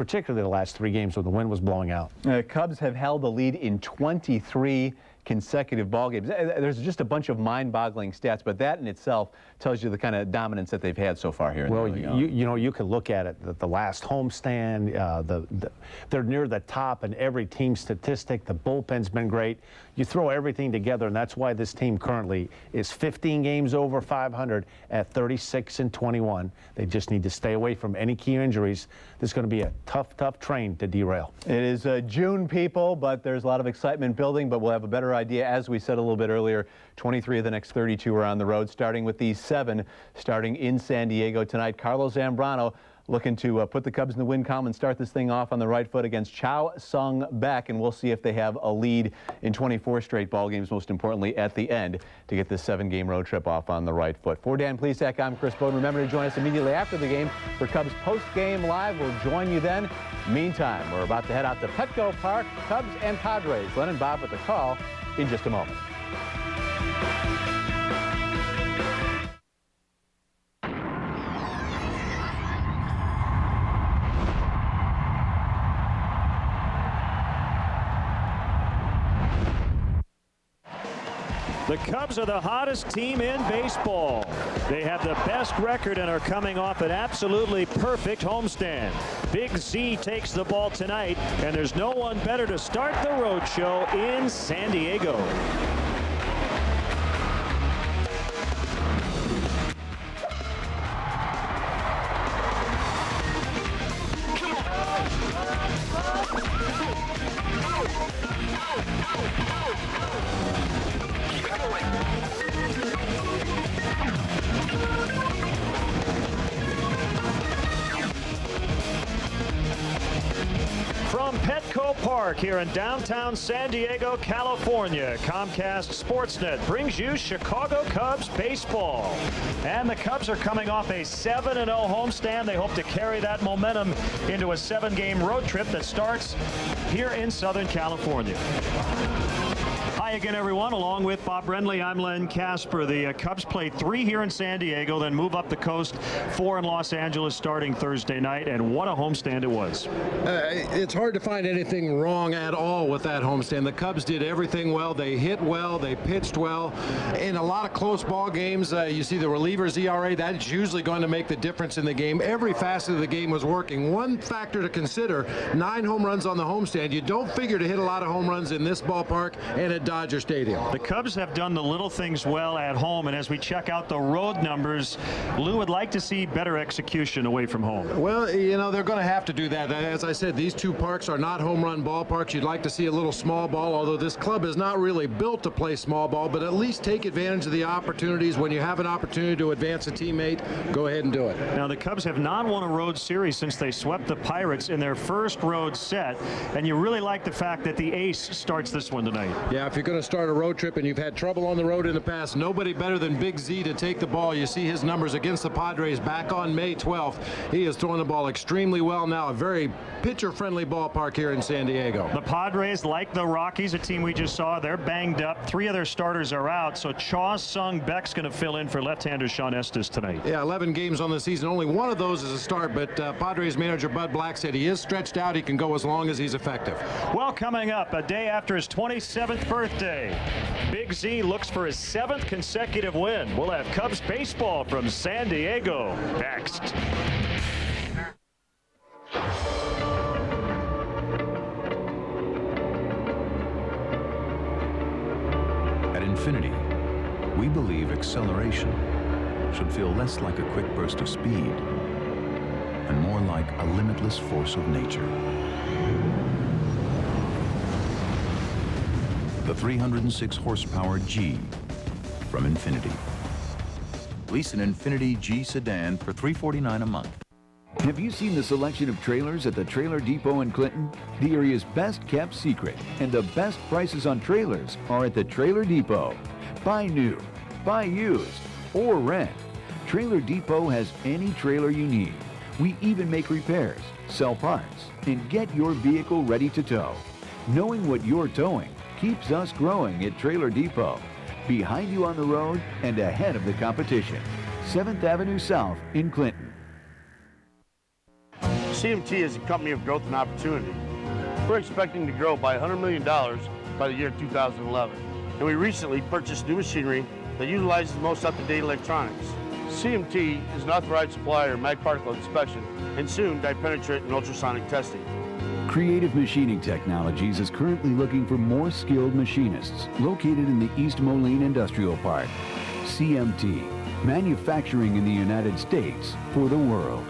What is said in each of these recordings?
particularly the last 3 games when the wind was blowing out. Cubs have held the lead in 23 consecutive ball games. There's just a bunch of mind-boggling stats, but that in itself tells you the kind of dominance that they've had so far here. Well, you know, you can look at it, the last homestand, they're near the top in every team statistic. The bullpen's been great. You throw everything together, and that's why this team currently is 15 games over 500 at 36-21. They just need to stay away from any key injuries. This is going to be a tough train to derail. It is June, people, but there's a lot of excitement building, but we'll have a better idea. As we said a little bit earlier, 23 of the next 32 are on the road, starting with these 7 starting in San Diego tonight. Carlos Zambrano looking to put the Cubs in the win column and start this thing off on the right foot against Chow Sung Beck, and we'll see if they have a lead in 24 straight ball games, most importantly at the end, to get this 7-game road trip off on the right foot. For Dan Plesac, I'm Chris Bowden. Remember to join us immediately after the game for Cubs post-game live. We'll join you then. Meantime, we're about to head out to Petco Park, Cubs and Padres. Len and Bob with the call in just a moment. The Cubs are the hottest team in baseball. They have the best record and are coming off an absolutely perfect homestand. Big Z takes the ball tonight, and there's no one better to start the road show in San Diego. From Petco Park here in downtown San Diego, California, Comcast Sportsnet brings you Chicago Cubs baseball. And the Cubs are coming off a 7-0 homestand. They hope to carry that momentum into a 7-game road trip that starts here in Southern California. Hi again, everyone. Along with Bob Brenly, I'm Len Casper. The Cubs played 3 here in San Diego, then move up the coast, 4 in Los Angeles starting Thursday night, and what a homestand it was. It's hard to find anything wrong at all with that homestand. The Cubs did everything well. They hit well. They pitched well. In a lot of close ball games, you see the relievers ERA. That's usually going to make the difference in the game. Every facet of the game was working. One factor to consider, 9 home runs on the homestand. You don't figure to hit a lot of home runs in this ballpark and at Dodger Stadium. The Cubs have done the little things well at home, and as we check out the road numbers, Lou would like to see better execution away from home. Well, you know, they're going to have to do that. As I said, these 2 parks are not home run ballparks. You'd like to see a little small ball, although this club is not really built to play small ball, but at least take advantage of the opportunities. When you have an opportunity to advance a teammate, go ahead and do it. Now, the Cubs have not won a road series since they swept the Pirates in their first road set, and you really like the fact that the ace starts this one tonight. Yeah, if you're going to start a road trip and you've had trouble on the road in the past, nobody better than Big Z to take the ball. You see his numbers against the Padres back on May 12th. He is throwing the ball extremely well now. A very pitcher-friendly ballpark here in San Diego. The Padres, like the Rockies, a team we just saw, they're banged up. 3 of their starters are out, so Chow Sung Beck's going to fill in for left-hander Sean Estes tonight. Yeah, 11 games on the season. Only 1 of those is a start, but Padres manager Bud Black said he is stretched out. He can go as long as he's effective. Well, coming up, a day after his 27th birthday, Big Z looks for his 7th consecutive win. We'll have Cubs baseball from San Diego next. At Infinity, we believe acceleration should feel less like a quick burst of speed and more like a limitless force of nature. The 306 horsepower G from Infinity. Lease an Infinity G sedan for $349 a month. Have you seen the selection of trailers at the Trailer Depot in Clinton? The area's best kept secret, and the best prices on trailers are at the Trailer Depot. Buy new, buy used, or rent. Trailer Depot has any trailer you need. We even make repairs, sell parts, and get your vehicle ready to tow. Knowing what you're towing keeps us growing at Trailer Depot. Behind you on the road and ahead of the competition. 7th Avenue South in Clinton. CMT is a company of growth and opportunity. We're expecting to grow by $100 million by the year 2011. And we recently purchased new machinery that utilizes the most up-to-date electronics. CMT is an authorized supplier of mag particle inspection and soon dye-penetrant and ultrasonic testing. Creative Machining Technologies is currently looking for more skilled machinists located in the East Moline Industrial Park. CMT, manufacturing in the United States for the world.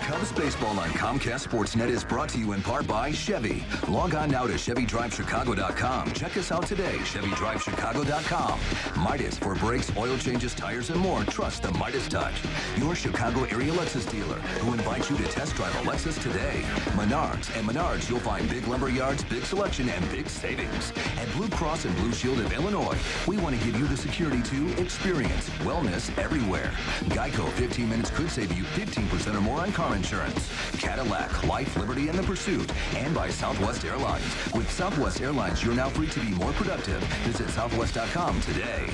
Cubs baseball on Comcast Sportsnet is brought to you in part by Chevy. Log on now to ChevyDriveChicago.com. Check us out today, ChevyDriveChicago.com. Midas for brakes, oil changes, tires, and more. Trust the Midas touch. Your Chicago area Lexus dealer who invites you to test drive a Lexus today. Menards. At Menards, you'll find big lumber yards, big selection, and big savings. At Blue Cross and Blue Shield of Illinois, we want to give you the security to experience wellness everywhere. Geico, 15 minutes could save you 15% or more on car insurance. Cadillac, Life, Liberty, and the Pursuit. And by Southwest Airlines. With Southwest Airlines, you're now free to be more productive. Visit Southwest.com today.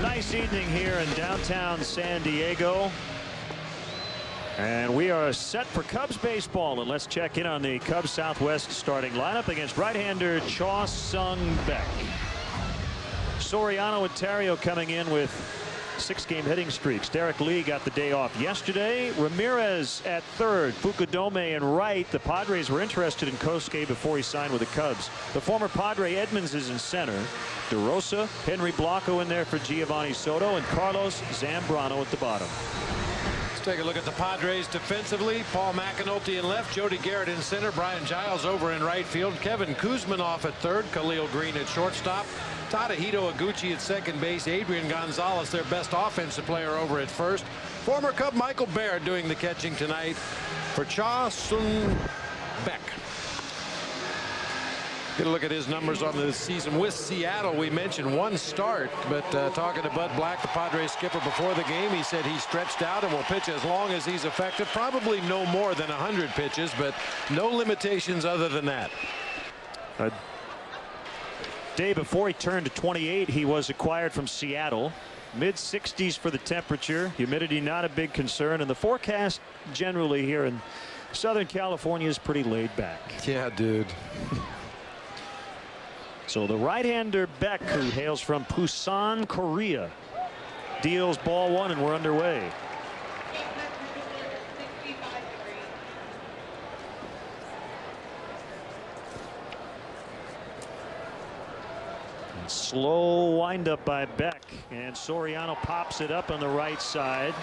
Nice evening here in downtown San Diego. And we are set for Cubs baseball. And let's check in on the Cubs Southwest starting lineup against right-hander Chaw Sung-Beck. Soriano and Terrio coming in with 6-game hitting streaks. Derek Lee got the day off yesterday. Ramirez at third. Fukudome and right. The Padres were interested in Kosuke before he signed with the Cubs. The former Padre Edmonds is in center. DeRosa, Henry Blanco in there for Giovanni Soto, and Carlos Zambrano at the bottom. Let's take a look at the Padres defensively. Paul McAnulty in left, Jody Garrett in center, Brian Giles over in right field, Kevin Kuzminoff at third, Khalil Green at shortstop, Tadahito Iguchi at second base, Adrian Gonzalez, their best offensive player, over at first. Former Cub Michael Baird doing the catching tonight for Chaw Sung-Beck. Get a look at his numbers on the season with Seattle. We mentioned one start, but talking to Bud Black, the Padres skipper, before the game, he said he's stretched out and will pitch as long as he's effective. Probably no more than 100 pitches, but no limitations other than that. Day before he turned to 28, he was acquired from Seattle. Mid-60s for the temperature. Humidity not a big concern, and the forecast generally here in Southern California is pretty laid back. Yeah, dude. So the right-hander Beck, who hails from Busan, Korea, deals ball one, and we're underway. Slow windup by Beck, and Soriano pops it up on the right side.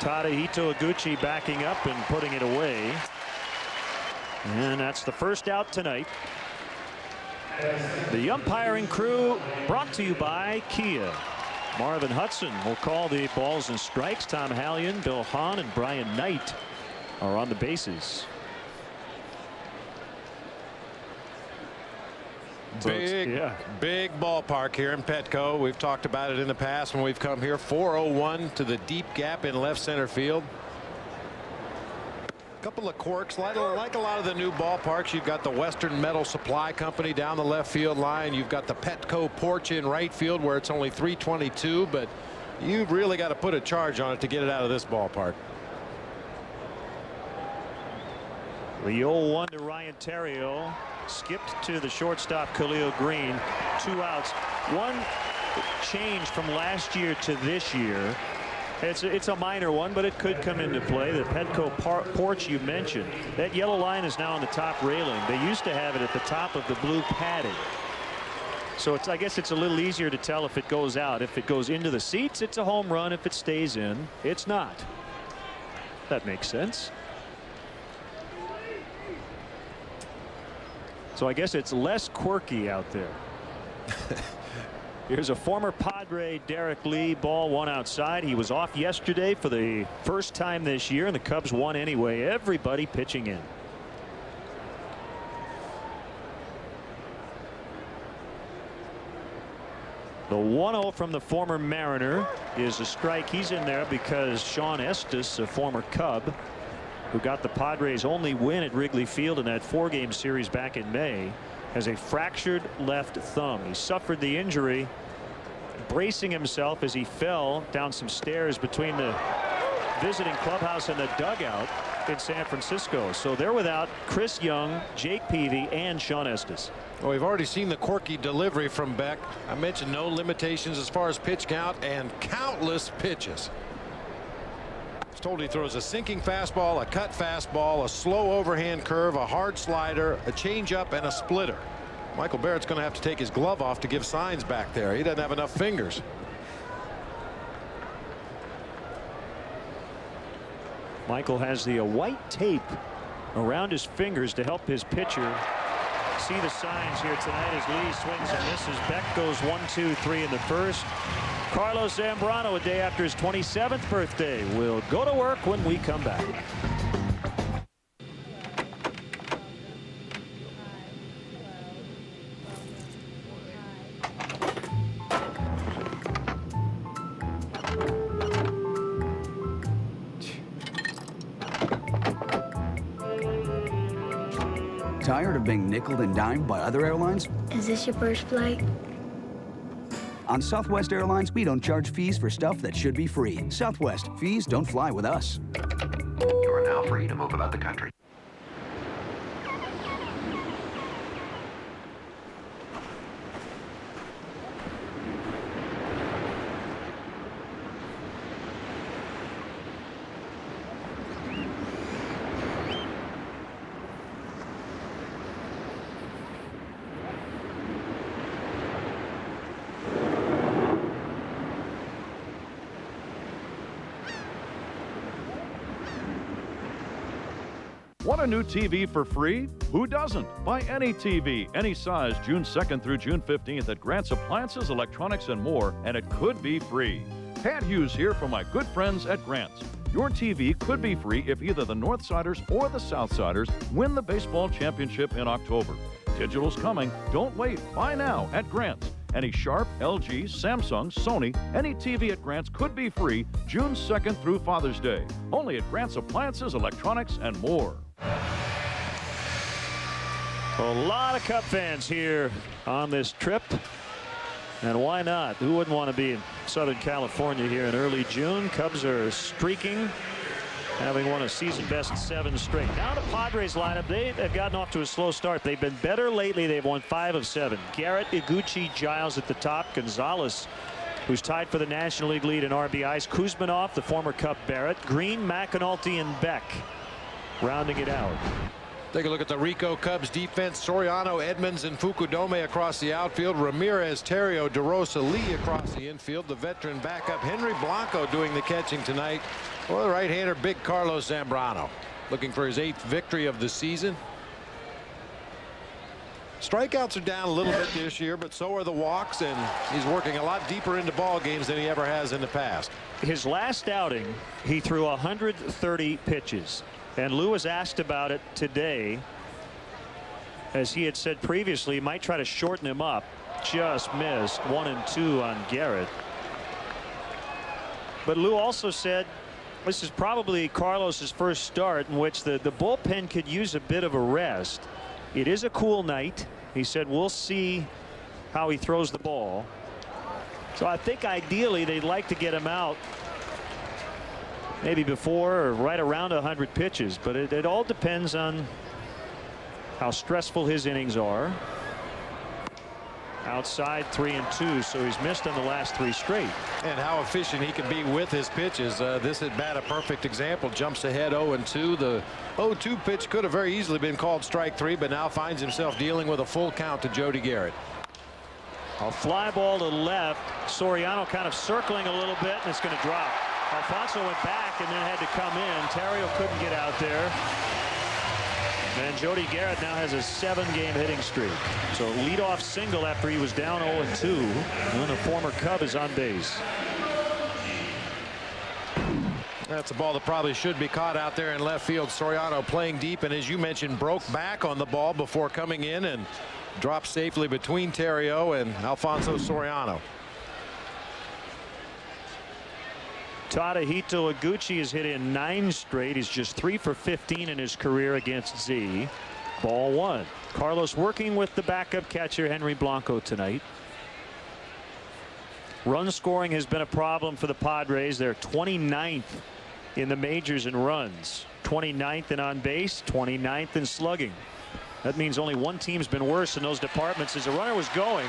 Tadahito Iguchi backing up and putting it away. And that's the first out tonight. The umpiring crew brought to you by Kia. Marvin Hudson will call the balls and strikes. Tom Hallion, Bill Hahn, and Brian Knight are on the bases. Big ballpark here in Petco. We've talked about it in the past when we've come here. 401 to the deep gap in left center field. Couple of quirks, like a lot of the new ballparks. You've got the Western Metal Supply Company down the left field line. You've got the Petco porch in right field where it's only 322, but you've really got to put a charge on it to get it out of this ballpark. The 0-1 to Ryan Terrio. Skipped to the shortstop Khalil Green. 2 outs. One change from last year to this year. It's a minor one, but it could come into play. The Petco porch you mentioned, that yellow line is now on the top railing. They used to have it at the top of the blue padding. So I guess it's a little easier to tell if it goes out. If it goes into the seats, it's a home run. If it stays in, it's not. That makes sense. So I guess it's less quirky out there. Here's a former Padre, Derek Lee. Ball one outside. He was off yesterday for the first time this year, and the Cubs won anyway. Everybody pitching in. The 1-0 from the former Mariner is a strike. He's in there because Sean Estes, a former Cub, who got the Padres' only win at Wrigley Field in that 4-game series back in May, has a fractured left thumb. He suffered the injury bracing himself as he fell down some stairs between the visiting clubhouse and the dugout in San Francisco. So they're without Chris Young, Jake Peavy, and Sean Estes. Well, we've already seen the quirky delivery from Beck. I mentioned no limitations as far as pitch count and countless pitches. He's told he throws a sinking fastball, a cut fastball, a slow overhand curve, a hard slider, a changeup, and a splitter. Michael Barrett's going to have to take his glove off to give signs back there. He doesn't have enough fingers. Michael has the white tape around his fingers to help his pitcher see the signs here tonight as Lee swings and misses. Beck goes 1-2-3 in the first. Carlos Zambrano, a day after his 27th birthday, will go to work when we come back. Tired of being nickeled and dimed by other airlines? Is this your first flight? On Southwest Airlines, we don't charge fees for stuff that should be free. Southwest, fees don't fly with us. You are now free to move about the country. Want a new TV for free? Who doesn't? Buy any TV, any size, June 2nd through June 15th at Grant's Appliances, Electronics, and more, and it could be free. Pat Hughes here for my good friends at Grant's. Your TV could be free if either the Northsiders or the Southsiders win the baseball championship in October. Digital's coming. Don't wait. Buy now at Grant's. Any Sharp, LG, Samsung, Sony, any TV at Grant's could be free June 2nd through Father's Day. Only at Grant's Appliances, Electronics, and more. A lot of Cub fans here on this trip, and why not? Who wouldn't want to be in Southern California here in early June? Cubs are streaking, having won a season best 7 straight. Now the Padres lineup, they have gotten off to a slow start. They've been better lately. They've won 5 of 7. Garrett, Iguchi, Giles at the top. Gonzalez, who's tied for the National League lead in RBIs. Kuzminoff, the former Cub Barrett. Green, McAnulty, and Beck rounding it out. Take a look at the Rico Cubs defense. Soriano, Edmonds, and Fukudome across the outfield. Ramirez, Terrio, DeRosa, Lee across the infield. The veteran backup Henry Blanco doing the catching tonight. Or the right-hander big Carlos Zambrano looking for his 8th victory of the season. Strikeouts are down a little bit this year, but so are the walks, and he's working a lot deeper into ball games than he ever has in the past. His last outing, he threw 130 pitches. And Lou was asked about it today, as he had said previously, he might try to shorten him up. Just missed 1 and 2 on Garrett. But Lou also said this is probably Carlos's first start in which the bullpen could use a bit of a rest. It is a cool night. He said we'll see how he throws the ball. So I think ideally they'd like to get him out maybe before or right around 100 pitches, but it all depends on how stressful his innings are. Outside 3 and 2, so he's missed on the last 3 straight. And how efficient he can be with his pitches. This at bat a perfect example. Jumps ahead 0 and 2. The 0-2 pitch could have very easily been called strike 3, but now finds himself dealing with a full count to Jody Garrett. A fly ball to left. Soriano kind of circling a little bit, and it's going to drop. Alfonso went back and then had to come in. Terrio couldn't get out there. And Jody Garrett now has a 7-game hitting streak. So leadoff single after he was down 0-2. And the former Cub is on base. That's a ball that probably should be caught out there in left field. Soriano playing deep, and as you mentioned, broke back on the ball before coming in and dropped safely between Terrio and Alfonso Soriano. Tadahito Iguchi has hit in 9 straight. He's just 3 for 15 in his career against Z. Ball 1. Carlos working with the backup catcher Henry Blanco tonight. Run scoring has been a problem for the Padres. They're 29th in the majors in runs, 29th in on base, 29th in slugging. That means only one team's been worse in those departments. As the runner was going,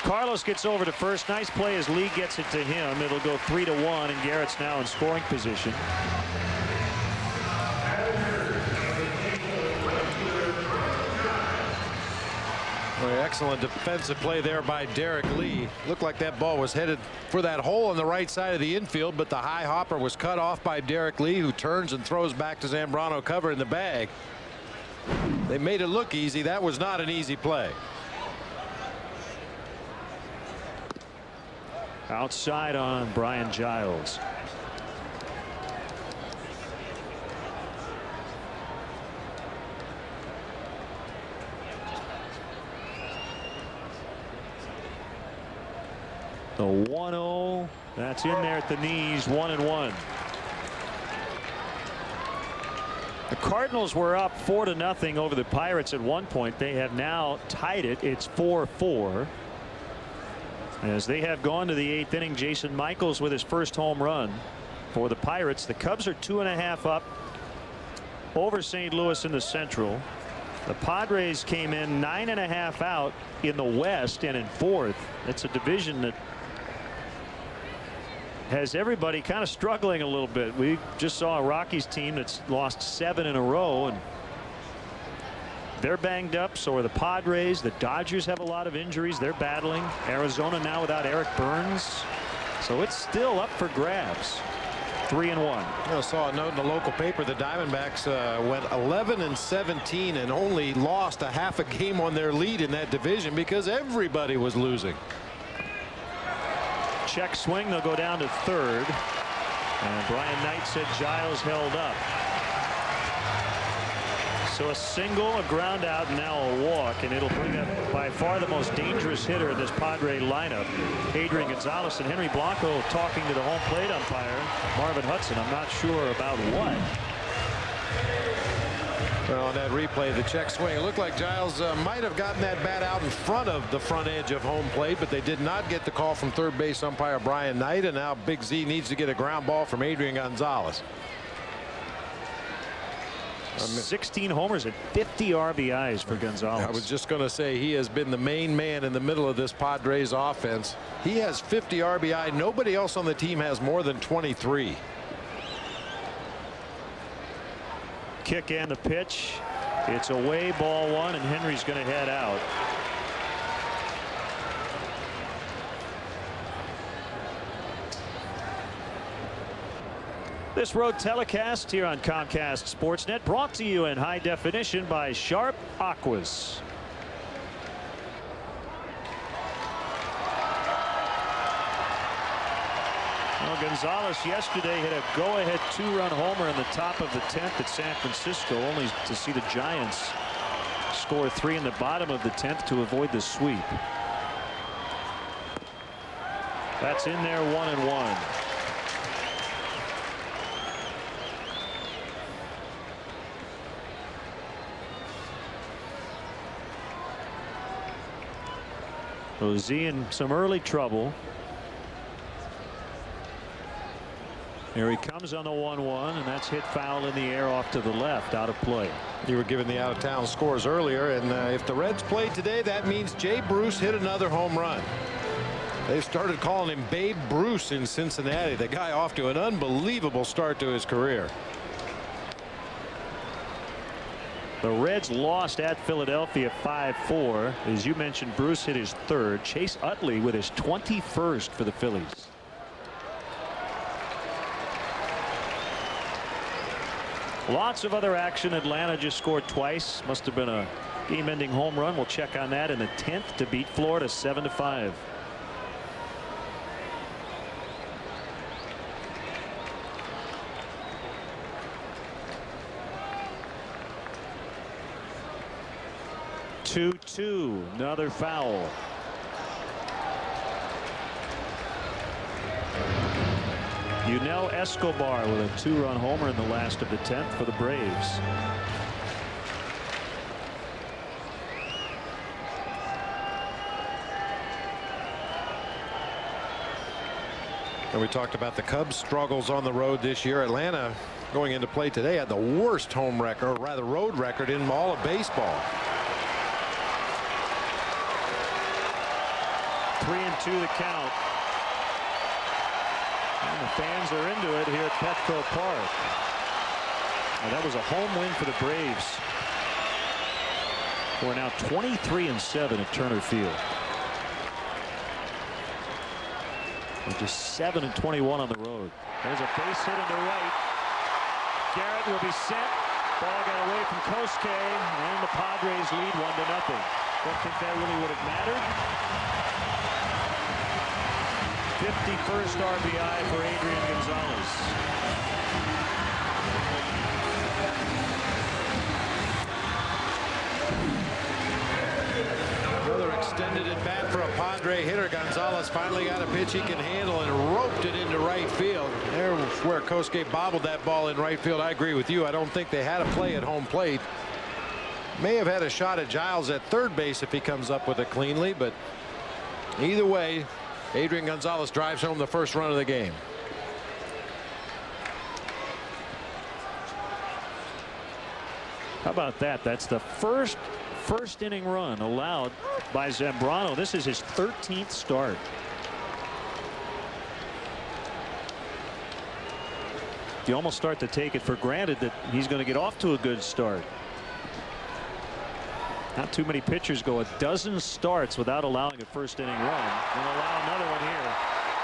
Carlos gets over to first. Nice play as Lee gets it to him. It'll go 3-1, and Garrett's now in scoring position. Excellent defensive play there by Derek Lee. Looked like that ball was headed for that hole on the right side of the infield, but the high hopper was cut off by Derek Lee, who turns and throws back to Zambrano, covering the bag. They made it look easy. That was not an easy play. Outside on Brian Giles. The 1-0, that's in there at the knees, 1-1. The Cardinals were up 4-0 over the Pirates at one point. They have now tied it. It's 4-4. As they have gone to the 8th inning, Jason Michaels with his first home run for the Pirates. The Cubs are 2.5 up over St. Louis in the Central. The Padres came in 9.5 out in the West and in 4th. It's a division that has everybody kind of struggling a little bit. We just saw a Rockies team that's lost 7 in a row, and they're banged up. So are the Padres. The Dodgers have a lot of injuries. They're battling. Arizona now without Eric Burns. So it's still up for grabs. 3-1. I saw a note in the local paper. The Diamondbacks went 11-17 and only lost a half a game on their lead in that division because everybody was losing. Check swing. They'll go down to third. And Brian Knight said Giles held up. So a single, a ground out, and now a walk, and it'll bring up by far the most dangerous hitter in this Padre lineup, Adrian Gonzalez. And Henry Blanco talking to the home plate umpire, Marvin Hudson. I'm not sure about what. Well, on that replay, the check swing, it looked like Giles might have gotten that bat out in front of the front edge of home plate, but they did not get the call from third base umpire Brian Knight, and now Big Z needs to get a ground ball from Adrian Gonzalez. 16 homers and 50 RBIs for Gonzalez. I was just going to say he has been the main man in the middle of this Padres offense. He has 50 RBI. Nobody else on the team has more than 23. Kick and the pitch. It's away, ball one, and Henry's going to head out. This road telecast here on Comcast Sportsnet, brought to you in high definition by Sharp Aquas. Well, Gonzalez yesterday hit a go-ahead 2-run homer in the top of the 10th at San Francisco, only to see the Giants score 3 in the bottom of the 10th to avoid the sweep. That's in there, 1-1. Z in some early trouble. Here he comes on the 1-1, and that's hit foul in the air off to the left, out of play. You were given the out-of-town scores earlier, and if the Reds play today, that means Jay Bruce hit another home run. They've started calling him Babe Bruce in Cincinnati. The guy off to an unbelievable start to his career. The Reds lost at Philadelphia 5-4. As you mentioned, Bruce hit his third. Chase Utley with his 21st for the Phillies. Lots of other action. Atlanta just scored twice. Must have been a game-ending home run. We'll check on that in the 10th to beat Florida 7-5. Two, another foul. Yunel Escobar with a 2-run homer in the last of the 10th for the Braves. And we talked about the Cubs' struggles on the road this year. Atlanta, going into play today, had the worst home record, or rather road record, in all of baseball. 3-2 the count. And the fans are into it here at Petco Park. And that was a home win for the Braves, who are now 23-7 at Turner Field. They're just 7-21 on the road. There's a base hit into right. Garrett will be sent. Ball got away from Kosuke, and the Padres lead 1-0. Don't think that really would have mattered. 51st RBI for Adrian Gonzalez. Extended at bat for a Padre hitter. Gonzalez finally got a pitch he can handle and roped it into right field. There's where Kosuke bobbled that ball in right field. I agree with you. I don't think they had a play at home plate. May have had a shot at Giles at third base if he comes up with it cleanly, but either way, Adrian Gonzalez drives home the first run of the game. How about that? That's the first inning run allowed by Zambrano. This is his 13th start. You almost start to take it for granted that he's going to get off to a good start. Not too many pitchers go a dozen starts without allowing a first inning run. And allow another one here.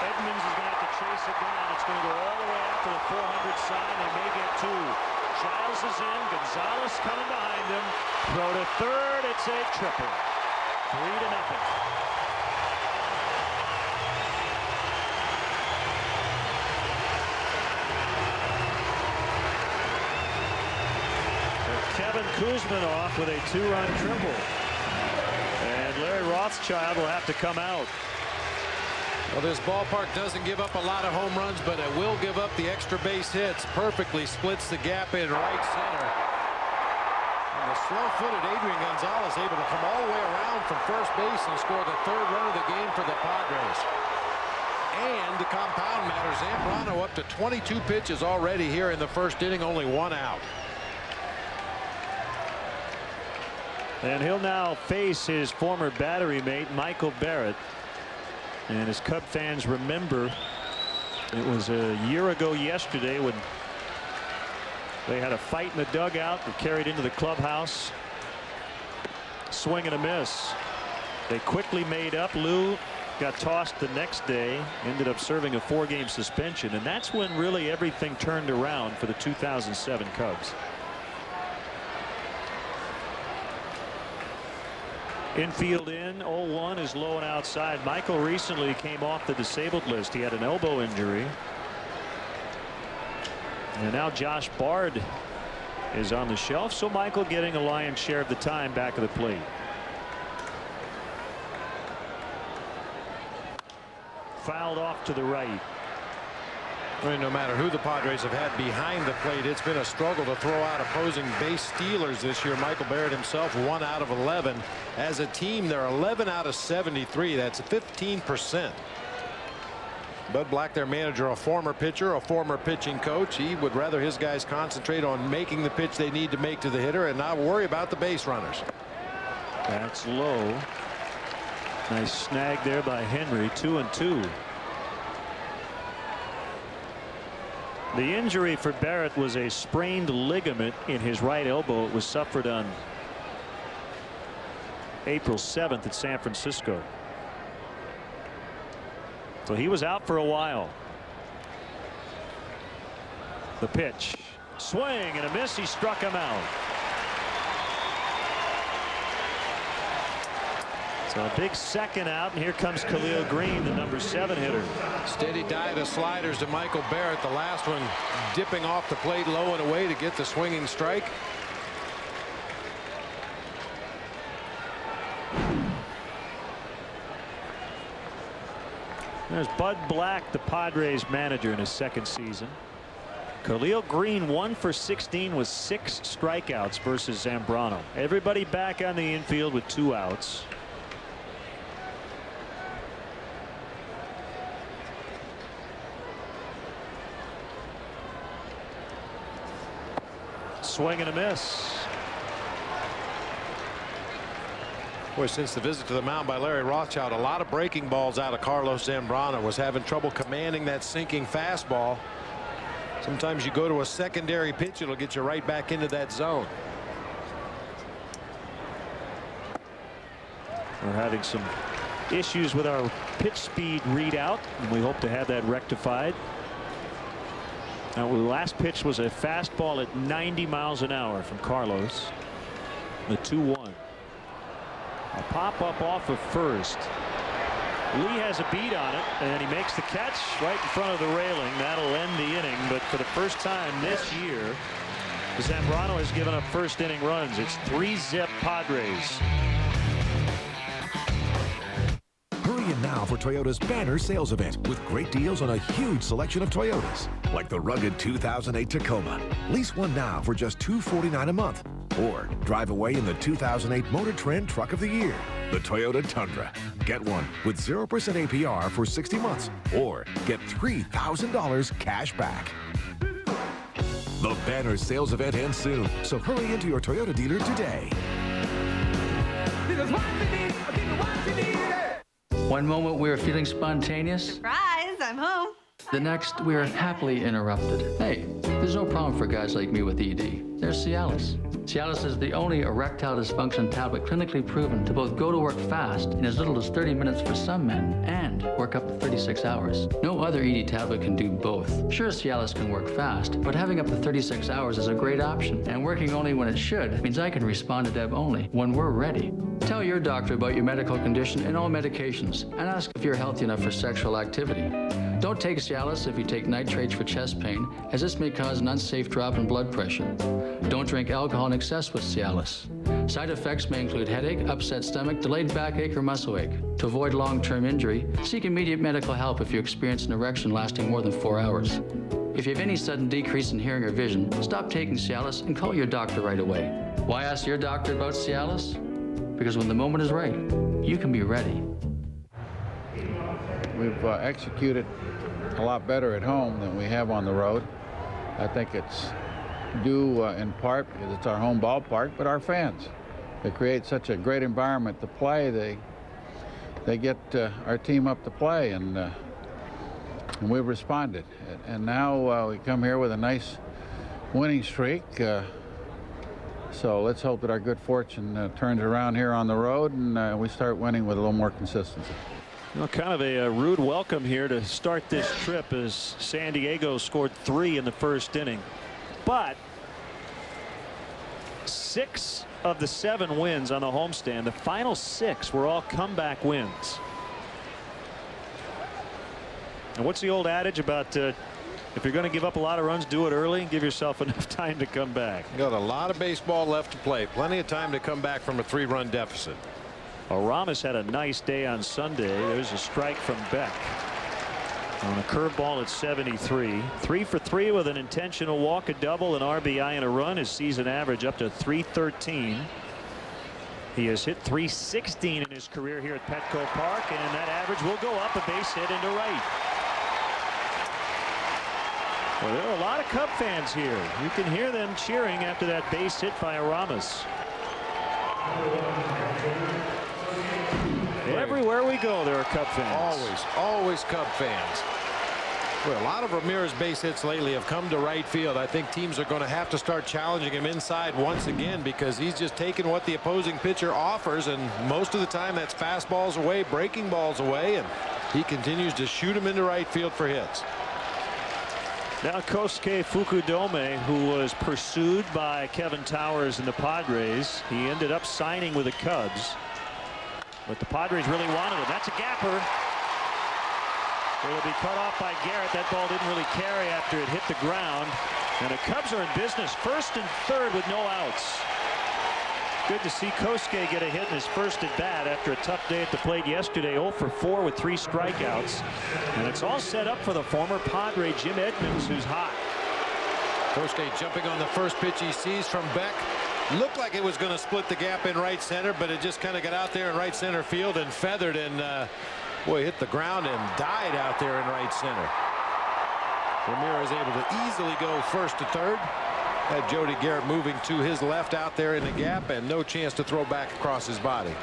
Edmonds is going to have to chase it down. It's going to go all the way out to the 400 sign. They may get two. Giles is in. Gonzalez coming behind him. Throw to third. It's a triple. 3-0. Kevin Kuzminoff with a two-run triple. And Larry Rothschild will have to come out. Well, this ballpark doesn't give up a lot of home runs, but it will give up the extra base hits. Perfectly splits the gap in right center. And the slow-footed Adrian Gonzalez able to come all the way around from first base and score the third run of the game for the Padres. And to compound matters, Zambrano up to 22 pitches already here in the first inning, only one out. And he'll now face his former battery mate, Michael Barrett. And as Cub fans remember, it was a year ago yesterday when they had a fight in the dugout and carried into the clubhouse. Swing and a miss. They quickly made up. Lou got tossed the next day, ended up serving a 4-game suspension, and that's when really everything turned around for the 2007 Cubs. Infield in, 0-1 is low and outside. Michael recently came off the disabled list. He had an elbow injury. And now Josh Bard is on the shelf, so Michael getting a lion's share of the time back of the plate. Fouled off to the right. I mean, no matter who the Padres have had behind the plate, it's been a struggle to throw out opposing base stealers this year. Michael Barrett himself 1 out of 11. As a team, they're 11 out of 73. That's 15%. Bud Black, their manager, a former pitcher, a former pitching coach. He would rather his guys concentrate on making the pitch they need to make to the hitter and not worry about the base runners. That's low. Nice snag there by Henry. 2-2. The injury for Barrett was a sprained ligament in his right elbow. It was suffered on April 7th at San Francisco. So he was out for a while. The pitch. Swing and a miss. He struck him out. So a big second out, and here comes Khalil Green, the number 7 hitter. Steady diet of sliders to Michael Barrett. The last one dipping off the plate low and away to get the swinging strike. There's Bud Black, the Padres manager, in his second season. Khalil Green 1 for 16 with 6 strikeouts versus Zambrano. Everybody back on the infield with 2 outs. swing and a miss. Boy, since the visit to the mound by Larry Rothschild, a lot of breaking balls out of Carlos Zambrano. Was having trouble commanding that sinking fastball. Sometimes you go to a secondary pitch, it'll get you right back into that zone. We're having some issues with our pitch speed readout, and we hope to have that rectified. Now, the last pitch was a fastball at 90 miles an hour from Carlos. The 2-1. A pop up off of first. Lee has a beat on it, and he makes the catch right in front of the railing. That'll end the inning, but for the first time this year, Zambrano has given up first inning runs. It's 3-zip Padres. Hurry in now for Toyota's banner sales event with great deals on a huge selection of Toyotas, like the rugged 2008 Tacoma. Lease one now for just $249 a month. Or drive away in the 2008 Motor Trend Truck of the Year, the Toyota Tundra. Get one with 0% APR for 60 months, or get $3,000 cash back. The banner sales event ends soon, so hurry into your Toyota dealer today. One moment we were feeling spontaneous. Surprise, I'm home. The next, we are happily interrupted. Hey, there's no problem for guys like me with ED. There's Cialis. Cialis is the only erectile dysfunction tablet clinically proven to both go to work fast in as little as 30 minutes for some men and work up to 36 hours. No other ED tablet can do both. Sure, Cialis can work fast, but having up to 36 hours is a great option. And working only when it should means I can respond to Deb only when we're ready. Tell your doctor about your medical condition and all medications, and ask if you're healthy enough for sexual activity. Don't take Cialis if you take nitrates for chest pain, as this may cause an unsafe drop in blood pressure. Don't drink alcohol in excess with Cialis. Side effects may include headache, upset stomach, delayed backache, or muscle ache. To avoid long-term injury, seek immediate medical help if you experience an erection lasting more than 4 hours. If you have any sudden decrease in hearing or vision, stop taking Cialis and call your doctor right away. Why ask your doctor about Cialis? Because when the moment is right, you can be ready. We've executed a lot better at home than we have on the road. I think it's due in part because it's our home ballpark, but our fans. They create such a great environment to play. They get our team up to play, and we've responded. And now we come here with a nice winning streak. So let's hope that our good fortune turns around here on the road, and we start winning with a little more consistency. Well, kind of a rude welcome here to start this trip, as San Diego scored 3 in the first inning. But 6 of the 7 wins on the homestand, the final 6 were all comeback wins. And what's the old adage about if you're going to give up a lot of runs, do it early and give yourself enough time to come back? You got a lot of baseball left to play. Plenty of time to come back from a 3-run deficit. Ramos had a nice day on Sunday. There's a strike from Beck on a curveball at 73. 3 for 3 with an intentional walk, a double, an RBI, and a run. His season average up to 313. He has hit 316 in his career here at Petco Park, and that average will go up, a base hit into right. Well, there are a lot of Cub fans here. You can hear them cheering after that base hit by Ramos. Everywhere we go, there are Cub fans. Always Cub fans. Well, a lot of Ramirez base hits lately have come to right field. I think teams are going to have to start challenging him inside once again, because he's just taking what the opposing pitcher offers, and most of the time that's fastballs away, breaking balls away, and he continues to shoot him into right field for hits. Now Kosuke Fukudome, who was pursued by Kevin Towers and the Padres, he ended up signing with the Cubs. But the Padres really wanted him. That's a gapper. It'll be cut off by Garrett. That ball didn't really carry after it hit the ground. And the Cubs are in business, 1st and 3rd with no outs. Good to see Kosuke get a hit in his first at bat after a tough day at the plate yesterday. 0 for 4 with 3 strikeouts. And it's all set up for the former Padre Jim Edmonds, who's hot. Kosuke jumping on the first pitch he sees from Beck. Looked like it was going to split the gap in right center, but it just kind of got out there in right center field and feathered, and boy, hit the ground and died out there in right center. Ramirez able to easily go 1st to 3rd. Had Jody Garrett moving to his left out there in the gap, and no chance to throw back across his body.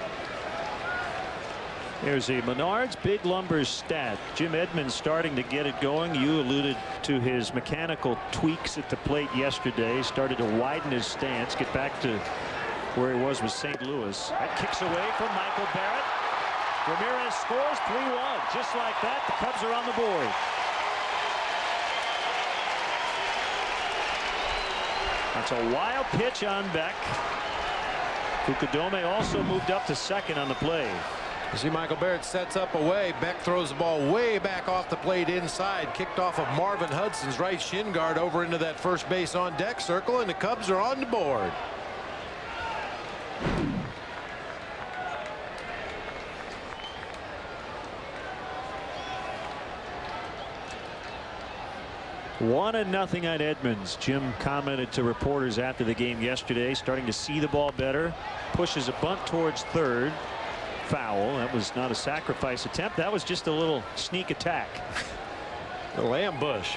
Here's a Menards Big Lumbers stat. Jim Edmonds starting to get it going. You alluded to his mechanical tweaks at the plate yesterday. Started to widen his stance, get back to where he was with St. Louis. That kicks away from Michael Barrett. Ramirez scores 3-1. Just like that, the Cubs are on the board. That's a wild pitch on Beck. Fukudome also moved up to second on the play. You see Michael Barrett sets up away. Beck throws the ball way back off the plate inside. Kicked off of Marvin Hudson's right shin guard over into that first base on deck circle, and the Cubs are on the board. One and nothing at Edmonds. Jim commented to reporters after the game yesterday, starting to see the ball better. Pushes a bunt towards third. Foul. That was not a sacrifice attempt. That was just a little sneak attack. A ambush.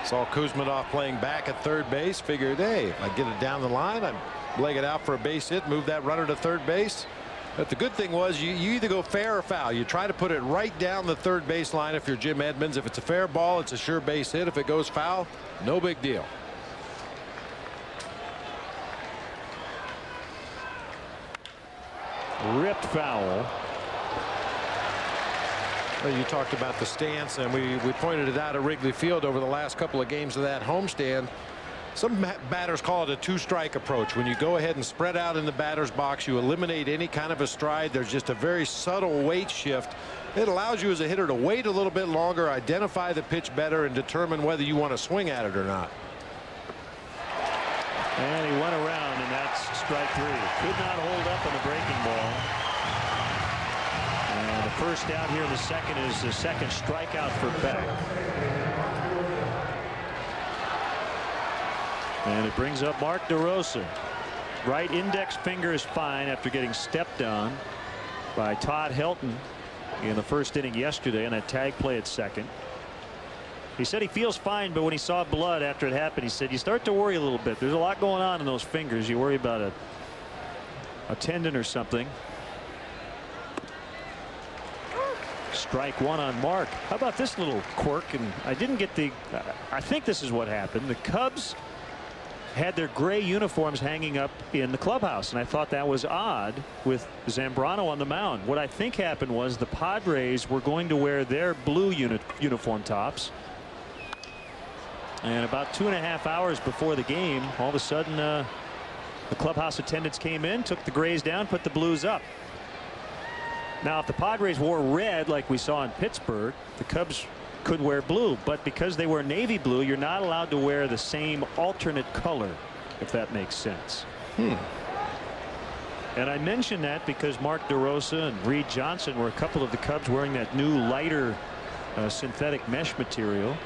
Saw Kuzmanov playing back at third base. Figured, hey, if I get it down the line, I'd leg it out for a base hit, move that runner to third base. But the good thing was you either go fair or foul. You try to put it right down the third base line if you're Jim Edmonds. If it's a fair ball, it's a sure base hit. If it goes foul, no big deal. Ripped foul. Well, you talked about the stance, and we pointed it out at Wrigley Field over the last couple of games of that homestand. Some batters call it a two-strike approach. When you go ahead and spread out in the batter's box, you eliminate any kind of a stride. There's just a very subtle weight shift. It allows you as a hitter to wait a little bit longer, identify the pitch better, and determine whether you want to swing at it or not. And he went around, and that's strike three. Could not hold up on the breaking ball. And the first out here in the second is the second strikeout for Beck. And it brings up Mark DeRosa. Right index finger is fine after getting stepped on by Todd Helton in the first inning yesterday on that tag play at second. He said he feels fine, but when he saw blood after it happened, he said you start to worry a little bit. There's a lot going on in those fingers. You worry about a tendon or something. Strike one on Mark. How about this little quirk? And I didn't get the I think this is what happened. The Cubs had their gray uniforms hanging up in the clubhouse, and I thought that was odd with Zambrano on the mound. What I think happened was the Padres were going to wear their blue uniform tops, and about 2.5 hours before the game, all of a sudden the clubhouse attendants came in, took the grays down, put the blues up. Now if the Padres wore red like we saw in Pittsburgh, the Cubs could wear blue, but because they wear navy blue, you're not allowed to wear the same alternate color, if that makes sense. And I mention that because Mark DeRosa and Reed Johnson were a couple of the Cubs wearing that new lighter synthetic mesh material.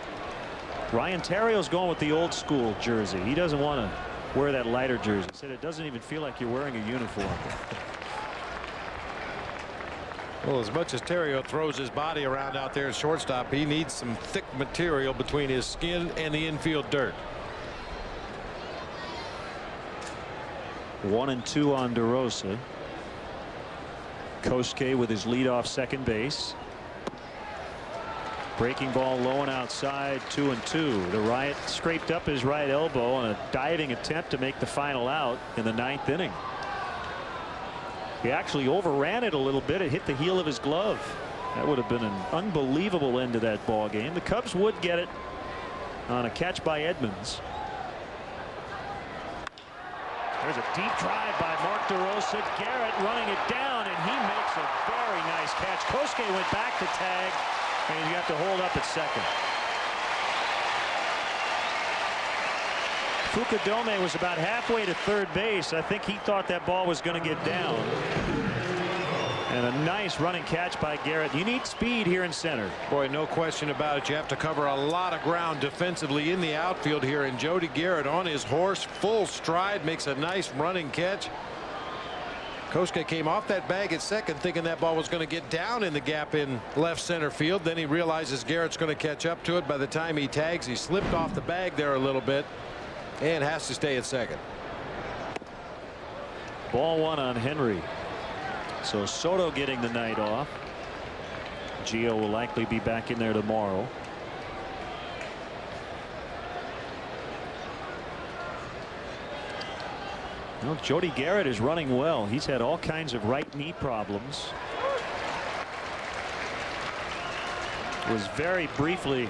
Ryan Terrio's going with the old school jersey. He doesn't want to wear that lighter jersey. He said it doesn't even feel like you're wearing a uniform. Well, as much as Terrio throws his body around out there at shortstop, he needs some thick material between his skin and the infield dirt. 1-2 on DeRosa. Kosuke with his leadoff second base. Breaking ball low and outside, 2-2. The Riot scraped up his right elbow on a diving attempt to make the final out in the 9th inning. He actually overran it a little bit. It hit the heel of his glove. That would have been an unbelievable end to that ball game. The Cubs would get it on a catch by Edmonds. There's a deep drive by Mark DeRosa. Garrett running it down, and he makes a very nice catch. Kosuke went back to tag, and he got to hold up at second. Fukudome was about halfway to third base. I think he thought that ball was going to get down. And a nice running catch by Garrett. You need speed here in center. Boy, no question about it. You have to cover a lot of ground defensively in the outfield here. And Jody Garrett on his horse, full stride, makes a nice running catch. Kosuke came off that bag at second, thinking that ball was going to get down in the gap in left center field. Then he realizes Garrett's going to catch up to it. By the time he tags, he slipped off the bag there a little bit. and has to stay at second. Ball one on Henry. So Soto getting the night off. Gio will likely be back in there tomorrow. Well, Jody Garrett is running well. He's had all kinds of right knee problems. Was very briefly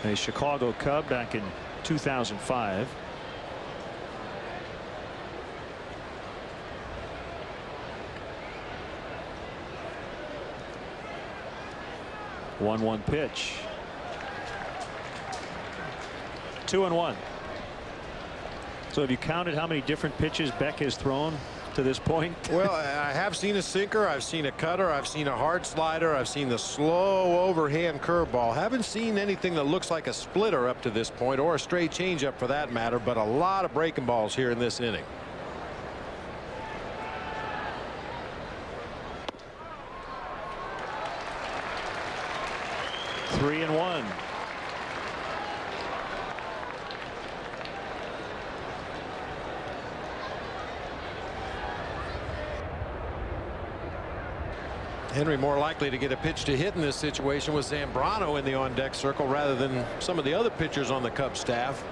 a Chicago Cub back in 2005. One pitch. 2-1. So have you counted how many different pitches Beck has thrown to this point? Well, I have seen a sinker, I've seen a cutter, I've seen a hard slider, I've seen the slow overhand curveball. Haven't seen anything that looks like a splitter up to this point, or a straight changeup for that matter, but a lot of breaking balls here in this inning. Three and one. Henry more likely to get a pitch to hit in this situation with Zambrano in the on-deck circle rather than some of the other pitchers on the Cubs staff.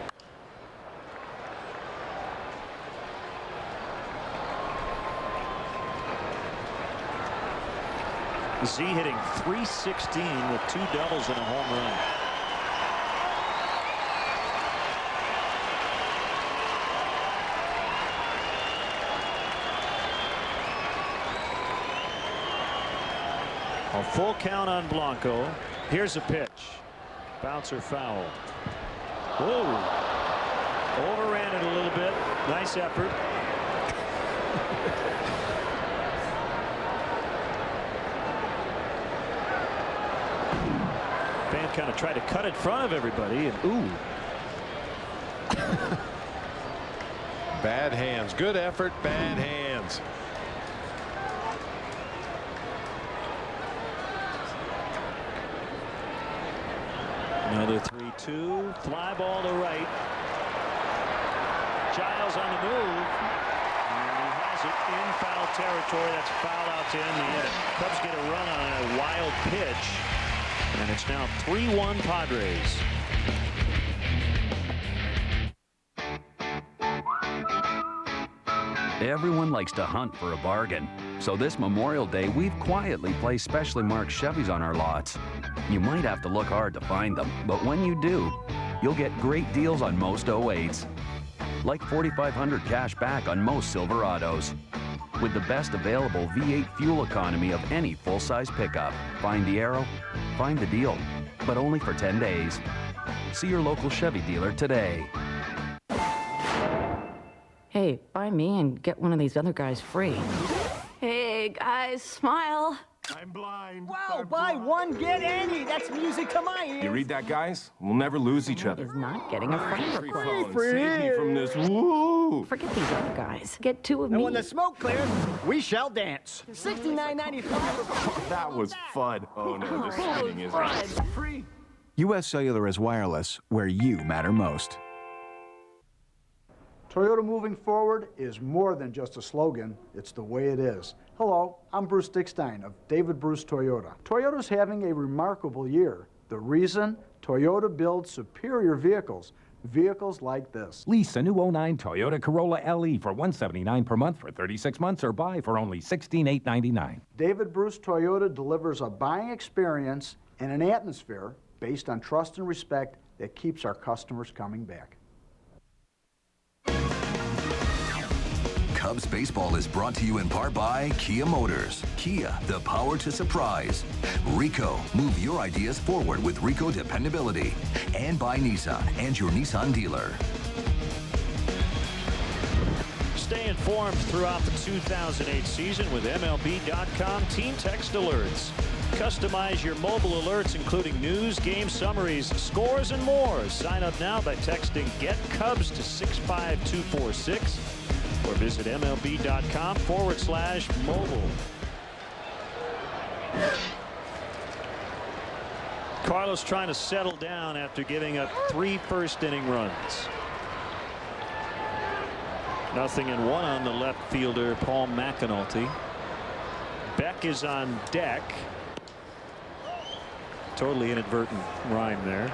Z hitting .316 with 2 doubles and a home run. A full count on Blanco. Here's a pitch. Bouncer foul. Whoa. Overran it a little bit. Nice effort. Fan kind of tried to cut in front of everybody, and ooh. Bad hands. Good effort. Bad hands. Another 3-2. Fly ball to right. Giles on the move. And he has it in foul territory. That's a foul out to end the inning. Cubs get a run on a wild pitch. And it's now 3-1 Padres. Everyone likes to hunt for a bargain. So this Memorial Day, we've quietly placed specially marked Chevys on our lots. You might have to look hard to find them, but when you do, you'll get great deals on most 08s. Like $4,500 cash back on most Silverados. With the best available V8 fuel economy of any full-size pickup. Find the arrow, find the deal, but only for 10 days. See your local Chevy dealer today. Hey, buy me and get one of these other guys free. Hey, guys, smile. I'm blind. Wow, buy one, get any. That's music to my ears. You read that, guys? We'll never lose each other. Is not getting a friend request. Save me from this. Woo! Forget these other guys. Get two of me. And when the smoke clears, we shall dance. $69.95. That was fun. Oh no, the spinning is free. U.S. Cellular is wireless where you matter most. Toyota moving forward is more than just a slogan, it's the way it is. Hello, I'm Bruce Dickstein of David Bruce Toyota. Toyota's having a remarkable year. The reason? Toyota builds superior vehicles. Vehicles like this. Lease a new 09 Toyota Corolla LE for $179 per month for 36 months or buy for only $16,899. David Bruce Toyota delivers a buying experience and an atmosphere based on trust and respect that keeps our customers coming back. Cubs baseball is brought to you in part by Kia Motors. Kia, the power to surprise. Rico, move your ideas forward with Rico dependability. And by Nissan and your Nissan dealer. Stay informed throughout the 2008 season with MLB.com Team Text Alerts. Customize your mobile alerts, including news, game summaries, scores, and more. Sign up now by texting Get Cubs to 65246 or visit MLB.com/mobile. Carlos trying to settle down after giving up 3 first-inning runs. 0-1 on the left fielder, Paul McAnulty. Beck is on deck. Totally inadvertent rhyme there.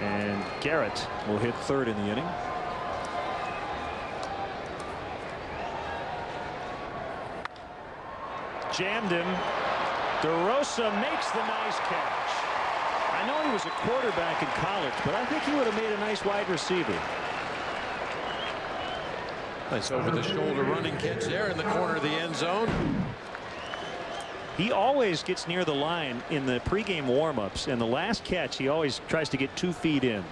And Garrett will hit third in the inning. Jammed him. DeRosa makes the nice catch. I know he was a quarterback in college, but I think he would have made a nice wide receiver. Nice over-the-shoulder running catch there in the corner of the end zone. He always gets near the line in the pregame warm-ups, and the last catch he always tries to get 2 feet in.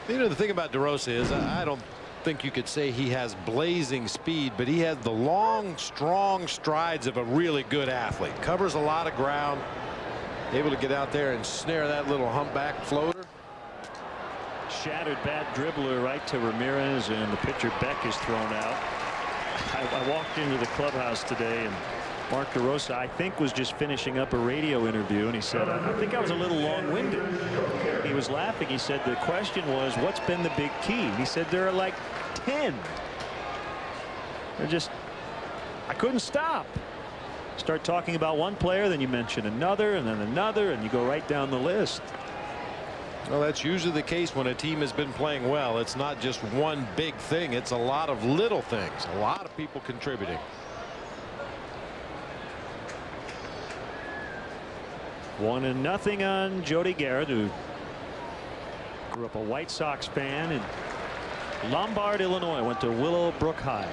You know, the thing about DeRosa is I don't think you could say he has blazing speed, but he has the long, strong strides of a really good athlete. Covers a lot of ground, able to get out there and snare that little humpback floater. Shattered bad dribbler right to Ramirez, and the pitcher Beck is thrown out. I walked into the clubhouse today, and Mark DeRosa, I think, was just finishing up a radio interview, and he said, I think I was a little long-winded. He was laughing. He said the question was, what's been the big key? He said there are like 10. They're just, I couldn't stop. Start talking about one player, then you mention another, and then another, and you go right down the list. Well, that's usually the case when a team has been playing well. It's not just one big thing. It's a lot of little things. A lot of people contributing. 1-0 on Jody Garrett, who grew up a White Sox fan in Lombard, Illinois. Went to Willowbrook High.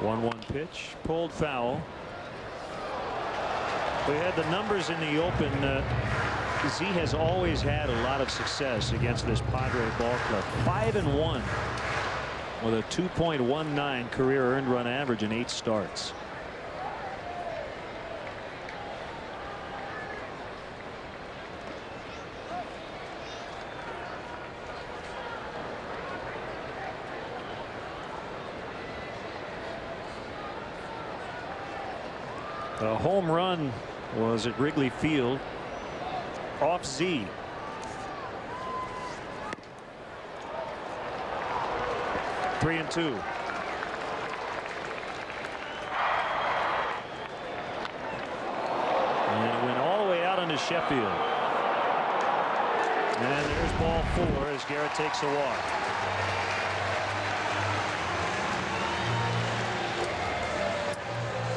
One pitch, pulled foul. We had the numbers in the open. Z has always had a lot of success against this Padre ball club. 5-1 with a 2.19 career earned run average in 8 starts. The home run was at Wrigley Field off Z. Three and 2. And it went all the way out into Sheffield. And there's ball 4 as Garrett takes a walk.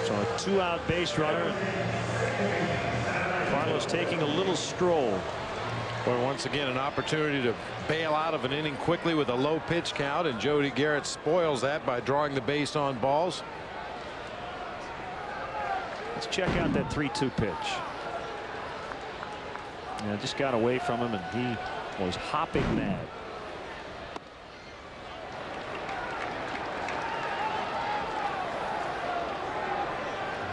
So a 2-out base runner. Carlos taking a little stroll. Well, once again, an opportunity to bail out of an inning quickly with a low pitch count, and Jody Garrett spoils that by drawing the base on balls. Let's check out that 3-2 pitch. Yeah, just got away from him, and he was hopping mad.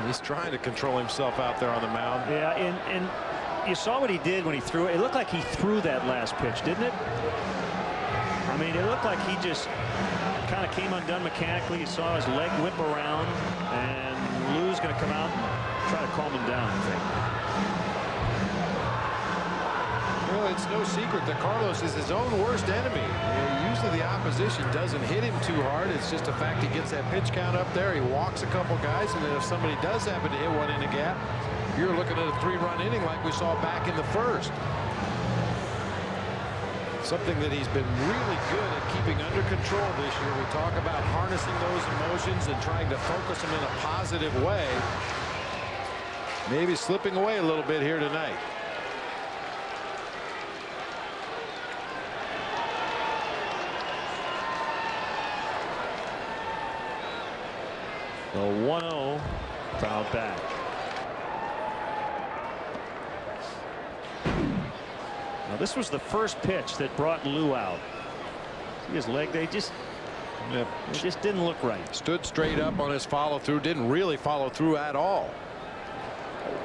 He's trying to control himself out there on the mound. Yeah, and you saw what he did when he threw it. It looked like he threw that last pitch, didn't it? I mean, it looked like he just kind of came undone mechanically. You saw his leg whip around, and Lou's going to come out and try to calm him down, I think. Well, it's no secret that Carlos is his own worst enemy. Usually the opposition doesn't hit him too hard. It's just a fact he gets that pitch count up there. He walks a couple guys, and then if somebody does happen to hit one in the gap, you're looking at a 3-run inning like we saw back in the first. Something that he's been really good at keeping under control this year. We talk about harnessing those emotions and trying to focus them in a positive way. Maybe slipping away a little bit here tonight. The 1-0 fouled back. Now this was the first pitch that brought Lou out. See his leg? They just it just didn't look right. Stood straight up on his follow through. Didn't really follow through at all.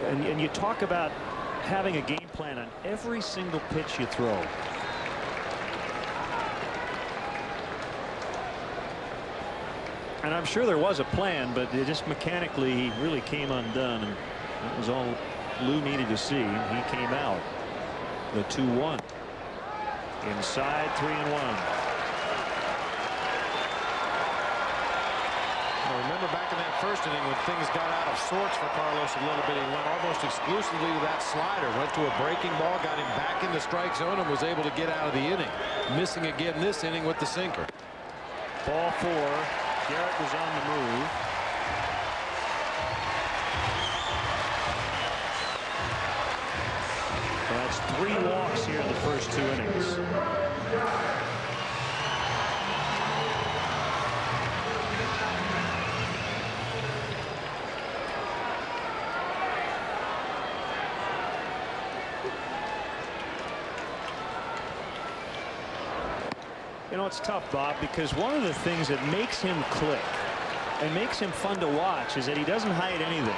And you talk about having a game plan on every single pitch you throw. And I'm sure there was a plan, but it just mechanically he really came undone, and that was all Lou needed to see. He came out. The 2-1 inside, 3-1. Remember back in that first inning when things got out of sorts for Carlos a little bit, he went almost exclusively to that slider, went to a breaking ball, got him back in the strike zone, and was able to get out of the inning. Missing again this inning with the sinker. Ball 4. Garrett was on the move. So that's 3 walks here in the first 2 innings. You know, it's tough, Bob, because one of the things that makes him click and makes him fun to watch is that he doesn't hide anything.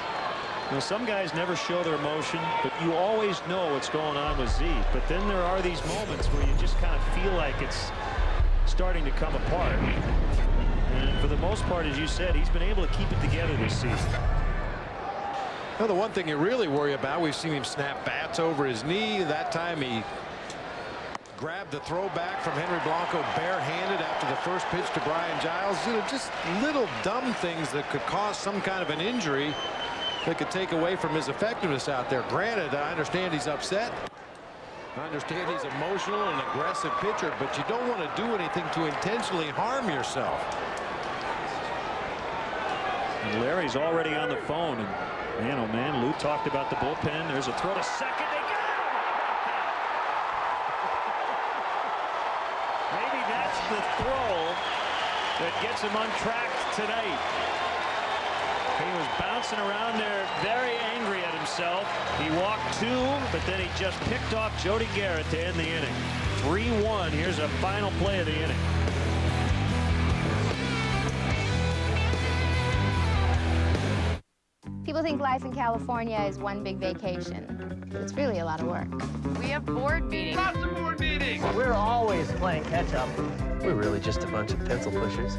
You know, some guys never show their emotion, but you always know what's going on with Z. But then there are these moments where you just kind of feel like it's starting to come apart. And for the most part, as you said, he's been able to keep it together this season. Well, the one thing you really worry about, we've seen him snap bats over his knee. That time he grabbed the throwback from Henry Blanco barehanded after the first pitch to Brian Giles. You know, just little dumb things that could cause some kind of an injury that could take away from his effectiveness out there. Granted, I understand he's upset. I understand he's emotional and aggressive pitcher, but you don't want to do anything to intentionally harm yourself. And Larry's already on the phone, and man, oh man, Lou talked about the bullpen. There's a throw to second. They get him. Maybe that's the throw that gets him on track tonight. He was bouncing around there, very angry at himself. He walked 2, but then he just picked off Jody Garrett to end the inning. 3-1. Here's a final play of the inning. People think life in California is one big vacation, but it's really a lot of work. We have board meetings. Lots of board meetings. We're always playing catch up. We're really just a bunch of pencil pushers.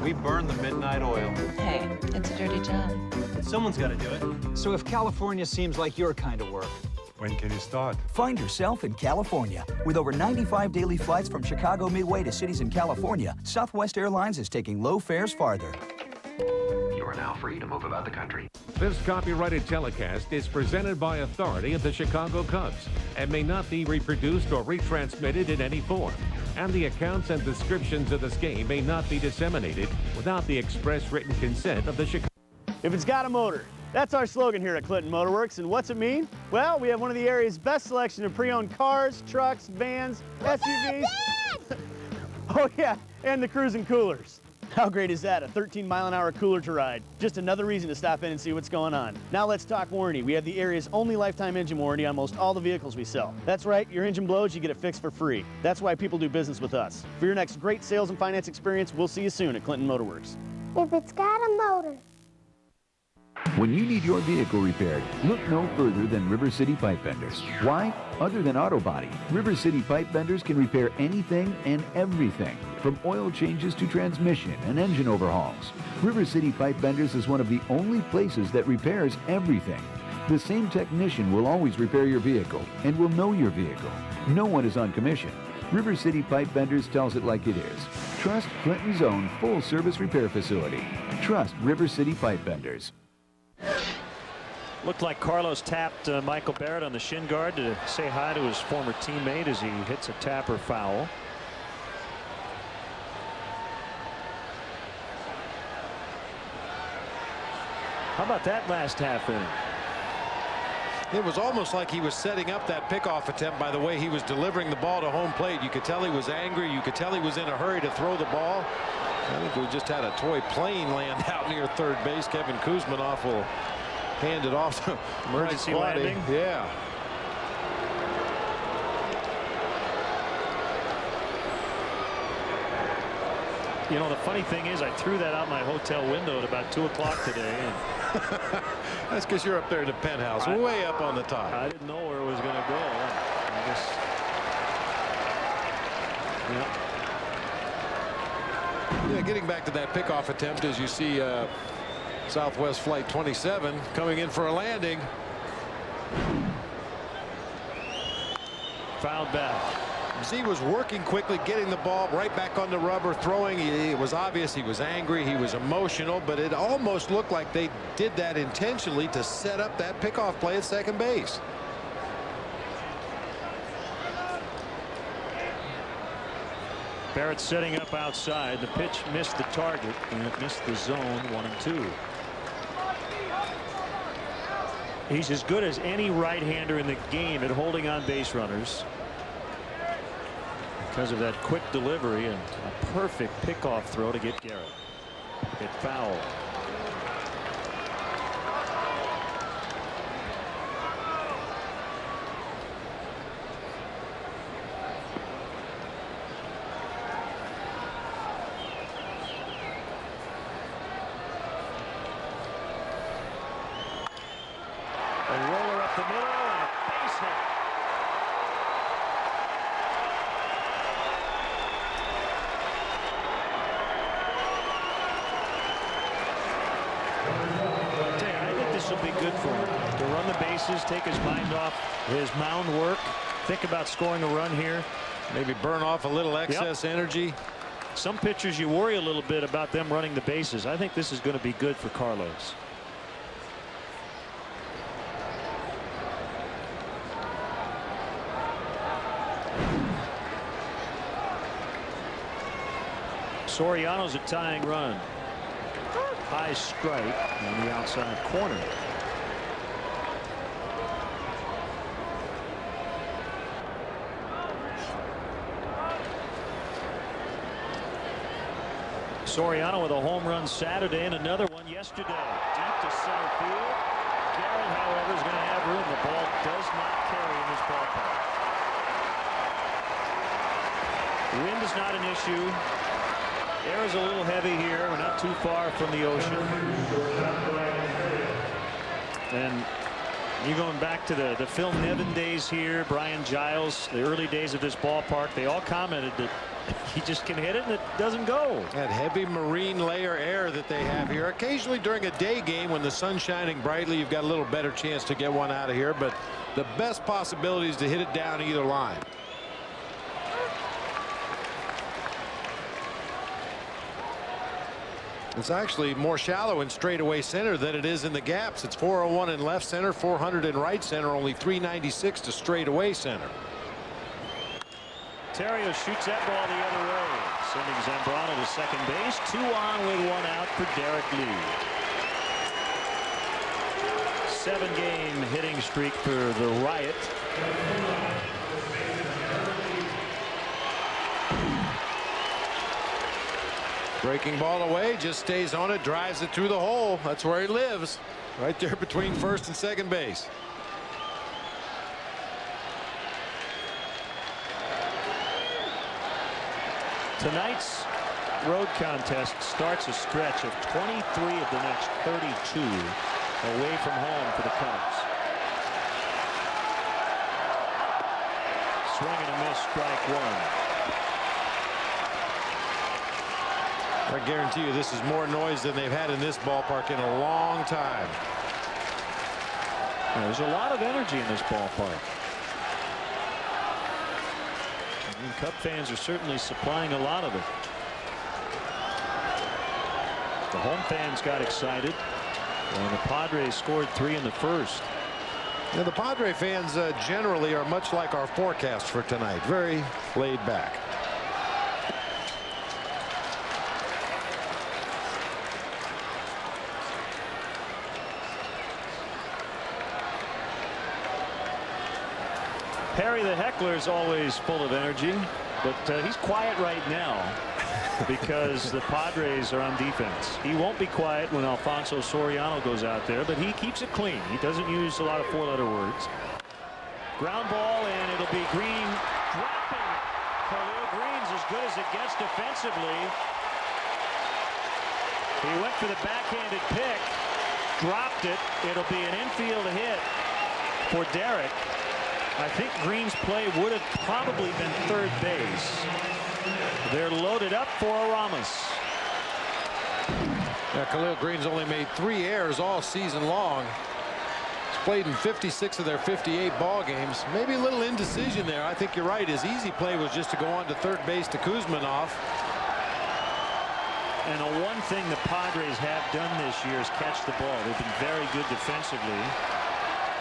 We burn the midnight oil. Hey, it's a dirty job. Someone's got to do it. So if California seems like your kind of work, when can you start? Find yourself in California. With over 95 daily flights from Chicago Midway to cities in California, Southwest Airlines is taking low fares farther. You are now free to move about the country. This copyrighted telecast is presented by authority of the Chicago Cubs and may not be reproduced or retransmitted in any form. And the accounts and descriptions of this game may not be disseminated without the express written consent of the Chicago. If it's got a motor. That's our slogan here at Clinton Motor Works. And what's it mean? Well, we have one of the area's best selection of pre-owned cars, trucks, vans, SUVs. Oh yeah, and the cruising coolers. How great is that? A 13-mile-an-hour cooler to ride. Just another reason to stop in and see what's going on. Now let's talk warranty. We have the area's only lifetime engine warranty on most all the vehicles we sell. That's right, your engine blows, you get it fixed for free. That's why people do business with us. For your next great sales and finance experience, we'll see you soon at Clinton Motor Works. If it's got a motor. When you need your vehicle repaired, look no further than River City Pipe Benders. Why? Other than auto body, River City Pipe Benders can repair anything and everything, from oil changes to transmission and engine overhauls. River City Pipe Benders is one of the only places that repairs everything. The same technician will always repair your vehicle and will know your vehicle. No one is on commission. River City Pipe Benders tells it like it is. Trust Clinton's own full-service repair facility. Trust River City Pipe Benders. Looked like Carlos tapped Michael Barrett on the shin guard to say hi to his former teammate as he hits a tapper foul. How about that last half inning? It was almost like he was setting up that pickoff attempt by the way he was delivering the ball to home plate. You could tell he was angry. You could tell he was in a hurry to throw the ball. I think we just had a toy plane land out near third base. Kevin Kuzmanoff will hand it off. Emergency landing. Yeah. You know, the funny thing is I threw that out my hotel window at about 2 o'clock today. And that's because you're up there in the penthouse, way up on the top. I didn't know where it was going to go. I guess. Yeah. Yeah, getting back to that pickoff attempt, as you see Southwest Flight 27 coming in for a landing. Fouled back. Z was working quickly, getting the ball right back on the rubber, throwing. It was obvious he was angry, he was emotional, but it almost looked like they did that intentionally to set up that pickoff play at second base. Barrett setting up outside. The pitch missed the target, and it missed the zone 1-2. He's as good as any right-hander in the game at holding on base runners because of that quick delivery and a perfect pickoff throw to get Garrett. Hit foul. A roller up the middle and a base hit. I think this will be good for him to run the bases, take his mind off his mound work, think about scoring a run here. Maybe burn off a little excess energy. Some pitchers you worry a little bit about them running the bases. I think this is going to be good for Carlos. Soriano's a tying run. High strike on the outside corner. Soriano with a home run Saturday and another one yesterday. Deep to center field. Garrett, however, is going to have room. The ball does not carry in this ballpark. Wind is not an issue. Air is a little heavy here. We're not too far from the ocean. And you're going back to the Phil Nevin days here, Brian Giles, the early days of this ballpark. They all commented that he just can hit it and it doesn't go. That heavy marine layer air that they have here. Occasionally during a day game when the sun's shining brightly, you've got a little better chance to get one out of here. But the best possibility is to hit it down either line. It's actually more shallow in straightaway center than it is in the gaps. It's 401 in left center, 400 in right center, only 396 to straightaway center. Terrio shoots that ball the other way, sending Zambrano to second base. 2 on with 1 out for Derek Lee. 7-game hitting streak for the Riot. Breaking ball away, just stays on it, drives it through the hole. That's where he lives, right there between first and second base. Tonight's road contest starts a stretch of 23 of the next 32 away from home for the Cubs. Swing and a miss, strike 1. I guarantee you this is more noise than they've had in this ballpark in a long time. There's a lot of energy in this ballpark. And Cub fans are certainly supplying a lot of it. The home fans got excited, and the Padres scored 3 in the first. Now, the Padre fans generally are much like our forecast for tonight, very laid back. Perry the heckler is always full of energy, but he's quiet right now because the Padres are on defense. He won't be quiet when Alfonso Soriano goes out there, but he keeps it clean. He doesn't use a lot of 4-letter words. Ground ball, and it'll be Green dropping. Khalil Green's as good as it gets defensively. He went for the backhanded pick, dropped it. It'll be an infield hit for Derek. I think Green's play would have probably been third base. They're loaded up for Ramos. Now, Khalil Green's only made 3 errors all season long. He's played in 56 of their 58 ball games. Maybe a little indecision there. I think you're right. His easy play was just to go on to third base to Kuzminov. And the one thing the Padres have done this year is catch the ball. They've been very good defensively.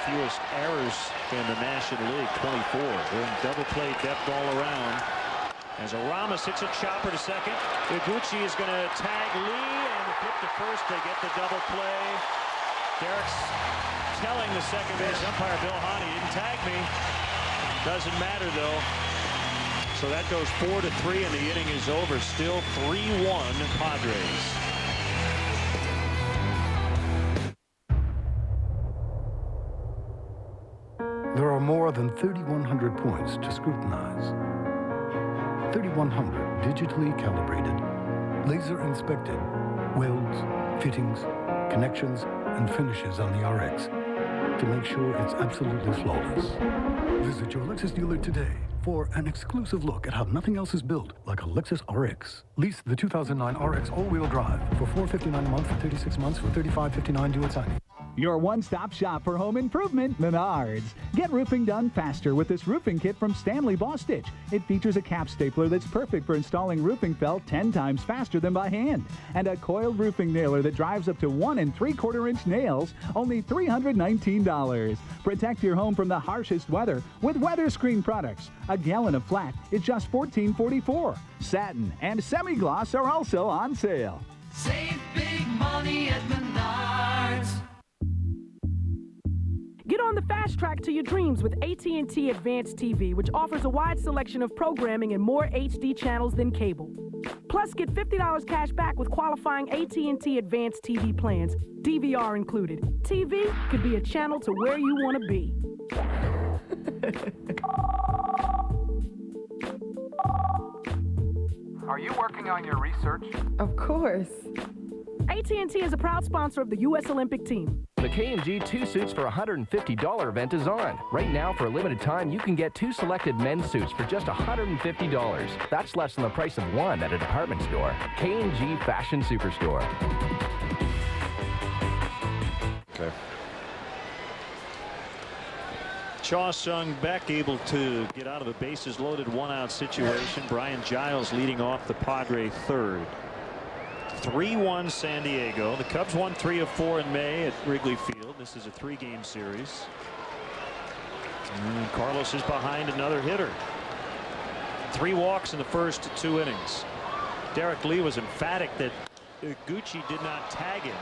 Fewest errors in the National League, 24. They're in double play depth all around. As Aramis hits a chopper to second, Iguchi is going to tag Lee, and the flip to first. They get the double play. Derek's telling the second base umpire, Bill Hahn, he didn't tag me. Doesn't matter though. So that goes 4-3, and the inning is over. Still 3-1 Padres. There are more than 3,100 points to scrutinize. 3,100 digitally calibrated, laser inspected welds, fittings, connections, and finishes on the RX to make sure it's absolutely flawless. Visit your Lexus dealer today for an exclusive look at how nothing else is built like a Lexus RX. Lease the 2009 RX all-wheel drive for $459 a month for 36 months for $35.59 due at signing. Your one-stop shop for home improvement, Menards. Get roofing done faster with this roofing kit from Stanley Boss Stitch. It features a cap stapler that's perfect for installing roofing felt 10 times faster than by hand. And a coiled roofing nailer that drives up to 1 3/4-inch nails, only $319. Protect your home from the harshest weather with weather screen products. A gallon of flat is just $14.44. Satin and semi-gloss are also on sale. Save big money at Menards. Get on the fast track to your dreams with AT&T Advanced TV, which offers a wide selection of programming and more HD channels than cable. Plus, get $50 cash back with qualifying AT&T Advanced TV plans, DVR included. TV could be a channel to where you want to be. Are you working on your research? Of course. AT&T is a proud sponsor of the U.S. Olympic team. The K&G 2 Suits for $150 event is on. Right now, for a limited time, you can get 2 selected men's suits for just $150. That's less than the price of one at a department store. K&G Fashion Superstore. Okay. Cha-Sung Beck able to get out of a bases loaded 1-out situation. Brian Giles leading off the Padre third. 3-1 San Diego. The Cubs won 3 of 4 in May at Wrigley Field. This is a 3-game series. And Carlos is behind another hitter. 3 walks in the first 2 innings. Derek Lee was emphatic that Iguchi did not tag him.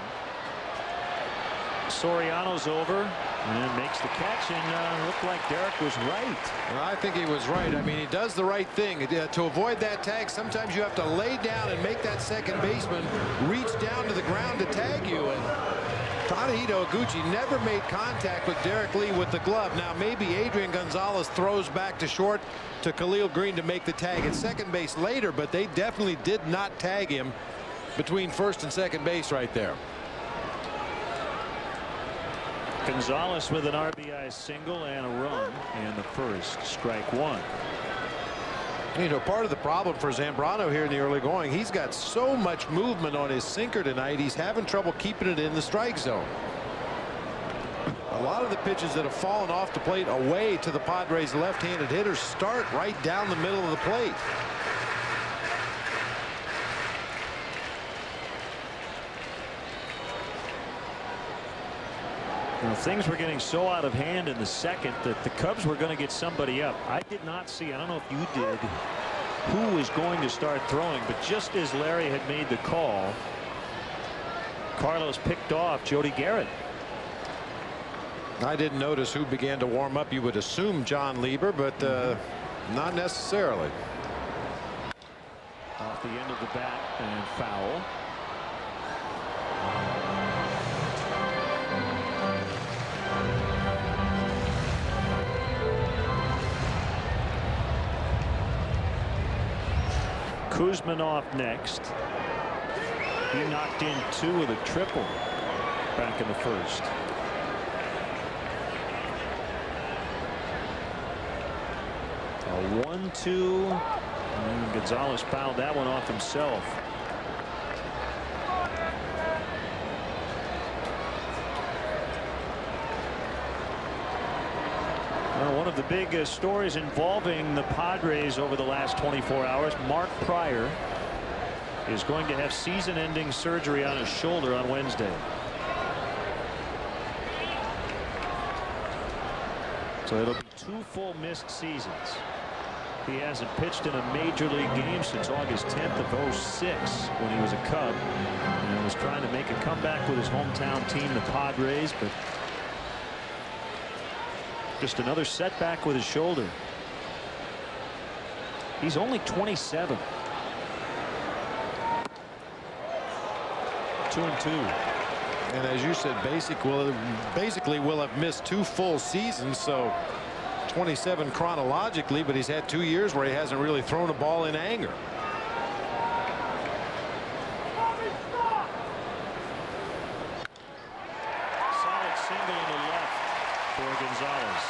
Soriano's over and makes the catch, and looked like Derek was right. Well, I think he was right. I mean, he does the right thing. To avoid that tag, sometimes you have to lay down and make that second baseman reach down to the ground to tag you. And Tadahito Iguchi never made contact with Derek Lee with the glove. Now, maybe Adrian Gonzalez throws back to short to Khalil Green to make the tag at second base later, but they definitely did not tag him between first and second base right there. Gonzalez with an RBI single and a run in the first. Strike 1. You know, part of the problem for Zambrano here in the early going, he's got so much movement on his sinker tonight, he's having trouble keeping it in the strike zone. A lot of the pitches that have fallen off the plate away to the Padres left-handed hitters start right down the middle of the plate. Well, things were getting so out of hand in the second that the Cubs were going to get somebody up. I did not see, I don't know if you did, who was going to start throwing, but just as Larry had made the call, Carlos picked off Jody Garrett. I didn't notice who began to warm up. You would assume John Lieber, but not necessarily. Off the end of the bat and foul. Kuzminov next. He knocked in 2 with a triple back in the first. A 1-2, and Gonzalez fouled that one off himself. Well, one of the big stories involving the Padres over the last 24 hours, Mark Pryor is going to have season-ending surgery on his shoulder on Wednesday. So it'll be 2 full missed seasons. He hasn't pitched in a major league game since August 10th of 06 when he was a Cub and was trying to make a comeback with his hometown team, the Padres, but just another setback with his shoulder. He's only 27. 2-2. And as you said, basically will have missed 2 full seasons, so 27 chronologically, but he's had 2 years where he hasn't really thrown a ball in anger. Solid single in the left for Gonzalez.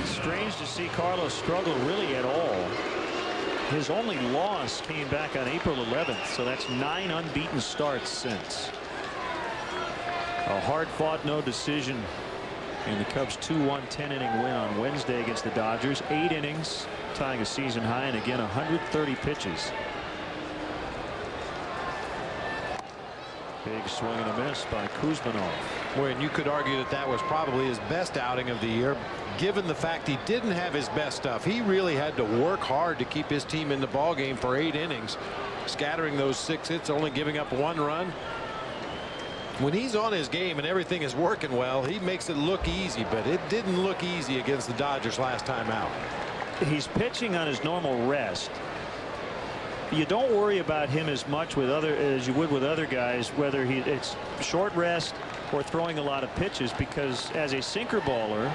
Strange to see Carlos struggle really at all. His only loss came back on April 11th, so that's 9 unbeaten starts since. A hard-fought no decision in the Cubs' 2-1 10-inning win on Wednesday against the Dodgers. 8 innings, tying a season high, and again 130 pitches. Big swing and a miss by Kuzmanov. Boy, and you could argue that that was probably his best outing of the year, given the fact he didn't have his best stuff. He really had to work hard to keep his team in the ball game for 8 innings, scattering those 6 hits, only giving up 1 run. When he's on his game and everything is working well, he makes it look easy, but it didn't look easy against the Dodgers last time out. He's pitching on his normal rest. You don't worry about him as much as you would with other guys, whether it's short rest or throwing a lot of pitches, because as a sinker baller,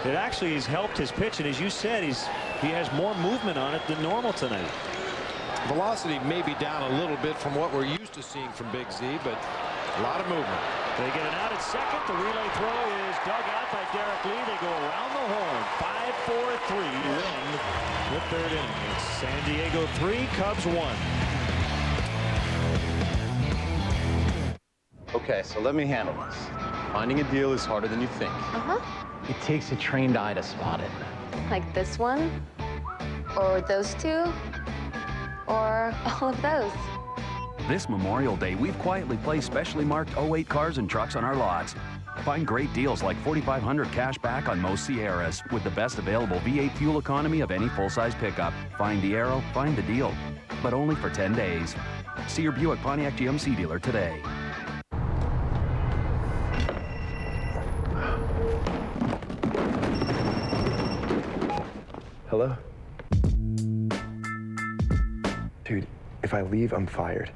it actually has helped his pitch, and as you said, he has more movement on it than normal tonight. Velocity may be down a little bit from what we're used to seeing from Big Z, but a lot of movement. They get an out at second. The relay throw is dug out by Derek Lee. They go around the horn. 5-4-3 to win the 3rd inning. It's San Diego 3, Cubs 1. Okay, so let me handle this. Finding a deal is harder than you think. It takes a trained eye to spot it. Like this one? Or those 2? Or all of those? This Memorial Day, we've quietly placed specially marked 08 cars and trucks on our lots. Find great deals like $4,500 cash back on most Sierras with the best available V8 fuel economy of any full-size pickup. Find the arrow, find the deal, but only for 10 days. See your Buick Pontiac GMC dealer today. Hello? Dude, if I leave, I'm fired.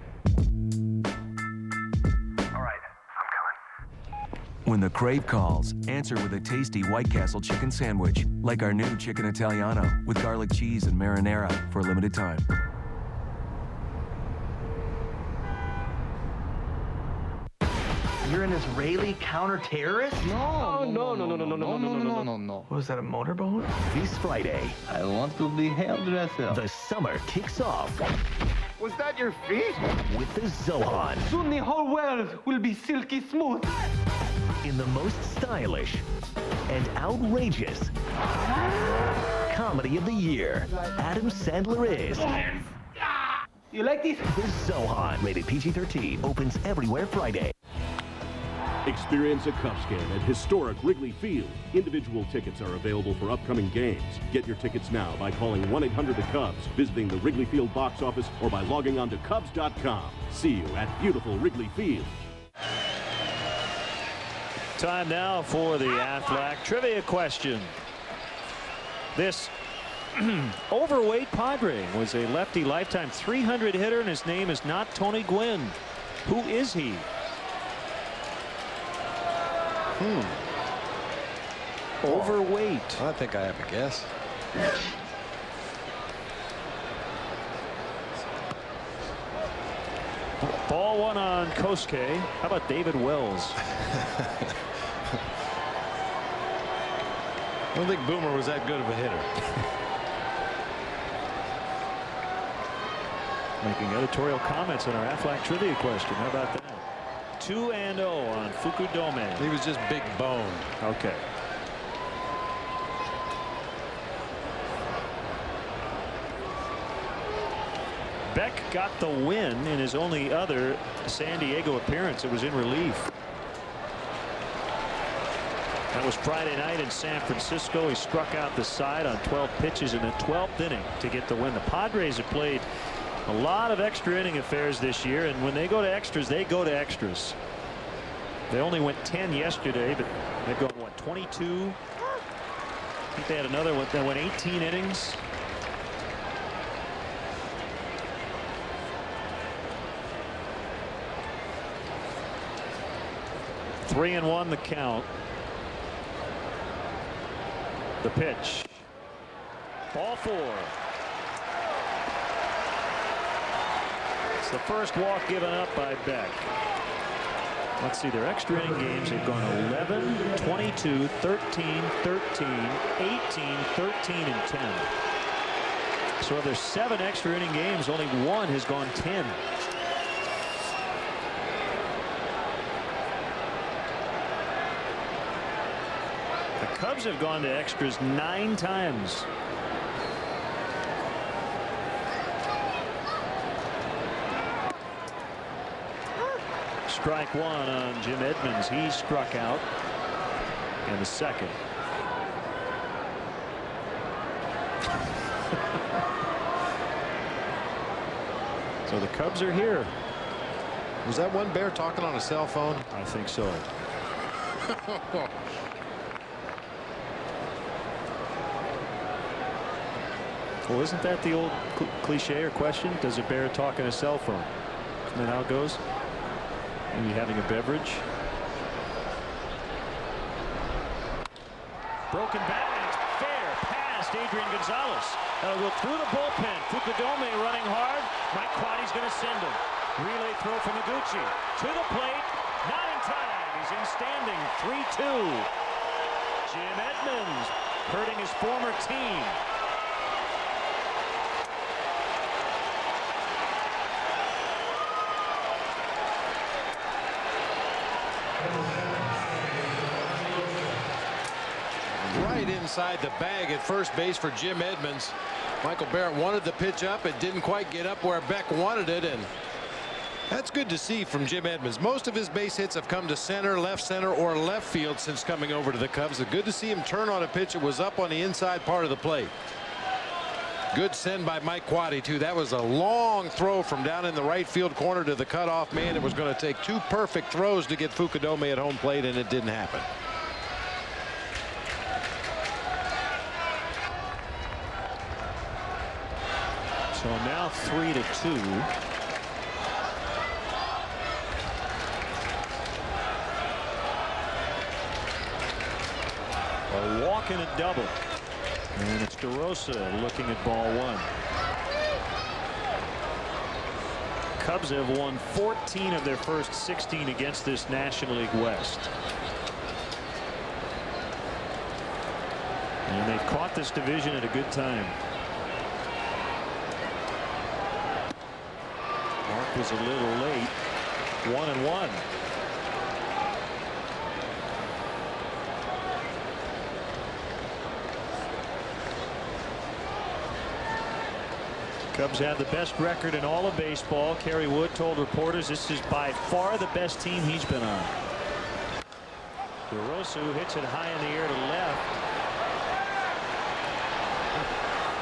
When the crave calls, answer with a tasty White Castle chicken sandwich, like our new Chicken Italiano with garlic cheese and marinara for a limited time. You're an Israeli counter-terrorist? No. Was that a motorboat? This Friday, I want to be hairdresser. the summer kicks off Was that your feet? with the Zohan. Soon the whole world will be silky smooth. In the most stylish and outrageous comedy of the year, Adam Sandler is You like this? The Zohan. Rated PG-13. Opens everywhere Friday. Experience a Cubs game at historic Wrigley Field. Individual tickets are available for upcoming games. Get your tickets now by calling 1-800-THE-CUBS, visiting the Wrigley Field box office, or by logging on to Cubs.com. See you at beautiful Wrigley Field. Time now for the Aflac trivia question. This overweight Padre was a lefty lifetime 300 hitter, and his name is not Tony Gwynn. Who is he? Overweight. I think I have a guess. Ball one on Kosuke. How about David Wells? I don't think Boomer was that good of a hitter. Making editorial comments on our Aflac trivia question. How about that? 2-0 on Fukudome. He was just big boned. Okay. Beck got the win in his only other San Diego appearance. It was in relief. That was Friday night in San Francisco. He struck out the side on 12 pitches in the 12th inning to get the win. The Padres have played a lot of extra inning affairs this year, and when they go to extras, they go to extras. They only went 10 yesterday, but they've gone, what, 22? I think they had another one that went 18 innings. Three and one the count. The pitch. Ball 4. It's the first walk given up by Beck. Let's see, their extra inning games have gone 11, 22, 13, 13, 18, 13, and 10. So of their 7 extra inning games, only 1 has gone 10. The Cubs have gone to extras 9 times. Strike 1 on Jim Edmonds. He struck out. And the second. So the Cubs are here. Was that one bear talking on a cell phone? I think so. Well, isn't that the old cliche or question? Does a bear talk on a cell phone? Isn't that how it goes? Maybe having a beverage. Broken bat, and it's fair past Adrian Gonzalez. That'll go through the bullpen. Fukudome running hard. Mike Quaddy's going to send him. Relay throw from Iguchi to the plate. Not in time. He's in standing. 3-2. Jim Edmonds hurting his former team. Right inside the bag at first base for Jim Edmonds. Michael Barrett wanted the pitch up. It didn't quite get up where Beck wanted it, and that's good to see from Jim Edmonds. Most of his base hits have come to center, or left field since coming over to the Cubs. It's good to see him turn on a pitch that was up on the inside part of the plate. Good send by Mike Quaddy, too. That was a long throw from down in the right field corner to the cutoff man. It was going to take 2 perfect throws to get Fukudome at home plate, and it didn't happen. So now 3-2. A walk and a double. And it's DeRosa looking at ball 1. Cubs have won 14 of their first 16 against this National League West. And they've caught this division at a good time. Mark was a little late. 1-1. Cubs have the best record in all of baseball. Kerry Wood told reporters this is by far the best team he's been on. DeRosa hits it high in the air to left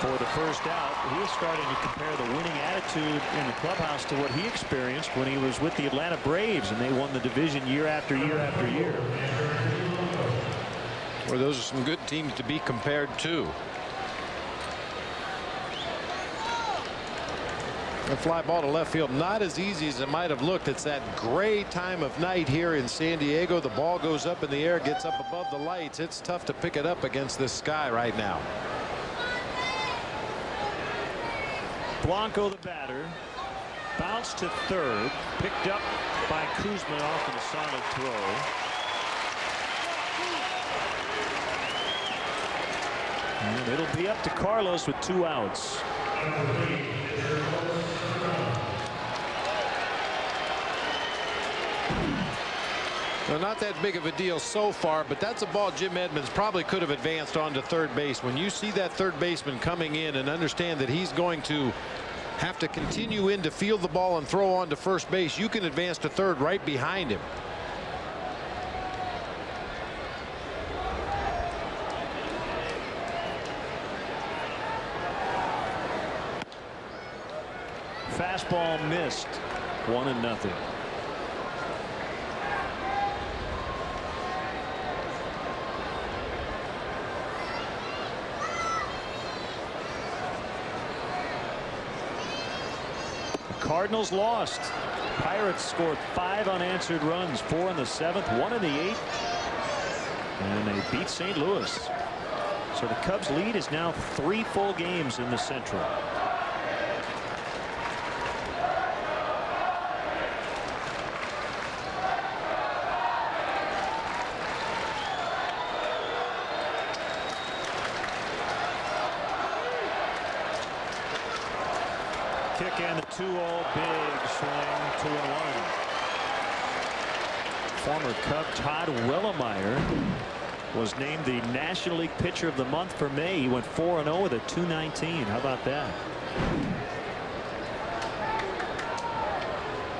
for the first out. He is starting to compare the winning attitude in the clubhouse to what he experienced when he was with the Atlanta Braves and they won the division year after year after year. Well, those are some good teams to be compared to. A fly ball to left field, not as easy as it might have looked. It's that gray time of night here in San Diego. The ball goes up in the air, gets up above the lights. It's tough to pick it up against this sky right now. Blanco, the batter, bounced to third, picked up by Kuzma off in a solid throw. And it'll be up to Carlos with 2 outs. Well, not that big of a deal so far, but that's a ball Jim Edmonds probably could have advanced on to third base. When you see that third baseman coming in and understand that he's going to have to continue in to field the ball and throw on to first base, you can advance to third right behind him. Fastball missed. 1-0. Cardinals lost. Pirates scored 5 unanswered runs, 4 in the 7th, 1 in the 8th. And they beat St. Louis. So the Cubs lead is now 3 full games in the Central. Kick and the 2-0 big swing, 2-1. Former Cub Todd Wellemeyer was named the National League Pitcher of the Month for May. He went 4-0 with a 2.19. How about that?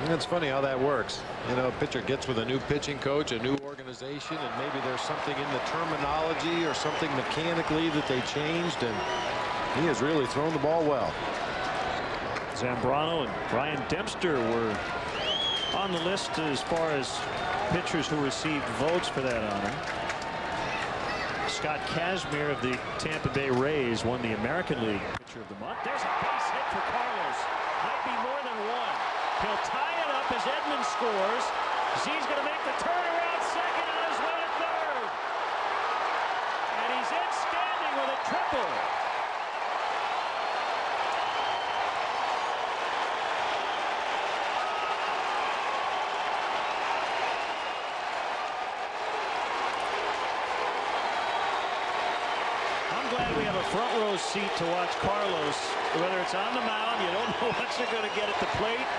It's funny how that works. You know, a pitcher gets with a new pitching coach, a new organization, and maybe there's something in the terminology or something mechanically that they changed, and he has really thrown the ball well. Zambrano and Brian Dempster were on the list as far as pitchers who received votes for that honor. Scott Kazmir of the Tampa Bay Rays won the American League Pitcher of the Month. There's a base hit for Carlos. Might be more than one. He'll tie it up as Edmonds scores. Z's going to make the turnaround second on his way to third. And he's in standing with a triple. Glad we have a front row seat to watch Carlos. Whether it's on the mound, you don't know what you're going to get at the plate.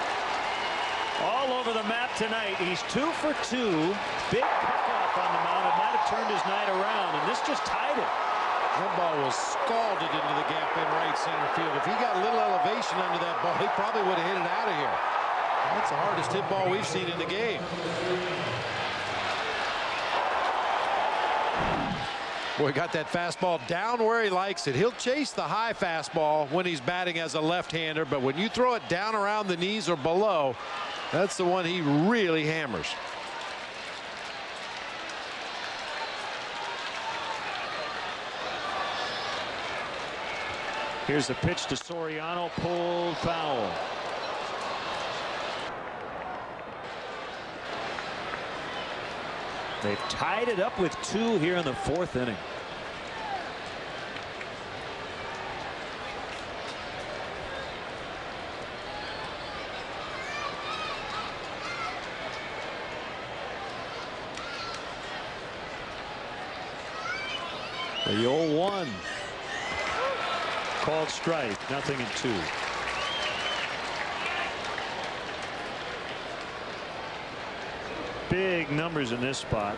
All over the map tonight. He's 2 for 2. Big pickoff on the mound. It might have turned his night around, and this just tied it. That ball was scalded into the gap in right center field. If he got a little elevation under that ball, he probably would have hit it out of here. That's the hardest hit ball we've seen in the game. Boy, got that fastball down where he likes it. He'll chase the high fastball when he's batting as a left-hander, but when you throw it down around the knees or below, that's the one he really hammers. Here's the pitch to Soriano, pulled foul. They've tied it up with 2 here in the 4th inning. The 0-1. Called strike, 0-2. Big numbers in this spot.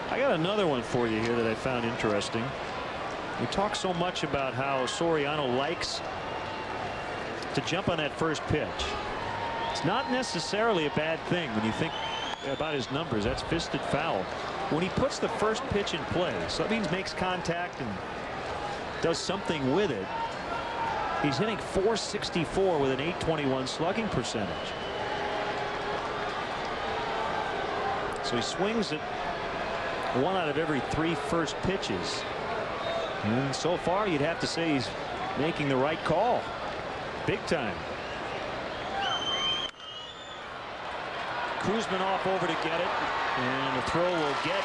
I got another one for you here that I found interesting. We talk so much about how Soriano likes to jump on that first pitch. It's not necessarily a bad thing when you think about his numbers. That's fisted foul. When he puts the first pitch in play, so that means makes contact and does something with it, he's hitting .464 with an .821 slugging percentage. So he swings at 1 out of every 3 first pitches. And so far, you'd have to say he's making the right call. Big time. Kuzman off over to get it. And the throw will get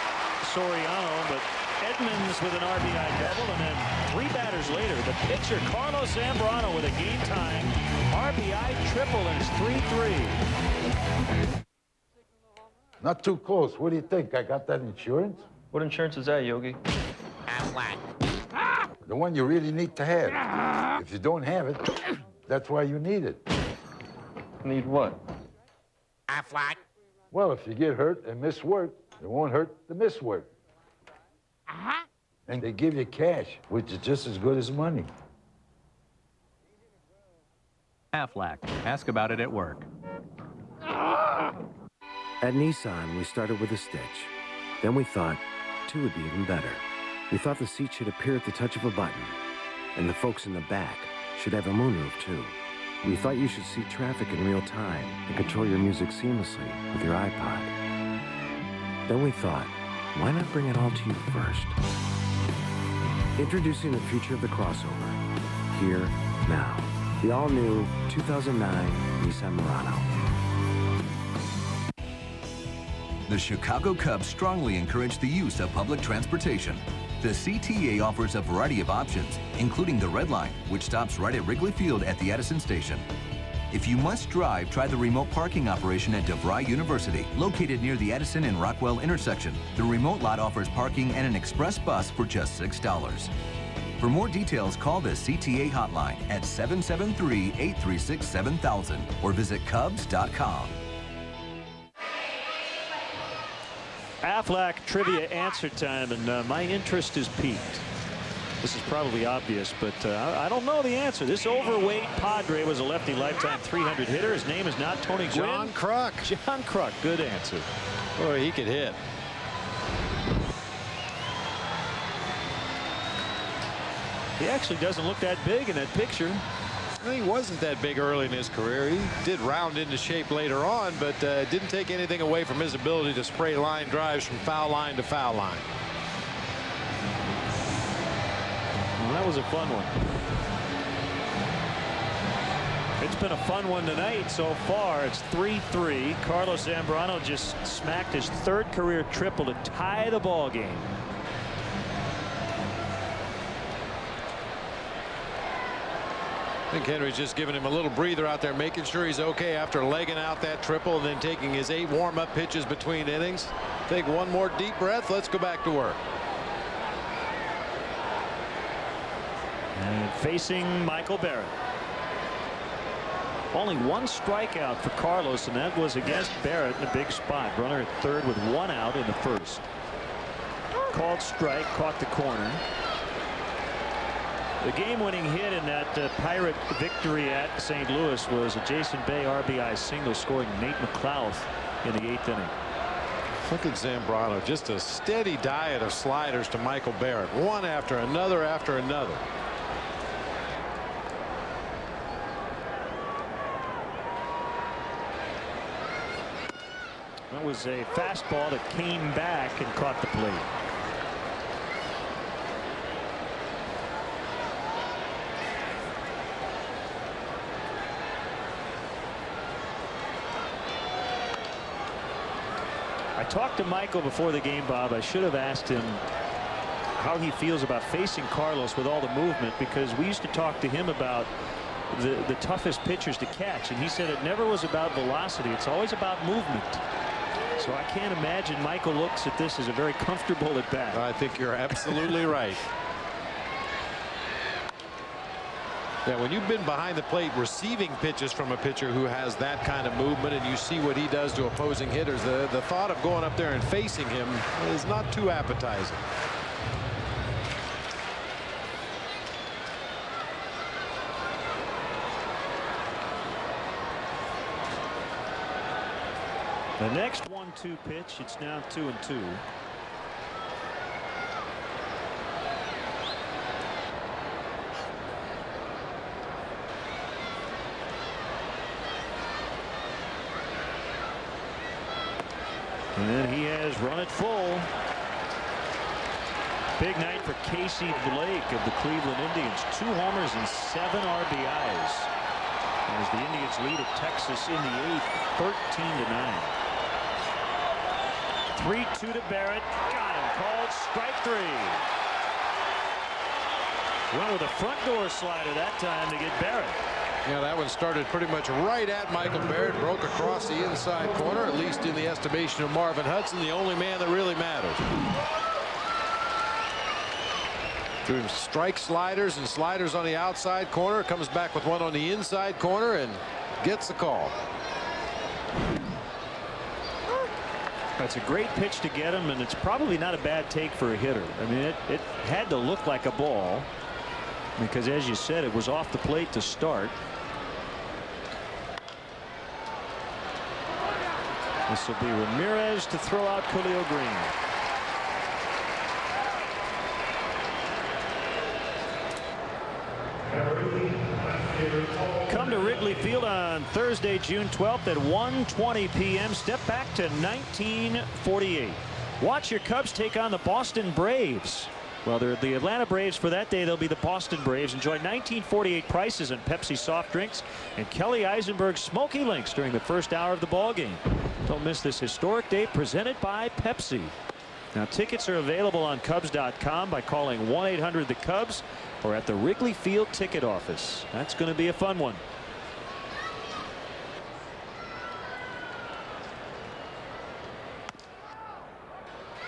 Soriano, but Edmonds with an RBI double, and then 3 batters later, the pitcher Carlos Zambrano with a game time RBI triple, and it's 3-3. Not too close. What do you think? I got that insurance? What insurance is that, Yogi? The one you really need to have. If you don't have it, that's why you need it. Need what? Well, if you get hurt and miss work, it won't hurt to miss work. And they give you cash, which is just as good as money. Aflac. Ask about it at work. At Nissan, we started with a stitch. Then we thought 2 would be even better. We thought the seat should appear at the touch of a button, and the folks in the back should have a moonroof too. We thought you should see traffic in real time and control your music seamlessly with your iPod. Then we thought, why not bring it all to you first? Introducing the future of the crossover. Here, now. The all-new 2009 Nissan Murano. The Chicago Cubs strongly encourage the use of public transportation. The CTA offers a variety of options, including the Red Line, which stops right at Wrigley Field at the Edison station. If you must drive, try the remote parking operation at DeVry University, located near the Edison and Rockwell intersection. The remote lot offers parking and an express bus for just $6. For more details, call the CTA hotline at 773-836-7000 or visit Cubs.com. Aflac trivia answer time, and my interest is piqued. This is probably obvious, but I don't know the answer. This overweight Padre was a lefty lifetime 300 hitter. His name is not Tony Gwynn. John Kruk. John Kruk. Good answer. Boy, he could hit. He actually doesn't look that big in that picture. He wasn't that big early in his career. He did round into shape later on, but didn't take anything away from his ability to spray line drives from foul line to foul line. Well, that was a fun one. It's been a fun one tonight so far. It's 3-3. Carlos Zambrano just smacked his 3rd career triple to tie the ball game. I think Henry's just giving him a little breather out there, making sure he's okay after legging out that triple and then taking his 8 warm-up pitches between innings. Take one more deep breath. Let's go back to work. And facing Michael Barrett. Only 1 strikeout for Carlos, and that was against Barrett in a big spot. Runner at 3rd with 1 out in the 1st. Called strike, caught the corner. The game-winning hit in that Pirate victory at St. Louis was a Jason Bay RBI single, scoring Nate McLouth in the 8th inning. Look at Zambrano, just a steady diet of sliders to Michael Barrett, one after another after another. That was a fastball that came back and caught the plate. I talked to Michael before the game, Bob. I should have asked him how he feels about facing Carlos with all the movement, because we used to talk to him about the toughest pitchers to catch, and he said it never was about velocity. It's always about movement. So I can't imagine Michael looks at this as a very comfortable at bat. I think you're absolutely right. Yeah, when you've been behind the plate receiving pitches from a pitcher who has that kind of movement, and you see what he does to opposing hitters, the thought of going up there and facing him is not too appetizing. The next 1-2 pitch, it's now 2-2. And he has run it full. Big night for Casey Blake of the Cleveland Indians. 2 homers and 7 RBIs. As the Indians lead at Texas in the 8th, 13-9. 3-2 to Barrett. Got him. Called strike 3. Went with a front door slider that time to get Barrett. Yeah, that one started pretty much right at Michael Barrett, broke across the inside corner, at least in the estimation of Marvin Hudson, the only man that really matters. Threw him strike sliders and sliders on the outside corner, comes back with one on the inside corner and gets the call. That's a great pitch to get him, and it's probably not a bad take for a hitter. I mean, it had to look like a ball because, as you said, it was off the plate to start. This will be Ramirez to throw out Khalil Green. Come to Wrigley Field on Thursday, June 12th at 1:20 p.m. Step back to 1948. Watch your Cubs take on the Boston Braves. Well, they're the Atlanta Braves for that day. They'll be the Boston Braves. Enjoy 1948 prices and Pepsi soft drinks and Kelly Eisenberg's Smoky Links during the first hour of the ball game. Don't miss this historic day presented by Pepsi. Now, tickets are available on Cubs.com by calling 1-800-THE-CUBS or at the Wrigley Field ticket office. That's going to be a fun one.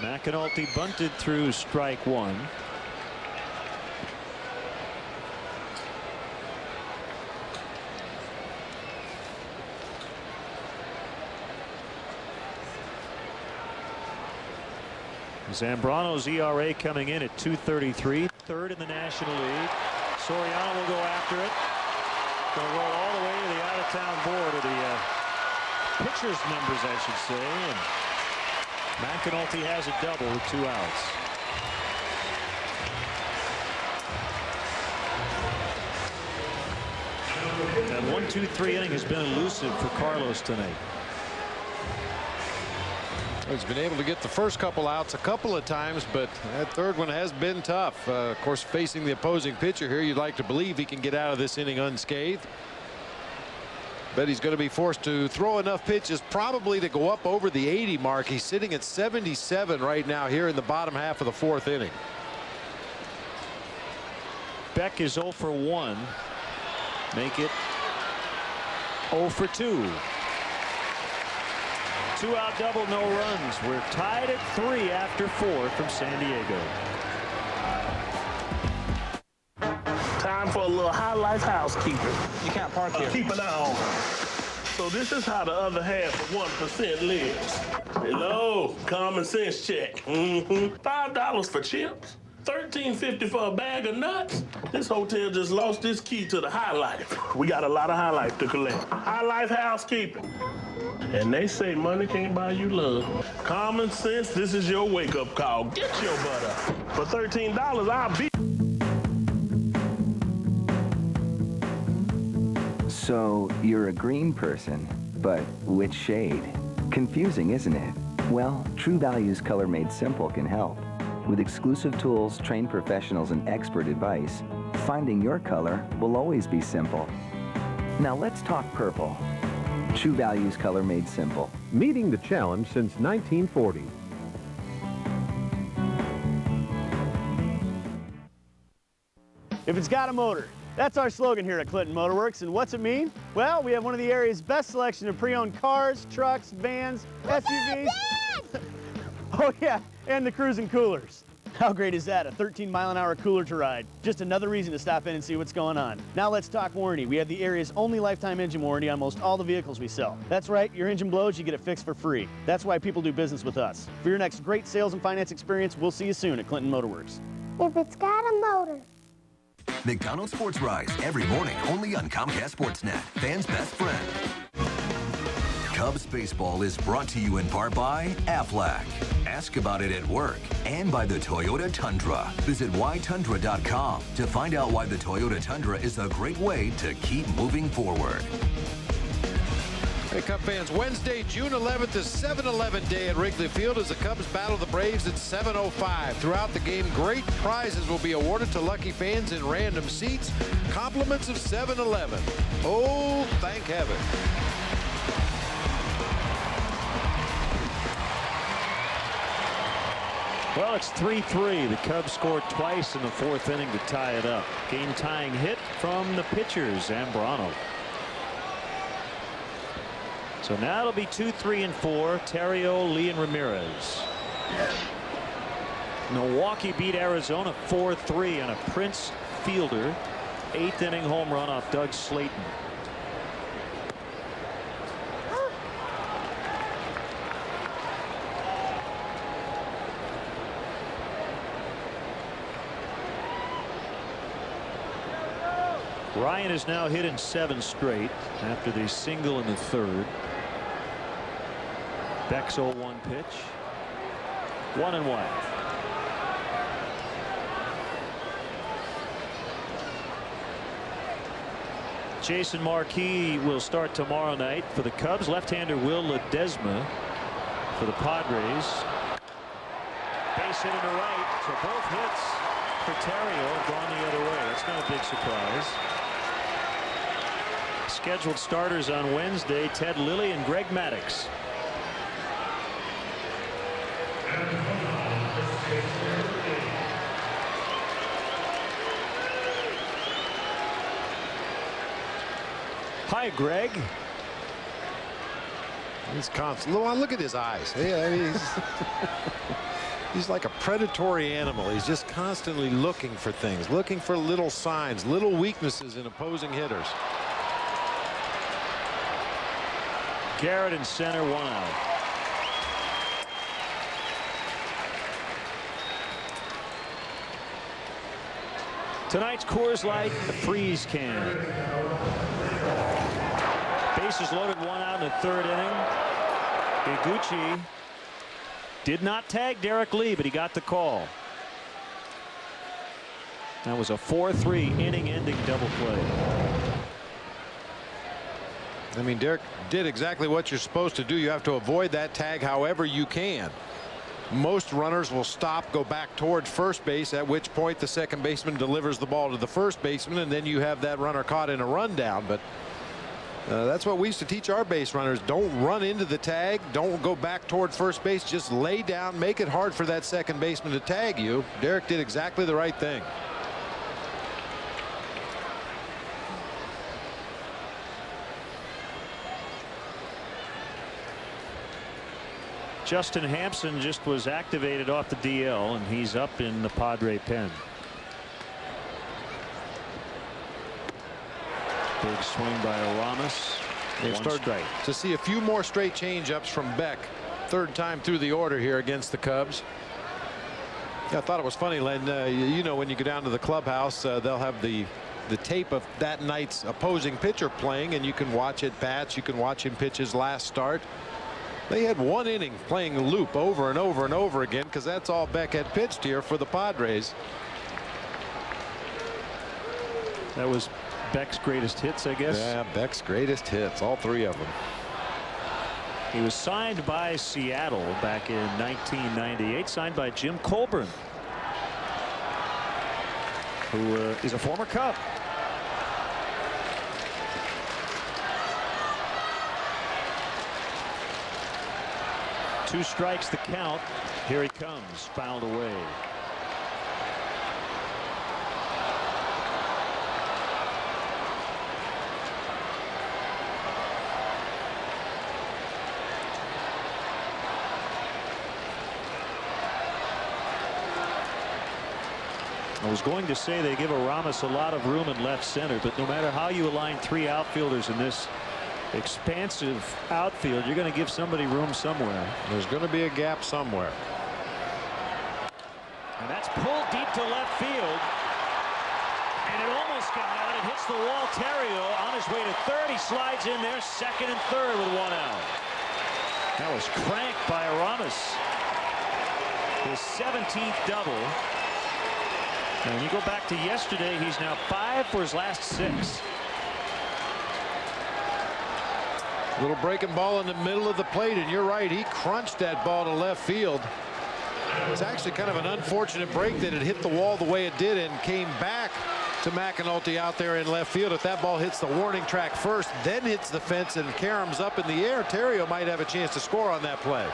McAnulty bunted through strike one. Zambrano's ERA coming in at 2.33, third in the National League. Soriano will go after it. Going to roll all the way to the out-of-town board, or the pitcher's numbers, I should say. And McAnulty has a double with 2 outs. That 1-2-3 inning has been elusive for Carlos tonight. He's been able to get the first couple outs a couple of times, but that third one has been tough. Of course, facing the opposing pitcher here, you'd like to believe he can get out of this inning unscathed. But he's going to be forced to throw enough pitches probably to go up over the 80 mark. He's sitting at 77 right now here in the bottom half of the 4th inning. Beck is 0 for 1. Make it 0 for 2. 2-out double, no runs. We're tied at 3 after 4 from San Diego. Time for a little high life housekeeping. You can't park here. Keep an eye on. So this is how the other half of 1% lives. Hello, common sense check. $5 for chips. $13.50 for a bag of nuts. This hotel just lost its key to the high life. We got a lot of high life to collect. High life housekeeping. And they say money can't buy you love. Common sense, this is your wake-up call. Get your butt up. For $13, I'll be. So, you're a green person, but which shade? Confusing, isn't it? Well, True Value's Color Made Simple can help. With exclusive tools, trained professionals, and expert advice, finding your color will always be simple. Now let's talk purple. True Value's Color Made Simple. Meeting the challenge since 1940. If it's got a motor. That's our slogan here at Clinton Motor Works. And what's it mean? Well, we have one of the area's best selection of pre-owned cars, trucks, vans, SUVs. Oh yeah, and the cruising coolers. How great is that? A 13-mile-an-hour cooler to ride. Just another reason to stop in and see what's going on. Now let's talk warranty. We have the area's only lifetime engine warranty on most all the vehicles we sell. That's right, your engine blows, you get it fixed for free. That's why people do business with us. For your next great sales and finance experience, we'll see you soon at Clinton Motor Works. If it's got a motor. McDonald's Sports Rise every morning only on Comcast Sportsnet, fans' best friend. Cubs baseball is brought to you in part by Aflac. Ask about it at work. And by the Toyota Tundra. Visit whytundra.com to find out why the Toyota Tundra is a great way to keep moving forward. Hey, Cub fans, Wednesday, June 11th is 7-Eleven Day at Wrigley Field as the Cubs battle the Braves at 7:05. Throughout the game, great prizes will be awarded to lucky fans in random seats. Compliments of 7-Eleven. Oh, thank heaven. Well, it's 3-3. The Cubs scored twice in the 4th inning to tie it up. Game-tying hit from the pitcher, Zambrano. So now it'll be 2, 3, and 4. Terrio, Lee, and Ramirez. Milwaukee beat Arizona 4-3 on a Prince Fielder 8th inning home run off Doug Slayton. Ryan is now hit in 7 straight after the single in the 3rd. Beck's 0-1 pitch. 1-1. Jason Marquis will start tomorrow night for the Cubs. Left-hander Will Ledesma for the Padres. Base hit into right, so both hits for Terrio have gone the other way. That's not a big surprise. Scheduled starters on Wednesday, Ted Lilly and Greg Maddux. Hi, Greg. He's constant. Look at his eyes. Yeah, he's like a predatory animal. He's just constantly looking for things, looking for little signs, little weaknesses in opposing hitters. Garrett in center, 1 out. Tonight's Coors Light freeze can. Bases loaded, 1 out in the 3rd inning. Iguchi did not tag Derek Lee, but he got the call. That was a 4-3 inning-ending double play. I mean, Derek did exactly what you're supposed to do. You have to avoid that tag however you can. Most runners will stop, go back towards first base, at which point the second baseman delivers the ball to the first baseman, and then you have that runner caught in a rundown. But that's what we used to teach our base runners. Don't run into the tag. Don't go back toward first base. Just lay down. Make it hard for that second baseman to tag you. Derek did exactly the right thing. Justin Hampson just was activated off the DL, and he's up in the Padre pen. Big swing by Ramos. They've started to see a few more straight changeups from Beck. 3rd time through the order here against the Cubs. I thought it was funny, Len. You know, when you go down to the clubhouse, they'll have the tape of that night's opposing pitcher playing, and you can watch at bats. You can watch him pitch his last start. They had 1 inning playing the loop over and over and over again, because that's all Beck had pitched here for the Padres. That was Beck's greatest hits, I guess. Yeah, Beck's greatest hits, all 3 of them. He was signed by Seattle back in 1998, signed by Jim Colburn, who is a former Cub. Two strikes the count. Here he comes, fouled away. I was going to say they give Ramos a lot of room in left center, but no matter how you align 3 outfielders in this expansive outfield, you're going to give somebody room somewhere. There's going to be a gap somewhere. And that's pulled deep to left field. And it almost got out. It hits the wall. Terrio on his way to third. He slides in there, second and third with 1 out. That was cranked by Ramos. His 17th double. And you go back to yesterday, he's now 5 for his last 6. Little breaking ball in the middle of the plate, and you're right, he crunched that ball to left field. It's actually kind of an unfortunate break that it hit the wall the way it did and came back to McAnulty out there in left field. If that ball hits the warning track first, then hits the fence and caroms up in the air, Terrio might have a chance to score on that play.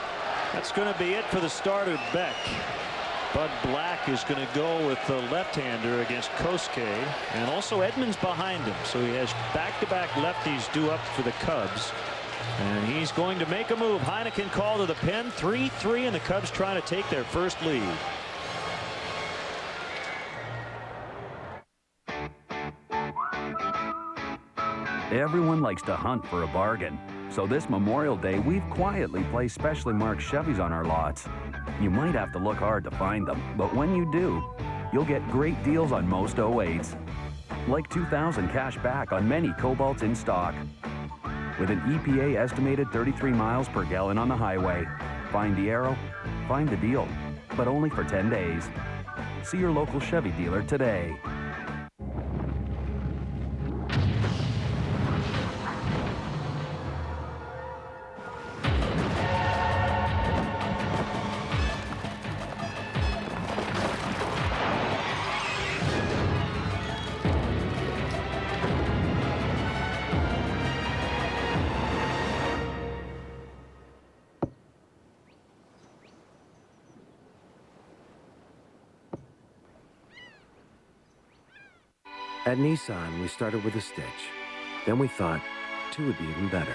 That's going to be it for the starter, Beck. Bud Black is going to go with the left-hander against Kosuke, and also Edmonds behind him. So he has back-to-back lefties due up for the Cubs. And he's going to make a move. Heineken call to the pen, 3-3, and the Cubs trying to take their first lead. Everyone likes to hunt for a bargain. So this Memorial Day, we've quietly placed specially marked Chevys on our lots. You might have to look hard to find them, but when you do, you'll get great deals on most 08s. like $2,000 cash back on many Cobalts in stock. With an EPA estimated 33 miles per gallon on the highway. Find the arrow, find the deal, but only for 10 days. See your local Chevy dealer today. At Nissan, we started with a stitch. Then we thought two would be even better.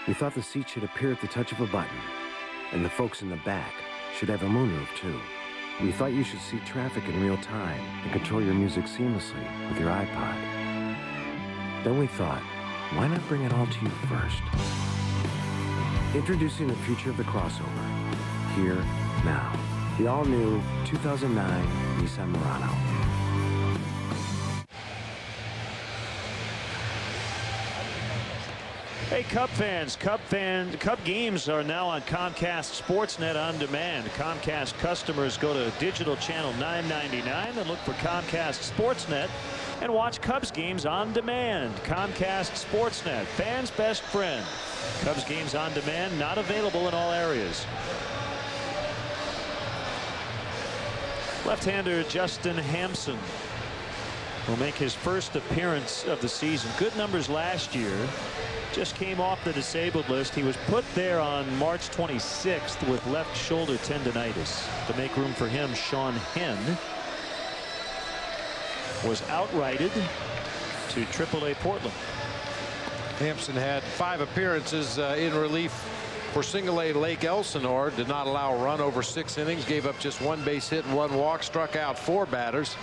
We thought the seat should appear at the touch of a button, and the folks in the back should have a moonroof too. We thought you should see traffic in real time and control your music seamlessly with your iPod. Then we thought, why not bring it all to you first? Introducing the future of the crossover. Here, now. The all-new 2009 Nissan Murano. Hey, Cub games are now on Comcast Sportsnet On Demand. Comcast customers go to digital channel $9.99 and look for Comcast Sportsnet and watch Cubs games on demand. Comcast Sportsnet, fans' best friend. Cubs games on demand, not available in all areas. Left-hander Justin Hampson will make his first appearance of the season. Good numbers last year. Just came off the disabled list. He was put there on March 26th with left shoulder tendonitis. To make room for him, Sean Henn was outrighted to AAA Portland. Hampson had 5 appearances in relief for single-A Lake Elsinore. Did not allow a run over 6 innings. Gave up just 1 base hit and 1 walk. Struck out 4 batters.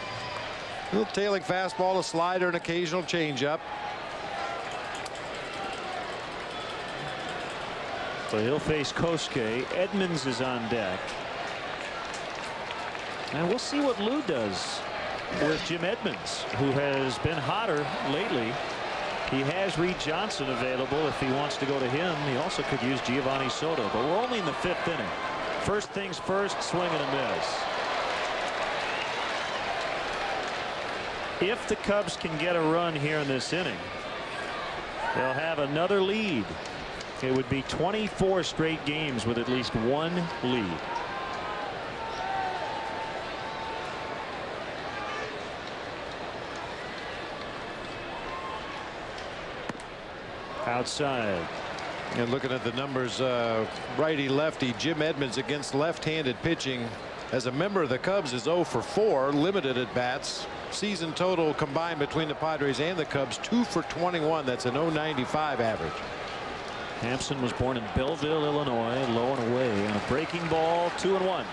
A little tailing fastball, a slider, an occasional changeup. So he'll face Kosuke. Edmonds is on deck. And we'll see what Lou does with Jim Edmonds, who has been hotter lately. He has Reed Johnson available if he wants to go to him. He also could use Giovanni Soto, but we're only in the 5th inning. First things first, swing and a miss. If the Cubs can get a run here in this inning, they'll have another lead. It would be 24 straight games with at least 1 lead. Outside. And looking at the numbers, righty lefty Jim Edmonds against left-handed pitching as a member of the Cubs is 0 for 4, limited at bats. Season total combined between the Padres and the Cubs 2 for 21. That's an .095 average. Hampson was born in Belleville, Illinois. Low and away on a breaking ball. 2-1.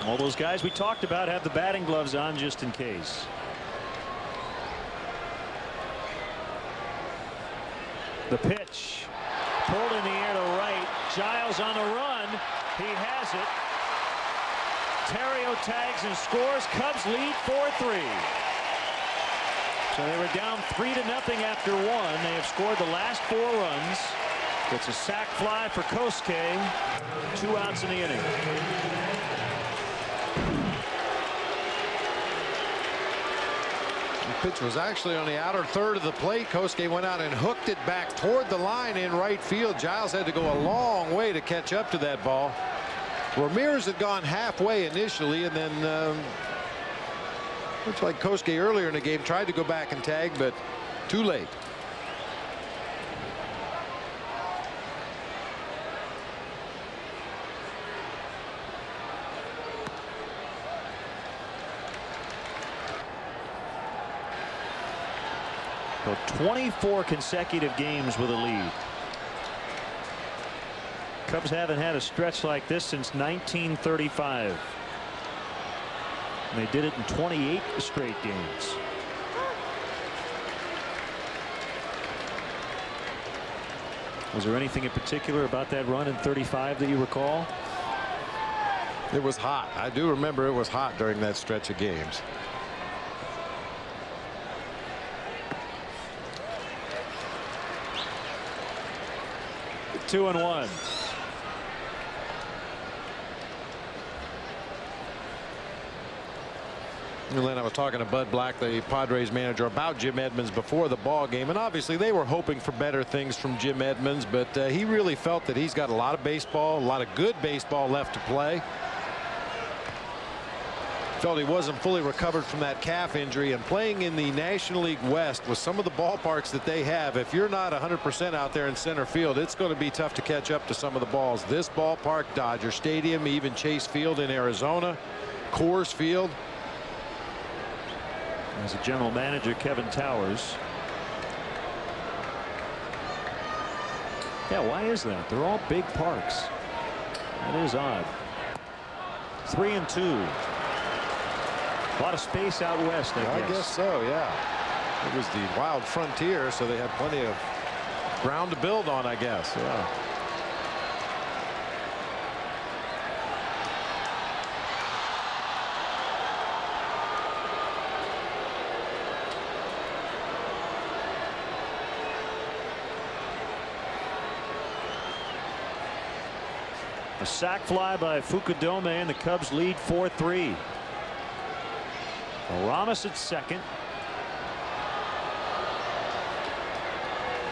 All those guys we talked about have the batting gloves on just in case. The pitch pulled in the air to right. Giles on the run. He has it. Terrio tags and scores. Cubs lead 4-3. So they were down 3-0 after 1. They have scored the last 4 runs. It's a sac fly for Kosuke. 2 outs in the inning. The pitch was actually on the outer third of the plate. Kosuke went out and hooked it back toward the line in right field. Giles had to go a long way to catch up to that ball. Ramirez had gone halfway initially, and then looks like Kosuke earlier in the game tried to go back and tag, but too late. So 24 consecutive games with a lead. Cubs haven't had a stretch like this since 1935. And they did it in 28 straight games. Was there anything in particular about that run in 35 that you recall? It was hot. I do remember it was hot during that stretch of games. Two and one. And then I was talking to Bud Black, the Padres manager, about Jim Edmonds before the ball game, and obviously they were hoping for better things from Jim Edmonds, but he really felt that he's got a lot of baseball, a lot of good baseball left to play. Felt he wasn't fully recovered from that calf injury, and playing in the National League West with some of the ballparks that they have, if you're not 100% out there in center field, it's going to be tough to catch up to some of the balls. This ballpark, Dodger Stadium, even Chase Field in Arizona, Coors Field. As a general manager, Kevin Towers. Yeah, why is that? They're all big parks. That is odd. 3 and 2. A lot of space out west, I guess. I guess so, yeah. It was the wild frontier, so they had plenty of ground to build on, I guess. Yeah. A sac fly by Fukudome, and the Cubs lead 4-3. Ramos at second.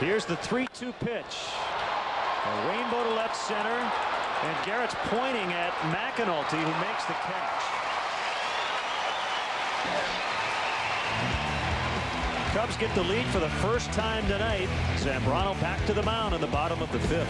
Here's the 3-2 pitch. A rainbow to left center, and Garrett's pointing at McAnulty, who makes the catch. Cubs get the lead for the first time tonight. Zambrano back to the mound in the bottom of the 5th.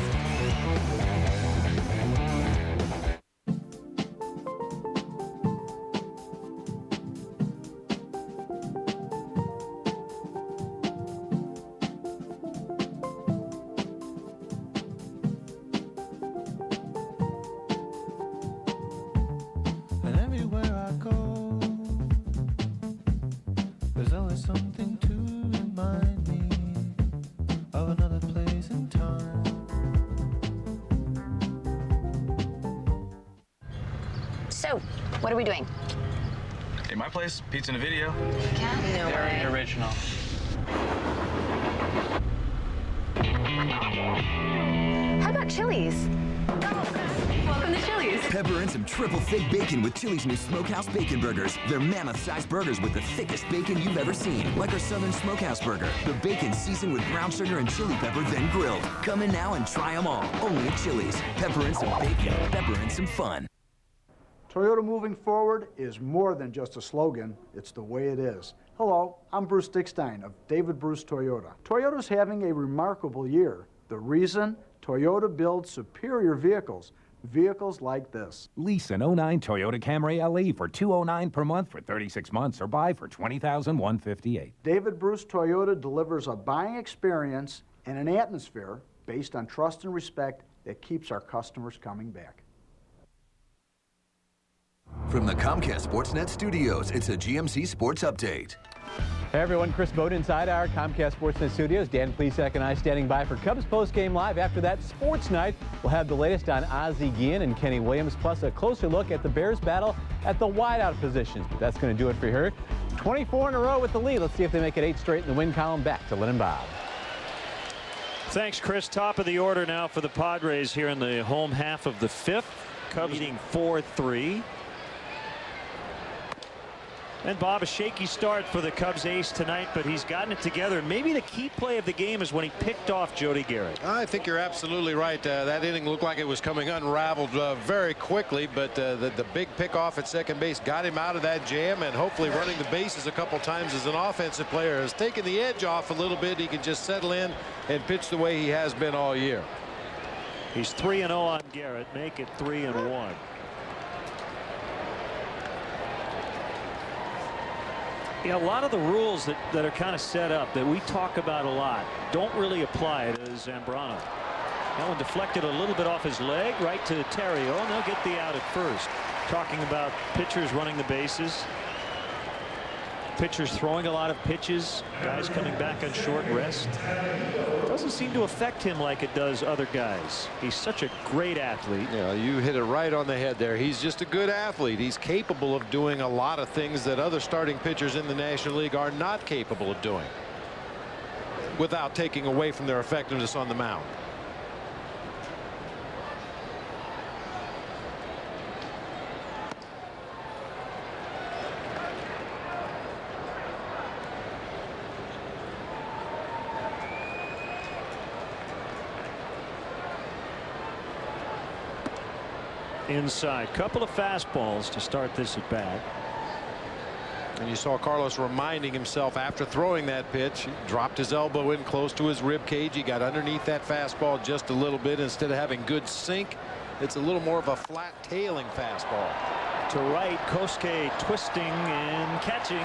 So, what are we doing? Hey, my place, pizza and a video. No way. Original. How about Chili's? Welcome to Chili's. Pepper in some triple thick bacon with Chili's new Smokehouse Bacon Burgers. They're mammoth-sized burgers with the thickest bacon you've ever seen. Like our Southern Smokehouse Burger. The bacon seasoned with brown sugar and chili pepper, then grilled. Come in now and try them all. Only at Chili's. Pepper in some bacon. Pepper in some fun. Toyota moving forward is more than just a slogan, it's the way it is. Hello, I'm Bruce Dickstein of David Bruce Toyota. Toyota's having a remarkable year. The reason? Toyota builds superior vehicles. Vehicles like this. Lease an 09 Toyota Camry LE for $209 per month for 36 months or buy for $20,158. David Bruce Toyota delivers a buying experience and an atmosphere based on trust and respect that keeps our customers coming back. From the Comcast Sportsnet studios, it's a GMC Sports Update. Hey everyone, Chris Bode inside our Comcast Sportsnet studios. Dan Plesac and I standing by for Cubs Postgame Live. After that sports night, we'll have the latest on Ozzie Guillen and Kenny Williams, plus a closer look at the Bears' battle at the wideout positions. But that's going to do it for here. 24 in a row with the lead. Let's see if they make it 8 straight in the win column. Back to Lynn and Bob. Thanks, Chris. Top of the order now for the Padres here in the home half of the 5th. Cubs leading 4-3. And Bob, a shaky start for the Cubs ace tonight, but he's gotten it together. Maybe the key play of the game is when he picked off Jody Garrett. I think you're absolutely right. That inning looked like it was coming unraveled very quickly, but the big pick off at second base got him out of that jam, and hopefully running the bases a couple times as an offensive player has taken the edge off a little bit. He can just settle in and pitch the way he has been all year. He's 3-0 on Garrett. Make it 3-1. Yeah, a lot of the rules that are kind of set up that we talk about a lot don't really apply to Zambrano. That one deflected a little bit off his leg right to Terrio, and they'll get the out at first. Talking about pitchers running the bases. pitchers throwing a lot of pitches, guys coming back on short rest. Doesn't seem to affect him like it does other guys. He's such a great athlete. Yeah, you hit it right on the head there. He's just a good athlete. He's capable of doing a lot of things that other starting pitchers in the National League are not capable of doing without taking away from their effectiveness on the mound. Inside, couple of fastballs to start this at bat. And you saw Carlos reminding himself after throwing that pitch. He dropped his elbow in close to his rib cage. He got underneath that fastball just a little bit. Instead of having good sink, it's a little more of a flat tailing fastball. To right, Kosuke twisting and catching.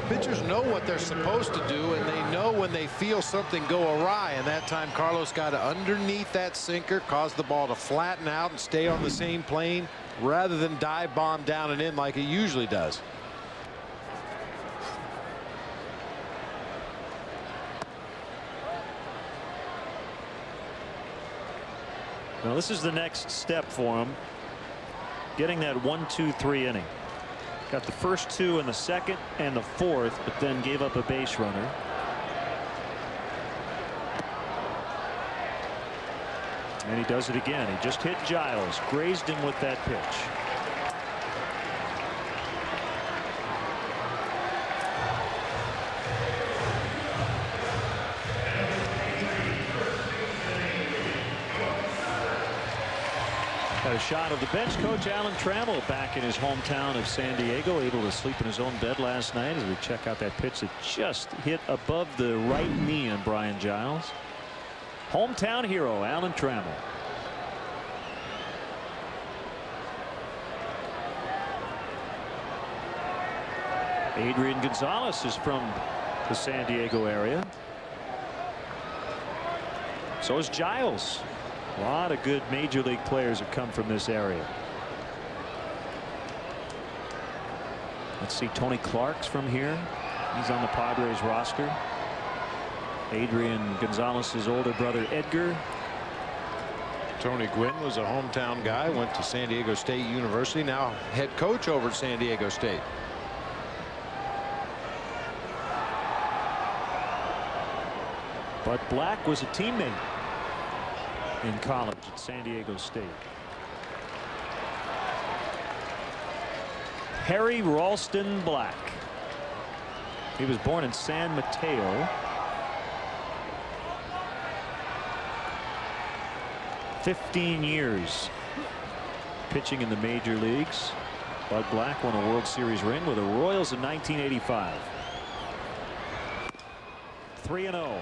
Pitchers know what they're supposed to do, and they know when they feel something go awry. And that time Carlos got underneath that sinker, caused the ball to flatten out and stay on the same plane rather than dive bomb down and in like he usually does. Now this is the next step for him, getting that 1-2-3 inning. Got the first two in the second and the fourth, but then gave up a base runner. And he does it again. He just hit Giles, grazed him with that pitch. Got a shot of the bench coach Alan Trammell back in his hometown of San Diego, able to sleep in his own bed last night as we check out that pitch that just hit above the right knee on Brian Giles. Hometown hero Alan Trammell. Adrian Gonzalez is from the San Diego area. So is Giles. A lot of good major league players have come from this area. Let's see, Tony Clark's from here. He's on the Padres roster. Adrian Gonzalez's older brother Edgar. Tony Gwynn was a hometown guy, went to San Diego State University, now head coach over at San Diego State. Bud Black was a teammate in college at San Diego State. Harry Ralston Black. He was born in San Mateo. 15 years pitching in the major leagues. Bud Black won a World Series ring with the Royals in 1985. 3-0.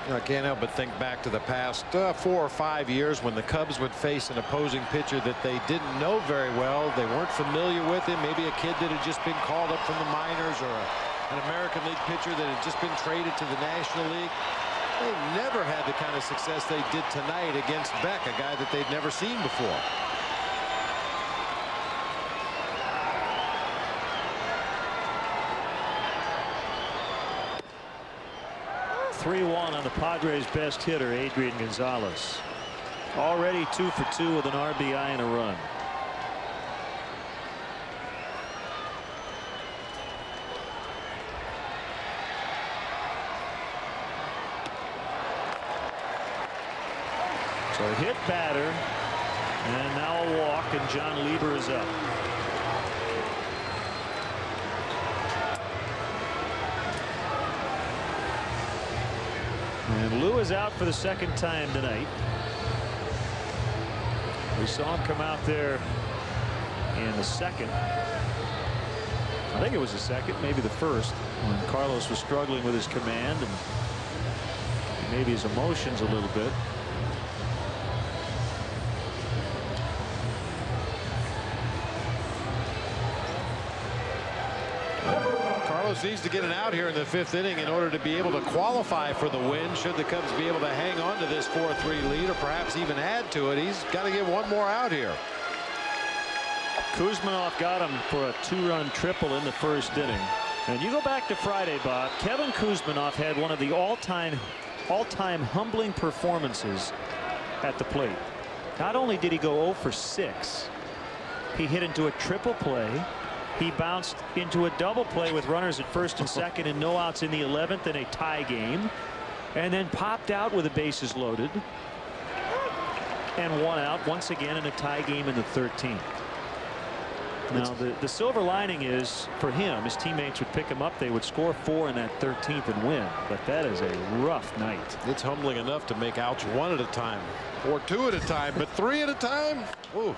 I can't help but think back to the past 4 or 5 years when the Cubs would face an opposing pitcher that they didn't know very well. They weren't familiar with him. Maybe a kid that had just been called up from the minors, or an American League pitcher that had just been traded to the National League. They never had the kind of success they did tonight against Beck, a guy that they'd never seen before. On the Padres' best hitter, Adrian Gonzalez. Already 2 for 2 with an RBI and a run. So a hit batter, and now a walk, and John Lieber is up. And Lou is out for the second time tonight. We saw him come out there in the second. I think it was the second, maybe the first, when Carlos was struggling with his command and maybe his emotions a little bit. Carlos needs to get an out here in the 5th inning in order to be able to qualify for the win. Should the Cubs be able to hang on to this 4-3 lead or perhaps even add to it, he's got to get one more out here. Kuzminoff got him for a 2-run triple in the 1st inning. And you go back to Friday, Bob. Kevin Kuzminoff had one of the all-time humbling performances at the plate. Not only did he go 0 for 6, he hit into a triple play. He bounced into a double play with runners at 1st and 2nd and no outs in the 11th in a tie game, and then popped out with the bases loaded and 1 out once again in a tie game in the 13th. Now the silver lining is for him, his teammates would pick him up, they would score 4 in that 13th and win, but that is a rough night. It's humbling enough to make outs 1 at a time or 2 at a time, but 3 at a time. Ooh.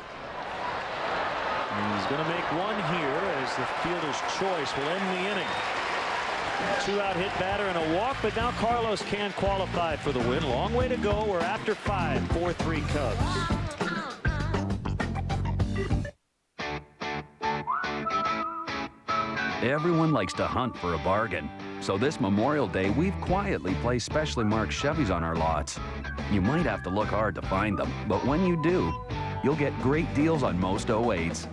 And he's going to make one here as the fielder's choice will end the inning. 2-out hit batter and a walk, but now Carlos can qualify for the win. Long way to go. We're after 5, 4-3 Cubs. Everyone likes to hunt for a bargain. So this Memorial Day, we've quietly placed specially marked Chevys on our lots. You might have to look hard to find them, but when you do, you'll get great deals on most 08s.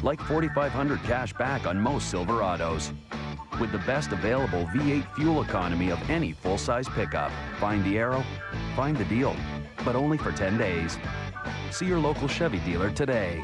Like $4,500 cash back on most Silverados. With the best available V8 fuel economy of any full-size pickup. Find the arrow, find the deal, but only for 10 days. See your local Chevy dealer today.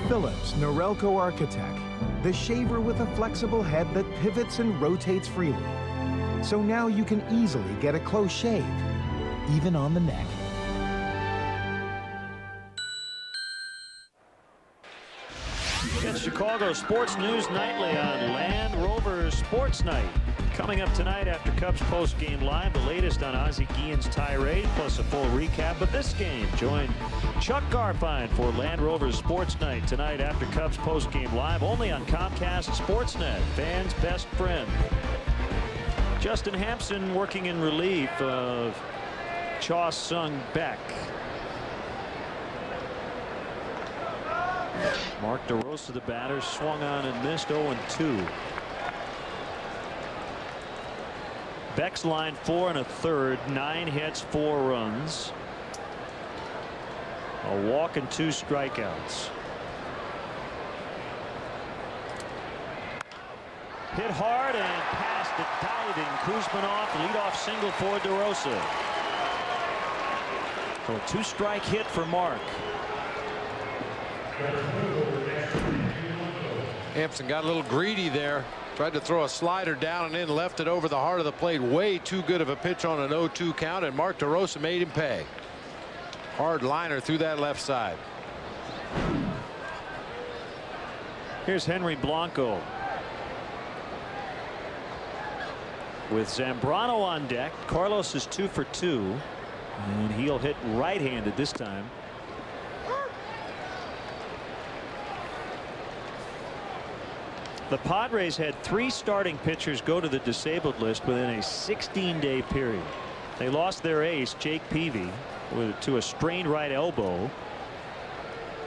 Phillips Norelco Architect, the shaver with a flexible head that pivots and rotates freely. So now you can easily get a close shave, even on the neck. It's Chicago Sports News Nightly on Land Rover Sports Night. Coming up tonight after Cubs post-game live, the latest on Ozzie Guillen's tirade, plus a full recap of this game. Join Chuck Garfien for Land Rover Sports Night tonight after Cubs post-game live, only on Comcast Sportsnet, fans' best friend. Justin Hampson working in relief of Cha Sung Beck. Mark DeRosa, the batter, swung on and missed 0-2. Beck's line 4 1/3, 9 hits, 4 runs. A walk and 2 strikeouts. Hit hard and past the diving Kuzminoff, leadoff single for DeRosa. So a 2-strike hit for Mark. Hampson got a little greedy there. Tried to throw a slider down and in, left it over the heart of the plate. Way too good of a pitch on an 0-2 count, and Mark DeRosa made him pay. Hard liner through that left side. Here's Henry Blanco with Zambrano on deck. Carlos is 2 for 2, and he'll hit right-handed this time. The Padres had 3 starting pitchers go to the disabled list within a 16-day period. They lost their ace, Jake Peavy, to a strained right elbow.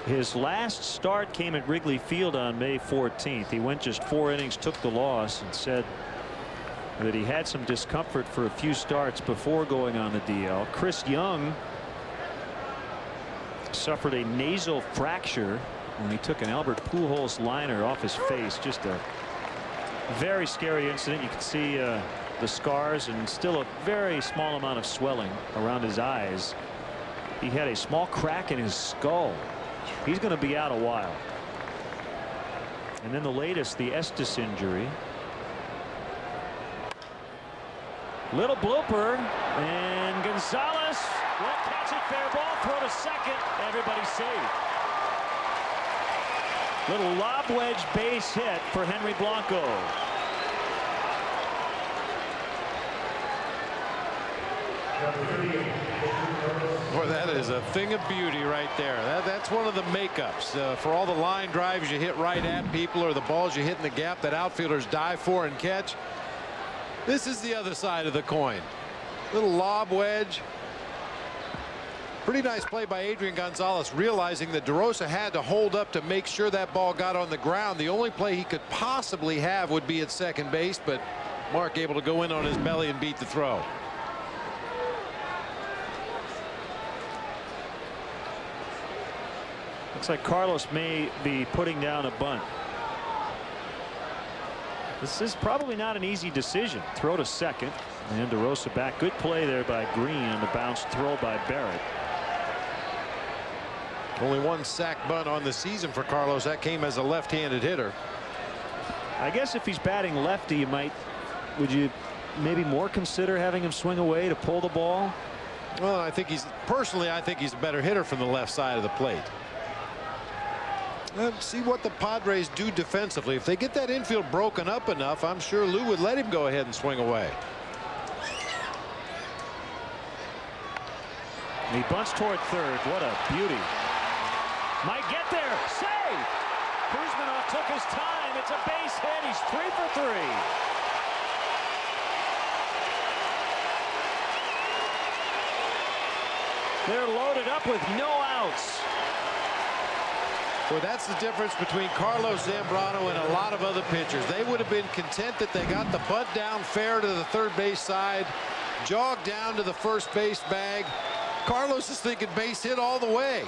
His last start came at Wrigley Field on May 14th. He went just 4 innings, took the loss, and said that he had some discomfort for a few starts before going on the DL. Chris Young suffered a nasal fracture when he took an Albert Pujols liner off his face. Just a Very scary incident. You can see the scars and still a very small amount of swelling around his eyes. He had a small crack in his skull. He's going to be out a while. And then the latest, the Estes injury. Little blooper, and Gonzalez will catch it, fair ball, throw to second, everybody safe. Little lob wedge base hit for Henry Blanco. Boy, that is a thing of beauty right there. That's one of the makeups for all the line drives you hit right at people or the balls you hit in the gap that outfielders dive for and catch. This is the other side of the coin. Little lob wedge. Pretty nice play by Adrian Gonzalez, realizing that DeRosa had to hold up to make sure that ball got on the ground. The only play he could possibly have would be at second base, but Mark able to go in on his belly and beat the throw. Looks like Carlos may be putting down a bunt. This is probably not an easy decision. Throw to second, and DeRosa back. Good play there by Green on the bounce throw by Barrett. Only one sack bunt on the season for Carlos. That came as a left-handed hitter. I guess if he's batting lefty, would you maybe more consider having him swing away to pull the ball? Well, I think he's a better hitter from the left side of the plate. Let's see what the Padres do defensively. If they get that infield broken up enough, I'm sure Lou would let him go ahead and swing away. He bunts toward third. What a beauty. Might get there. Save. Kuzminoff took his time. It's a base hit. He's 3 for 3. They're loaded up with no outs. Well, that's the difference between Carlos Zambrano and a lot of other pitchers. They would have been content that they got the bunt down fair to the third base side, jogged down to the first base bag. Carlos is thinking base hit all the way.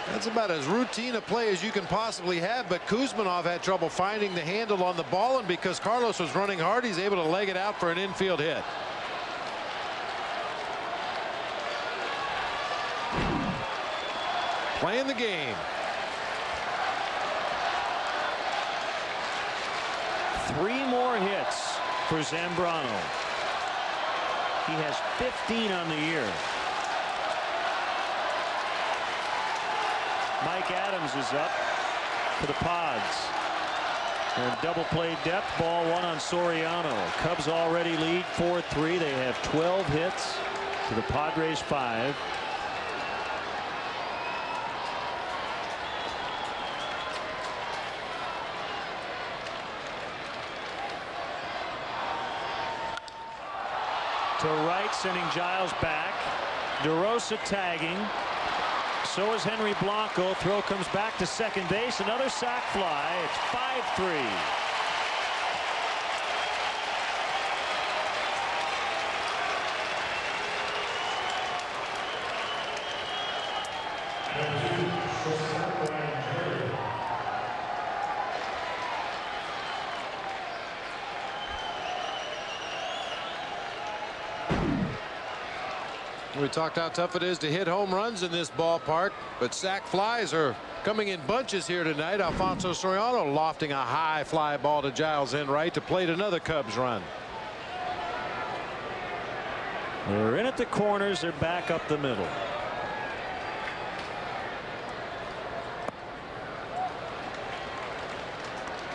That's about as routine a play as you can possibly have, but Kuzminoff had trouble finding the handle on the ball, and because Carlos was running hard, he's able to leg it out for an infield hit. Playing the game. 3 more hits for Zambrano. He has 15 on the year. Mike Adams is up for the Pods. And double play depth, ball 1 on Soriano. Cubs already lead 4-3. They have 12 hits to the Padres 5. To right, sending Giles back. DeRosa tagging. So is Henry Blanco. Throw comes back to second base. Another sac fly. It's 5-3. We talked how tough it is to hit home runs in this ballpark, but sac flies are coming in bunches here tonight. Alfonso Soriano lofting a high fly ball to Giles Enright to plate another Cubs run. They're in at the corners. They're back up the middle.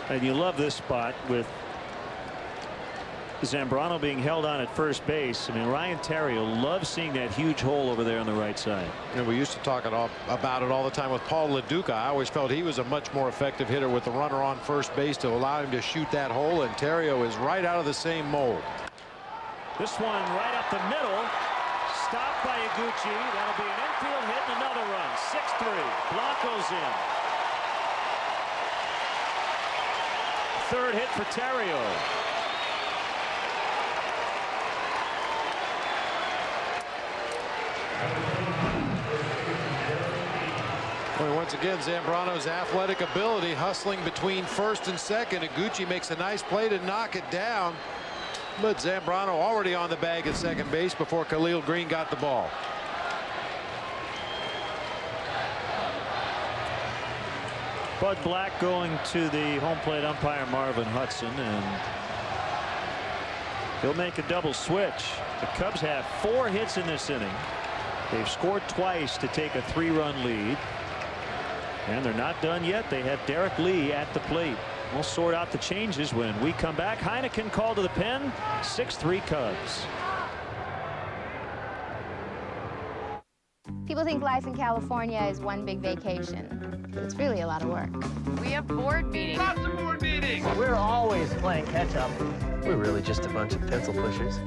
And you love this spot with Zambrano being held on at first base. I mean, Ryan Theriot loves seeing that huge hole over there on the right side. And we used to talk about it all the time with Paul LaDuca. I always felt he was a much more effective hitter with the runner on first base to allow him to shoot that hole, and Theriot is right out of the same mold. This one right up the middle, stopped by Iguchi. That'll be an infield hit and another run. 6-3. Blanco's in. Third hit for Theriot. Well, once again, Zambrano's athletic ability hustling between first and second. Iguchi makes a nice play to knock it down. But Zambrano already on the bag at second base before Khalil Green got the ball. Bud Black going to the home plate umpire Marvin Hudson, and he'll make a double switch. The Cubs have 4 hits in this inning. They've scored twice to take a 3-run lead. And they're not done yet. They have Derek Lee at the plate. We'll sort out the changes when we come back. Heineken called to the pen. 6-3 Cubs. People think life in California is one big vacation, but it's really a lot of work. We have board meetings. Lots of board meetings. We're always playing catch up. We're really just a bunch of pencil pushers.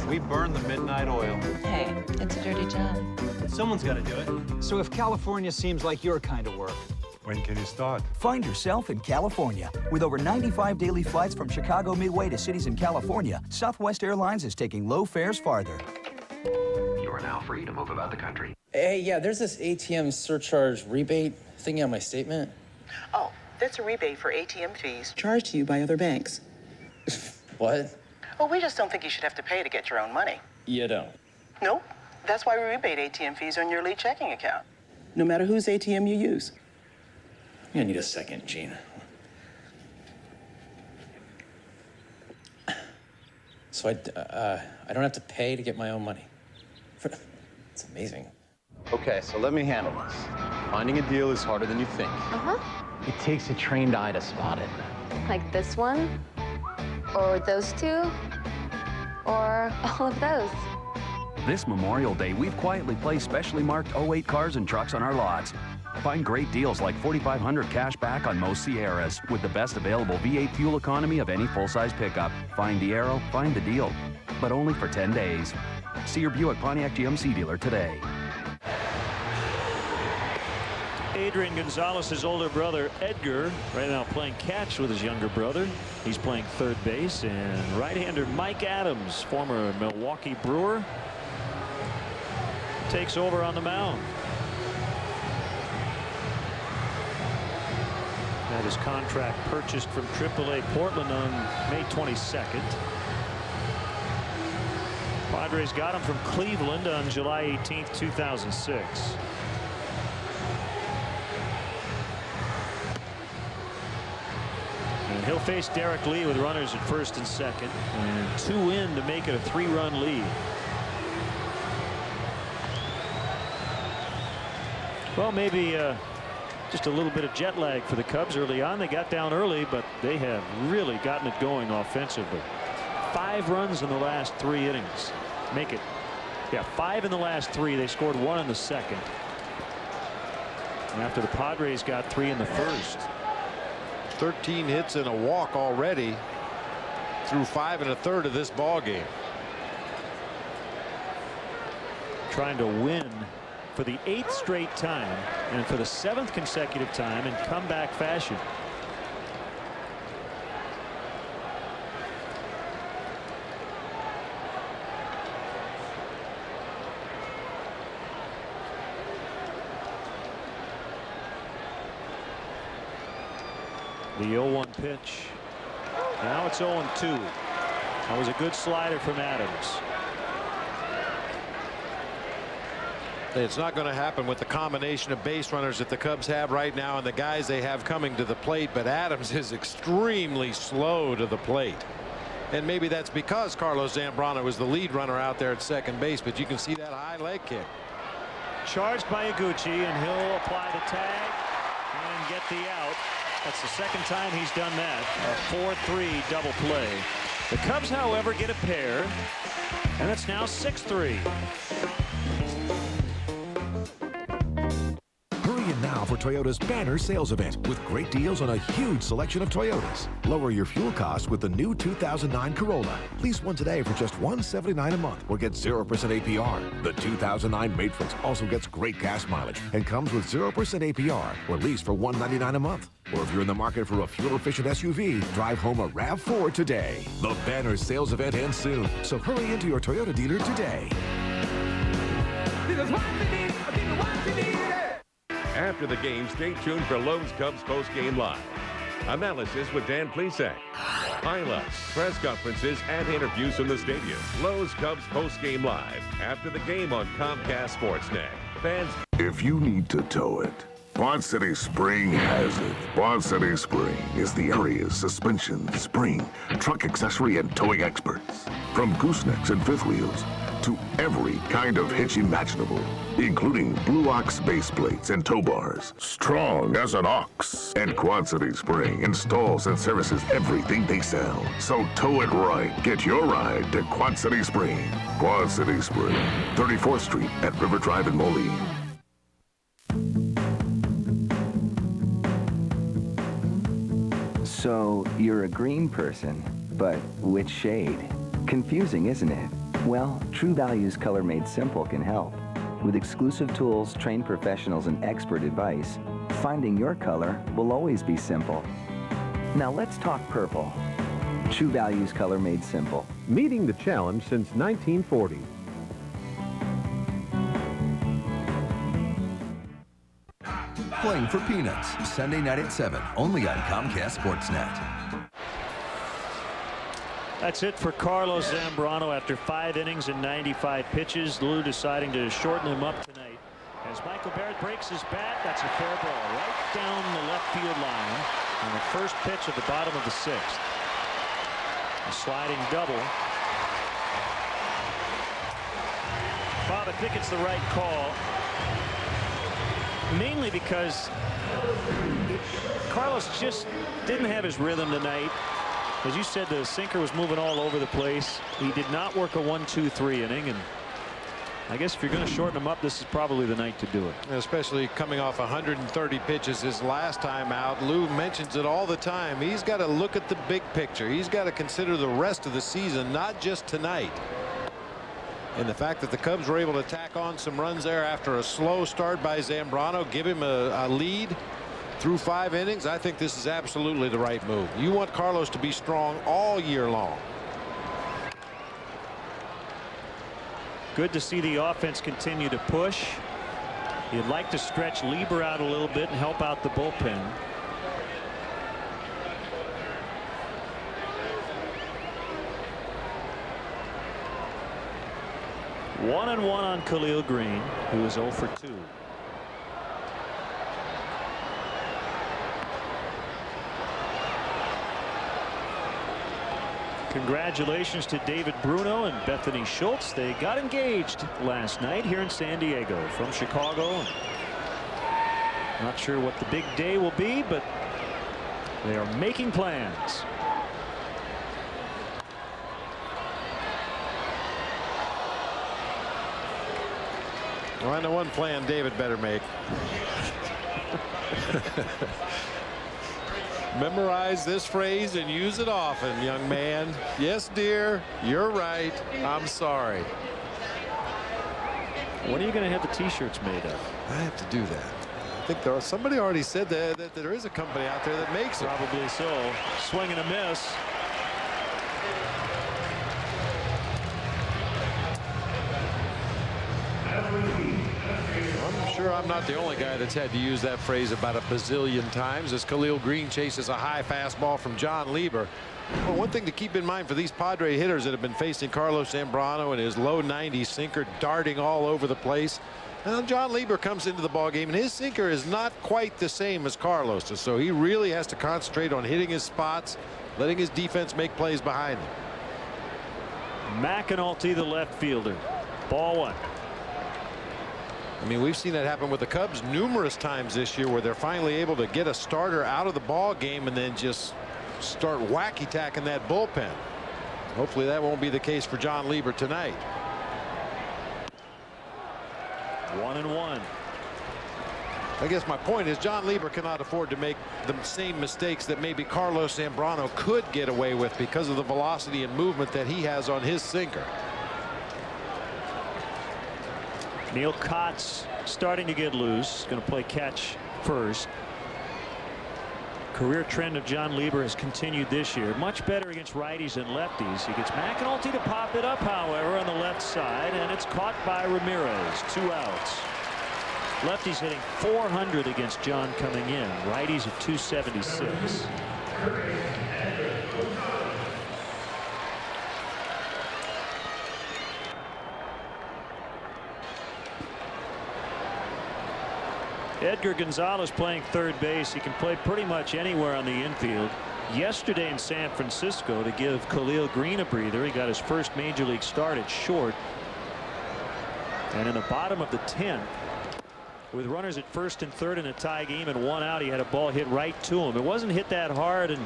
We burn the midnight oil. Hey, it's a dirty job. Someone's got to do it. So if California seems like your kind of work, when can you start? Find yourself in California. With over 95 daily flights from Chicago Midway to cities in California, Southwest Airlines is taking low fares farther. You are now free to move about the country. Hey, yeah, there's this ATM surcharge rebate thingy on my statement. Oh, that's a rebate for ATM fees Charged to you by other banks. What? Well, we just don't think you should have to pay to get your own money. You don't. Nope. That's why we rebate ATM fees on your lead checking account. No matter whose ATM you use. I'm gonna need a second, Gene. So I don't have to pay to get my own money. It's amazing. Okay, so let me handle this. Finding a deal is harder than you think. It takes a trained eye to spot it. Like this one, or those two, or all of those. This Memorial Day, we've quietly placed specially marked 08 cars and trucks on our lots. Find great deals like $4,500 cash back on most Sierras with the best available V8 fuel economy of any full-size pickup. Find the arrow, find the deal, but only for 10 days. See your Buick Pontiac GMC dealer today. Adrian Gonzalez's older brother Edgar right now playing catch with his younger brother. He's playing third base, and right-hander Mike Adams, former Milwaukee Brewer, takes over on the mound. Had his contract purchased from AAA Portland on May 22nd. Padres got him from Cleveland on July 18th, 2006. And he'll face Derek Lee with runners at first and second, and 2 in to make it a 3-run lead. Well, maybe just a little bit of jet lag for the Cubs early on. They got down early, but they have really gotten it going offensively. 5 runs in the last 3 innings. Make it, 5 in the last 3. They scored 1 in the second. And after the Padres got 3 in the first. 13 hits and a walk already through 5 1/3 of this ball game. Trying to win for the 8th straight time and for the 7th consecutive time in comeback fashion. The 0-1 pitch. Now it's 0-2. That was a good slider from Adams. It's not going to happen with the combination of base runners that the Cubs have right now and the guys they have coming to the plate, but Adams is extremely slow to the plate. And maybe that's because Carlos Zambrano is the lead runner out there at second base, but you can see that high leg kick. Charged by Iguchi, and he'll apply the tag and get the out. That's the second time he's done that. A 4-3 double play. The Cubs, however, get a pair, and it's now 6-3. Hurry in now for Toyota's banner sales event with great deals on a huge selection of Toyotas. Lower your fuel costs with the new 2009 Corolla. Lease one today for just $179 a month or get 0% APR. The 2009 Matrix also gets great gas mileage and comes with 0% APR or lease for $199 a month. Or if you're in the market for a fuel-efficient SUV, drive home a RAV4 today. The banner sales event ends soon, so hurry into your Toyota dealer today. After the game, stay tuned for Lowe's Cubs Postgame Live. Analysis with Dan Plesac. Highlights, press conferences, and interviews from the stadium. Lowe's Cubs Postgame Live. After the game on Comcast Sportsnet. Fans. If you need to tow it, Quad City Spring has it. Quad City Spring is the area's suspension, spring, truck accessory, and towing experts. From goosenecks and fifth wheels to every kind of hitch imaginable, including Blue Ox base plates and tow bars. Strong as an ox. And Quad City Spring installs and services everything they sell. So tow it right. Get your ride to Quad City Spring. Quad City Spring, 34th Street at River Drive in Moline. So, you're a green person, but which shade? Confusing, isn't it? Well, True Value's Color Made Simple can help. With exclusive tools, trained professionals, and expert advice, finding your color will always be simple. Now let's talk purple. True Value's Color Made Simple. Meeting the challenge since 1940. Playing for Peanuts, Sunday night at 7, only on Comcast Sportsnet. That's it for Carlos Zambrano after 5 innings and 95 pitches. Lou deciding to shorten him up tonight. As Michael Barrett breaks his bat, that's a fair ball right down the left field line on the first pitch at the bottom of the 6th. A sliding double. Bob, I think it's the right call. Mainly because Carlos just didn't have his rhythm tonight. As you said, the sinker was moving all over the place. He did not work a 1-2-3 inning, and I guess if you're going to shorten him up, this is probably the night to do it. Especially coming off 130 pitches his last time out. Lou mentions it all the time. He's got to look at the big picture. He's got to consider the rest of the season, not just tonight. And the fact that the Cubs were able to tack on some runs there after a slow start by Zambrano, give him a lead through 5 innings, I think this is absolutely the right move. You want Carlos to be strong all year long. Good to see the offense continue to push. You'd like to stretch Lieber out a little bit and help out the bullpen. One and one on Khalil Green, who is 0 for 2. Congratulations to David Bruno and Bethany Schultz. They got engaged last night here in San Diego from Chicago. Not sure what the big day will be, but they are making plans. Well, I know one plan David better make. Memorize this phrase and use it often, young man. Yes, dear, you're right. I'm sorry. When are you going to have the t-shirts made up? I have to do that. I think somebody already said that there is a company out there that makes it. Probably so. Swing and a miss. I'm sure I'm not the only guy that's had to use that phrase about a bazillion times as Khalil Green chases a high fastball from John Lieber. Well, one thing to keep in mind for these Padre hitters that have been facing Carlos Zambrano and his low 90 sinker darting all over the place. Now John Lieber comes into the ballgame and his sinker is not quite the same as Carlos's, so he really has to concentrate on hitting his spots, letting his defense make plays behind him. McAnulty, the left fielder. Ball 1. I mean, we've seen that happen with the Cubs numerous times this year where they're finally able to get a starter out of the ball game and then just start wacky tacking that bullpen. Hopefully that won't be the case for John Lieber tonight. 1-1. I guess my point is John Lieber cannot afford to make the same mistakes that maybe Carlos Zambrano could get away with because of the velocity and movement that he has on his sinker. Neil Cott's starting to get loose. Going to play catch first. Career trend of John Lieber has continued this year. Much better against righties and lefties. He gets McAnulty to pop it up, however, on the left side, and it's caught by Ramirez. 2 outs. Lefties hitting .400 against John coming in. Righties at .276. Edgar Gonzalez playing third base. He can play pretty much anywhere on the infield. Yesterday in San Francisco, to give Khalil Green a breather, he got his first major league start at short. And in the bottom of the 10th, with runners at first and third in a tie game and 1 out, he had a ball hit right to him. It wasn't hit that hard, and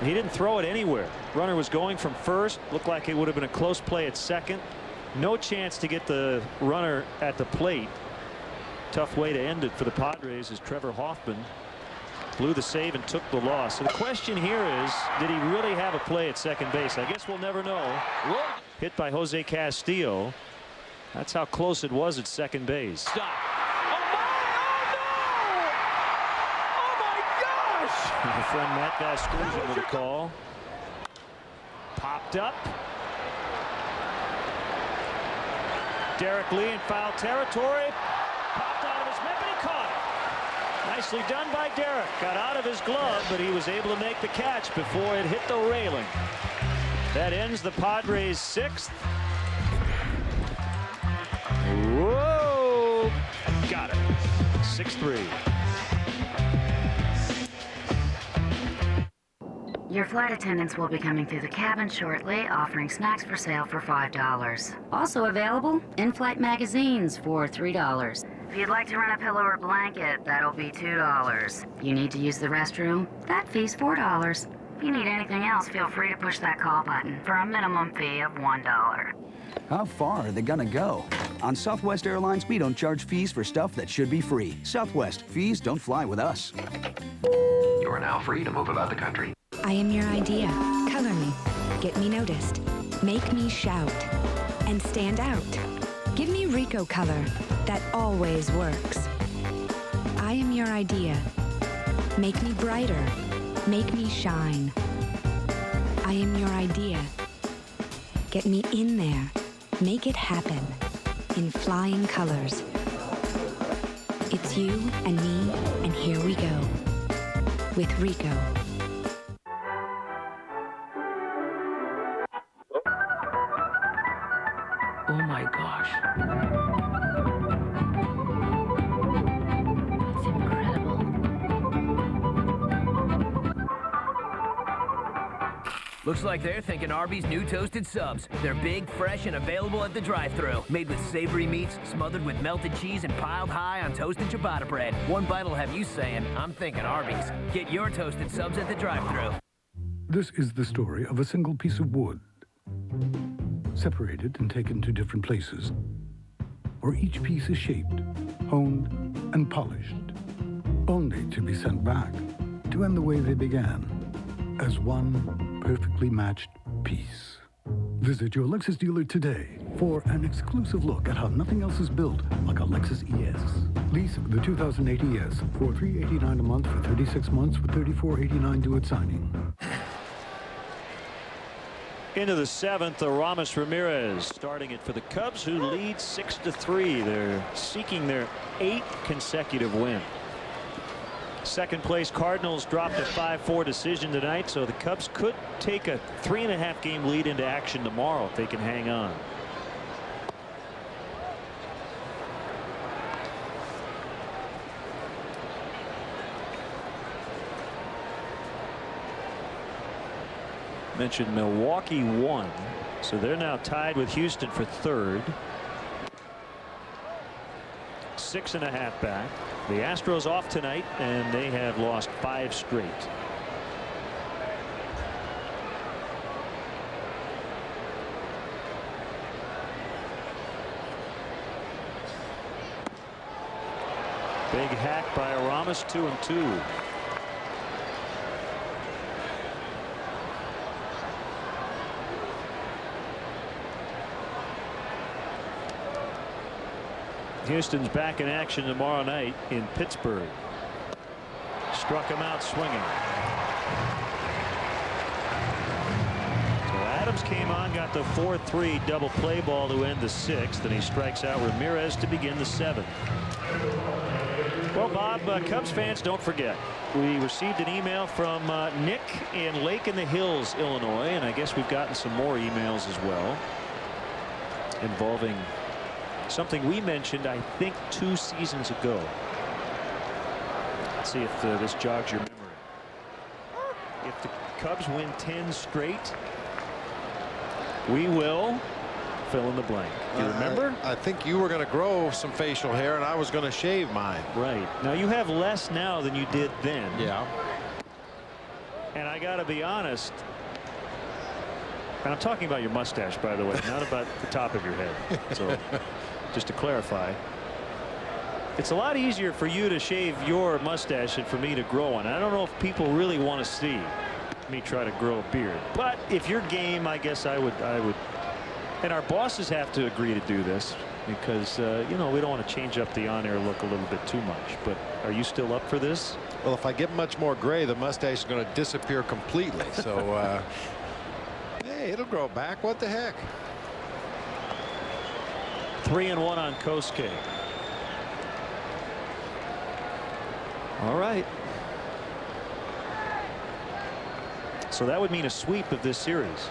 he didn't throw it anywhere. Runner was going from first. Looked like it would have been a close play at second. No chance to get the runner at the plate. Tough way to end it for the Padres as Trevor Hoffman blew the save and took the loss. So the question here is, did he really have a play at second base? I guess we'll never know. Hit by Jose Castillo. That's how close it was at second base. Stop. Oh my gosh! My friend Matt Vasquez with a call. Popped up. Derek Lee in foul territory. Popped out of his mitt, but he caught it. Nicely done by Derek. Got out of his glove, but he was able to make the catch before it hit the railing. That ends the Padres' 6th. Whoa! Got it. 6-3. Your flight attendants will be coming through the cabin shortly, offering snacks for sale for $5. Also available, in-flight magazines for $3. If you'd like to rent a pillow or blanket, that'll be $2. You need to use the restroom? That fee's $4. If you need anything else, feel free to push that call button for a minimum fee of $1. How far are they gonna go? On Southwest Airlines, we don't charge fees for stuff that should be free. Southwest, fees don't fly with us. You are now free to move about the country. I am your idea. Color me. Get me noticed. Make me shout. And stand out. Give me Rico color that always works. I am your idea. Make me brighter. Make me shine. I am your idea. Get me in there. Make it happen. In flying colors. It's you and me, and here we go. With Rico. Oh my gosh. It's incredible. Looks like they're thinking Arby's new toasted subs. They're big, fresh, and available at the drive-thru. Made with savory meats, smothered with melted cheese, and piled high on toasted ciabatta bread. One bite will have you saying, I'm thinking Arby's. Get your toasted subs at the drive-thru. This is the story of a single piece of wood, separated and taken to different places, where each piece is shaped, honed, and polished, only to be sent back to end the way they began, as one perfectly matched piece. Visit your Lexus dealer today for an exclusive look at how nothing else is built like a Lexus ES. Lease the 2008 ES for $389 a month for 36 months with $34.89 due at signing. Into the 7th, Aramis Ramirez starting it for the Cubs, who lead 6-3. They're seeking their 8th consecutive win. Second place Cardinals dropped a 5-4 decision tonight, so the Cubs could take a 3.5 game lead into action tomorrow if they can hang on. Mentioned Milwaukee won, so they're now tied with Houston for 3rd. 6.5 back. The Astros off tonight, and they have lost 5 straight. Big hack by Aramis, 2-2. Houston's back in action tomorrow night in Pittsburgh. Struck him out swinging. So Adams Edmonds came on, got the 4-3 double play ball to end the 6th, and he strikes out Ramirez to begin the 7th. Well, Bob, Cubs fans, don't forget, we received an email from Nick in Lake in the Hills, Illinois, and I guess we've gotten some more emails as well involving something we mentioned, I think, 2 seasons ago. Let's see if this jogs your memory. If the Cubs win 10 straight, we will fill in the blank. Do you remember? I think you were going to grow some facial hair and I was going to shave mine. Right. Now you have less now than you did then. Yeah. And I got to be honest, and I'm talking about your mustache, by the way, not about the top of your head. So just to clarify, it's a lot easier for you to shave your mustache than for me to grow one. I don't know if people really want to see me try to grow a beard, but if you're game, I guess I would. And our bosses have to agree to do this because you know, we don't want to change up the on-air look a little bit too much. But are you still up for this? Well, if I get much more gray, the mustache is going to disappear completely. So hey, it'll grow back. What the heck? 3-1 on Kosuke. All right. So that would mean a sweep of this series.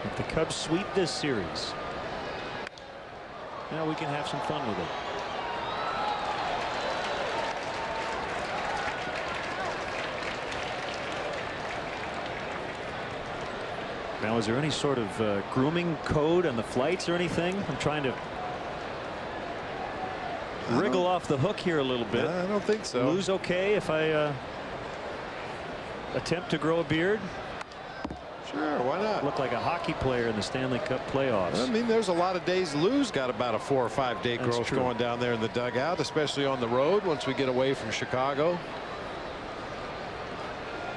If the Cubs sweep this series, now we can have some fun with it. Now, is there any sort of grooming code on the flights or anything? I'm trying to wriggle off the hook here a little bit. I don't think so. Lou's okay if I attempt to grow a beard? Sure, why not? Look like a hockey player in the Stanley Cup playoffs. I mean, there's a lot of days Lou's got about a 4 or 5 day growth going down there in the dugout, especially on the road once we get away from Chicago.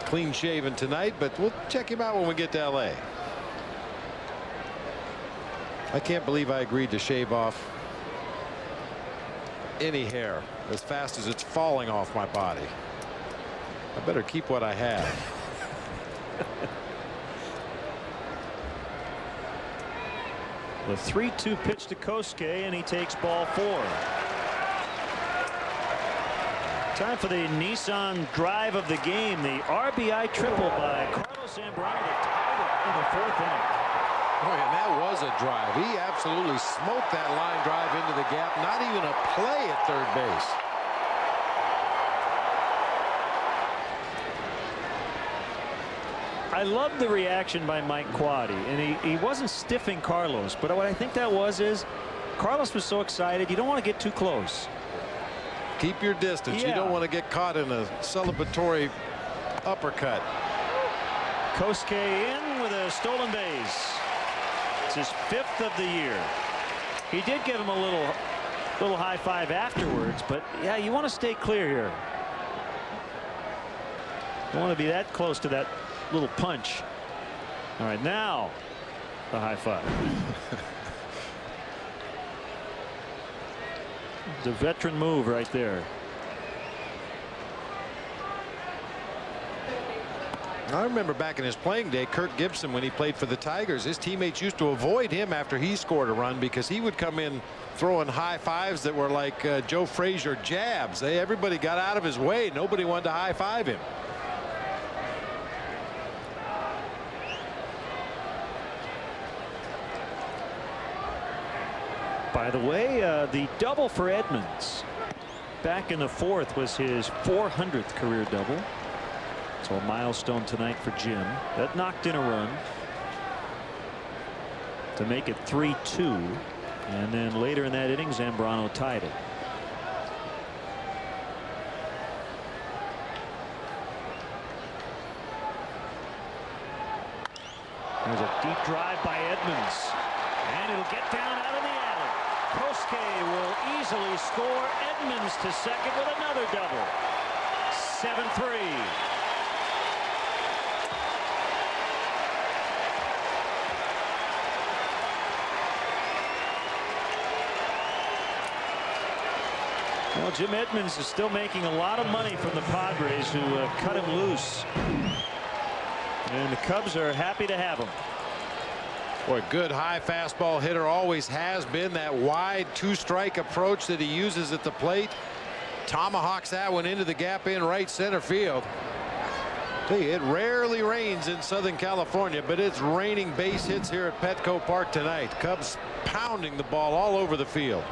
Clean shaven tonight, but we'll check him out when we get to LA. I can't believe I agreed to shave off any hair as fast as it's falling off my body. I better keep what I have. The 3-2 pitch to Kosuke, and he takes ball 4. Time for the Nissan drive of the game. The RBI triple by Carlos Zambrano to tie it in the 4th inning. Oh, and that was a drive. He absolutely smoked that line drive into the gap. Not even a play at third base. I love the reaction by Mike Quade, and he wasn't stiffing Carlos, but what I think that was is Carlos was so excited. You don't want to get too close. Keep your distance. Yeah. You don't want to get caught in a celebratory uppercut. Kosuke in with a stolen base. It's his 5th of the year. He did give him a little high five afterwards, but yeah, you want to stay clear here. You don't want to be that close to that little punch. All right, now the high five. It's a veteran move right there. I remember back in his playing day, Kirk Gibson, when he played for the Tigers, his teammates used to avoid him after he scored a run because he would come in throwing high fives that were like Joe Frazier jabs. Everybody got out of his way. Nobody wanted to high five him. By the way, the double for Edmonds back in the 4th was his 400th career double. So a milestone tonight for Jim. That knocked in a run to make it 3-2. And then later in that inning, Zambrano tied it. There's a deep drive by Edmonds. And it'll get down out of the alley. Kosuke will easily score. Edmonds to second with another double. 7-3. Well, Jim Edmonds is still making a lot of money from the Padres, who cut him loose. And the Cubs are happy to have him. Boy, good high fastball hitter, always has been. That wide two-strike approach that he uses at the plate. Tomahawks that one into the gap in right center field. Tell you, it rarely rains in Southern California, but it's raining base hits here at Petco Park tonight. Cubs pounding the ball all over the field.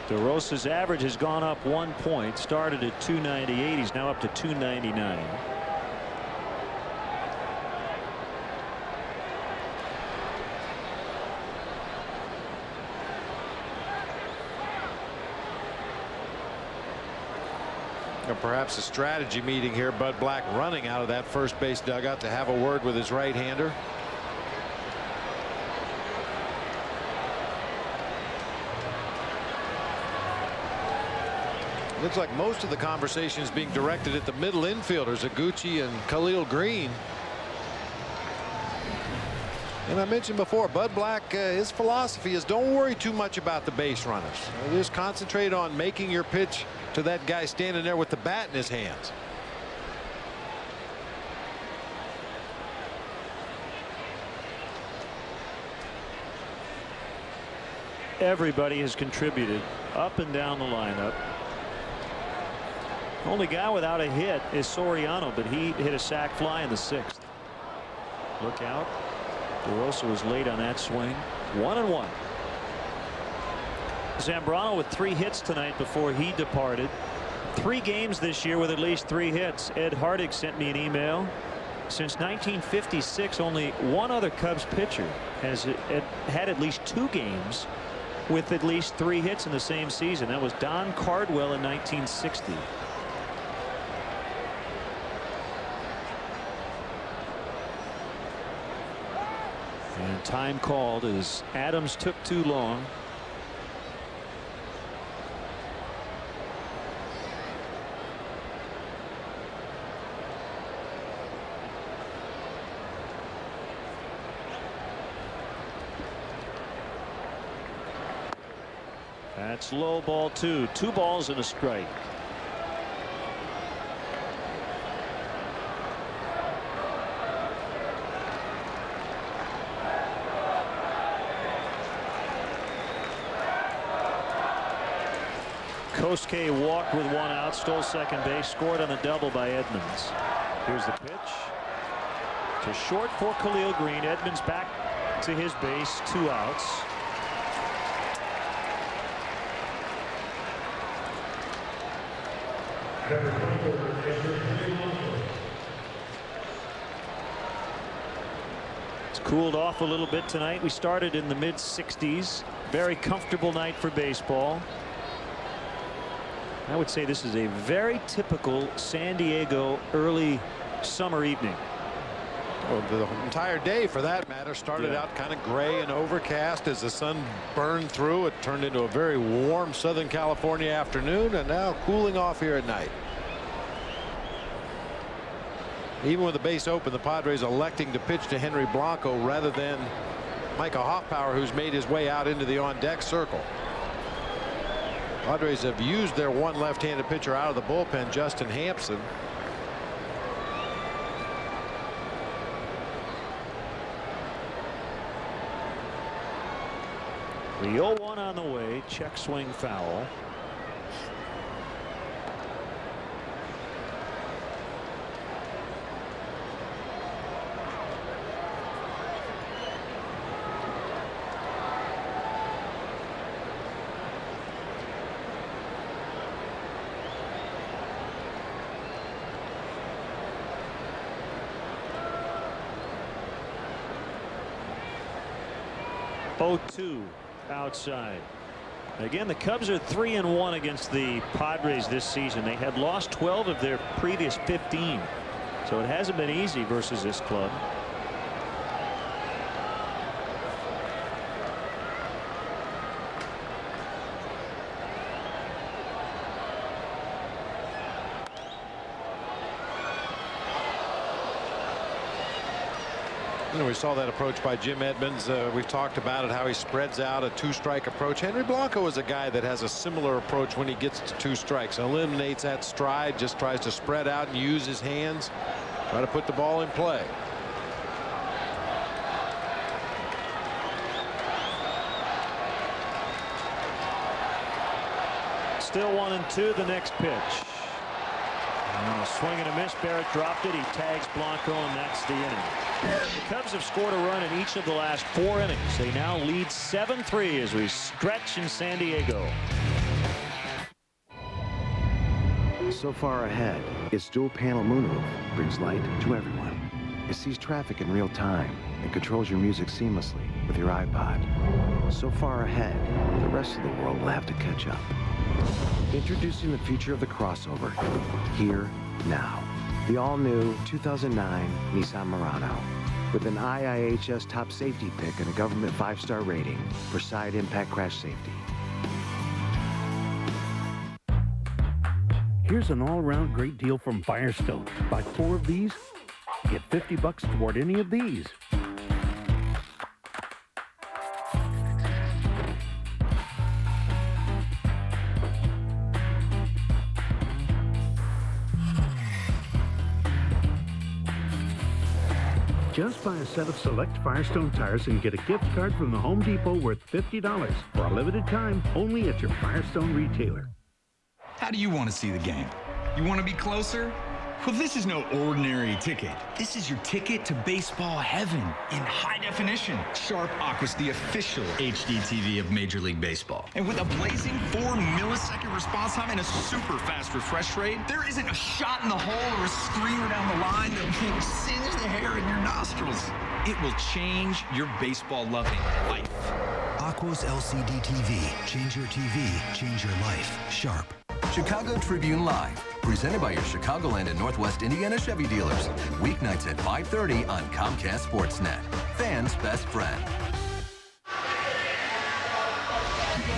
DeRosa's average has gone up 1 point. Started at 298. He's now up to 299. Perhaps a strategy meeting here. Bud Black running out of that first base dugout to have a word with his right-hander. Looks like most of the conversation is being directed at the middle infielders, Iguchi and Khalil Green. And I mentioned before, Bud Black, his philosophy is don't worry too much about the base runners. Just concentrate on making your pitch to that guy standing there with the bat in his hands. Everybody has contributed up and down the lineup. Only guy without a hit is Soriano, but he hit a sac fly in the 6th. Look out. DeRosa was late on that swing. 1-1. Zambrano with 3 hits tonight before he departed. 3 games this year with at least 3 hits. Ed Hardig sent me an email. Since 1956, only one other Cubs pitcher has had at least 2 games with at least 3 hits in the same season. That was Don Cardwell in 1960. And time called as Adams took too long. That's low ball 2. 2 balls and a strike. Kosuke walked with 1 out, stole second base, scored on the double by Edmonds. Here's the pitch to short for Khalil Green. Edmonds back to his base, 2 outs. It's cooled off a little bit tonight. We started in the mid-60s. Very comfortable night for baseball. I would say this is a very typical San Diego early summer evening. Well, the entire day, for that matter, started out kind of gray and overcast as the sun burned through. It turned into a very warm Southern California afternoon, and now cooling off here at night. Even with the base open, the Padres electing to pitch to Henry Blanco rather than Micah Hoffpower, who's made his way out into the on-deck circle. Padres have used their one left-handed pitcher out of the bullpen, Justin Hampson. The 0-1 on the way. Check swing foul. Oh-2 outside. Again, the Cubs are 3-1 against the Padres this season. They had lost 12 of their previous 15, so it hasn't been easy versus this club. You know, we saw that approach by Jim Edmonds. We've talked about it, how he spreads out a 2-strike approach. Henry Blanco is a guy that has a similar approach when he gets to 2 strikes. Eliminates that stride, just tries to spread out and use his hands, try to put the ball in play. Still 1-2 the next pitch. And a swing and a miss. Barrett dropped it. He tags Blanco, and that's the inning. The Cubs have scored a run in each of the last 4 innings. They now lead 7-3 as we stretch in San Diego. So far ahead, its dual panel moonroof brings light to everyone. It sees traffic in real time and controls your music seamlessly with your iPod. So far ahead, the rest of the world will have to catch up. Introducing the future of the crossover, here, now. The all-new 2009 Nissan Murano, with an IIHS top safety pick and a government 5-star rating for side impact crash safety. Here's an all-around great deal from Firestone. Buy 4 of these, get $50 toward any of these. Just buy a set of select Firestone tires and get a gift card from the Home Depot worth $50 for a limited time only at your Firestone retailer. How do you want to see the game? You want to be closer? Well, this is no ordinary ticket. This is your ticket to baseball heaven in high definition. Sharp Aqua's the official HD TV of Major League Baseball. And with a blazing 4-millisecond response time and a super fast refresh rate, there isn't a shot in the hole or a screamer down the line that will singe the hair in your nostrils. It will change your baseball-loving life. Aqua's LCD TV. Change your TV, change your life. Sharp. Chicago Tribune Live, presented by your Chicagoland and Northwest Indiana Chevy dealers. Weeknights at 5:30 on Comcast Sportsnet. Fans' best friend.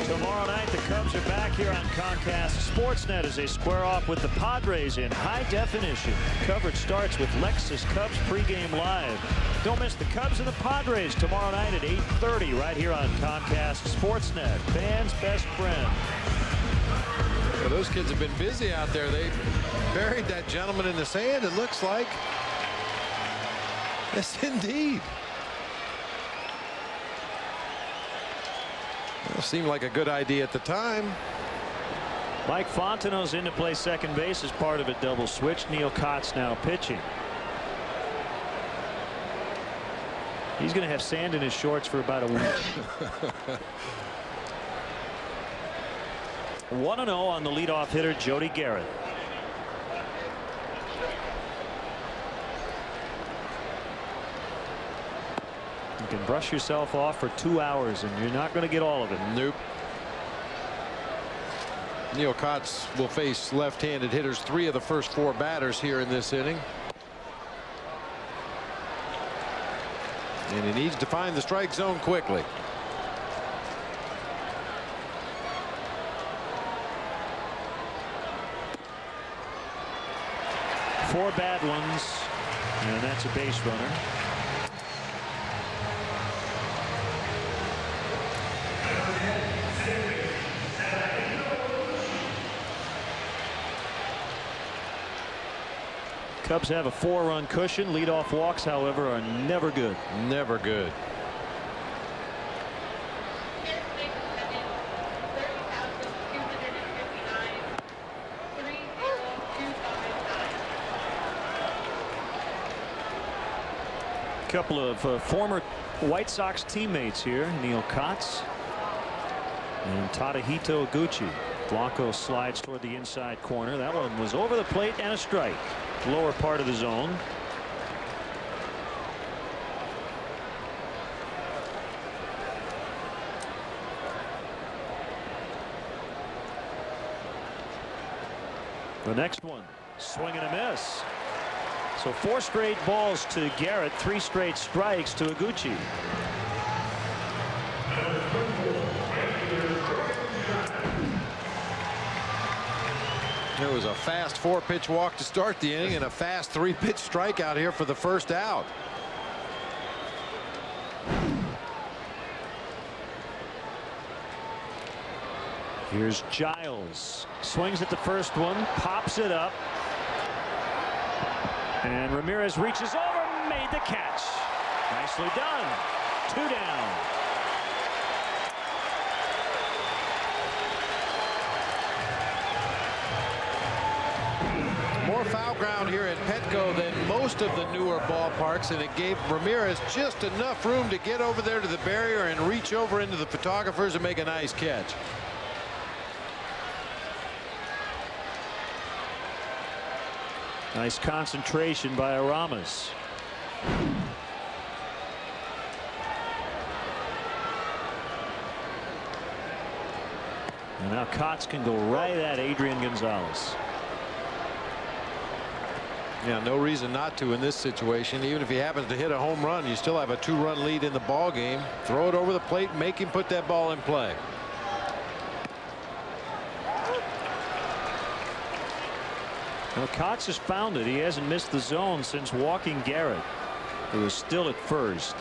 Tomorrow night, the Cubs are back here on Comcast Sportsnet as they square off with the Padres in high definition. Coverage starts with Lexus Cubs pregame live. Don't miss the Cubs and the Padres tomorrow night at 8:30 right here on Comcast Sportsnet. Fans' best friend. Well, those kids have been busy out there. They buried that gentleman in the sand, it looks like. Yes, indeed. Well, seemed like a good idea at the time. Mike Fontenot's in to play second base as part of a double switch. Neil Cott's now pitching. He's going to have sand in his shorts for about a week. 1-0 on the leadoff hitter, Jody Garrett. You can brush yourself off for 2 hours, and you're not going to get all of it. Nope. Neil Kotz will face left-handed hitters 3 of the first 4 batters here in this inning. And he needs to find the strike zone quickly. Four bad ones, and that's a base runner. Cubs have a 4-run cushion. Leadoff walks, however, are never good. Never good. Couple of former White Sox teammates here, Neil Kotz and Tadahito Iguchi. Blanco slides toward the inside corner. That one was over the plate and a strike. Lower part of the zone. The next one, swing and a miss. So 4 straight balls to Garrett, 3 straight strikes to Iguchi. There was a fast 4-pitch walk to start the inning and a fast 3-pitch strikeout here for the first out. Here's Giles. Swings at the first one, pops it up. And Ramirez reaches over, made the catch. Nicely done. 2 down. More foul ground here at Petco than most of the newer ballparks, and it gave Ramirez just enough room to get over there to the barrier and reach over into the photographers and make a nice catch. Nice concentration by Aramas. And now Kotz can go right at Adrian Gonzalez. Yeah, no reason not to in this situation. Even if he happens to hit a home run, you still have a 2-run lead in the ball game. Throw it over the plate and make him put that ball in play. Well, Kotz has found it. He hasn't missed the zone since walking Garrett, who was still at first.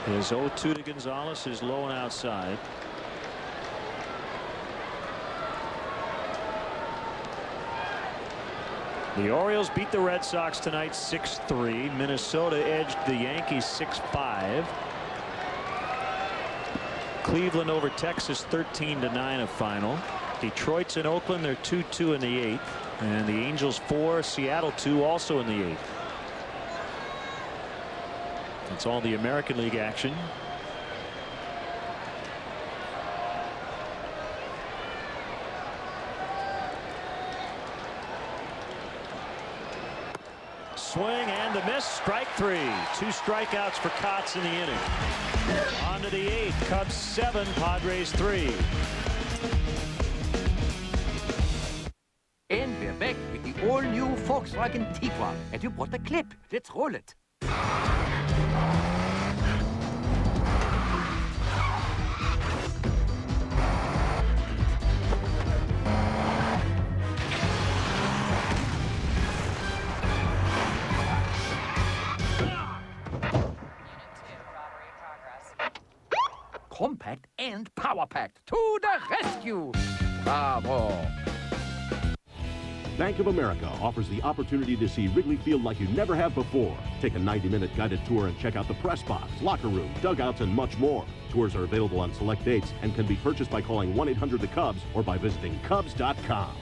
His 0-2 to Gonzalez is low and outside. The Orioles beat the Red Sox tonight 6-3. Minnesota edged the Yankees 6-5. Cleveland over Texas 13-9 a final. Detroit's in Oakland. They're 2-2 in the 8th. And the Angels 4, Seattle 2 also in the 8th. That's all the American League action. Swing and the miss. Strike 3. 2 strikeouts for Kotz in the inning. On to the 8th. Cubs 7, Padres 3. And we're back with the all-new Volkswagen Tiguan. And you bought a clip. Let's roll it. Compact and power-packed. To the rescue! Bravo! Bank of America offers the opportunity to see Wrigley Field like you never have before. Take a 90-minute guided tour and check out the press box, locker room, dugouts, and much more. Tours are available on select dates and can be purchased by calling 1-800-THE-CUBS or by visiting Cubs.com.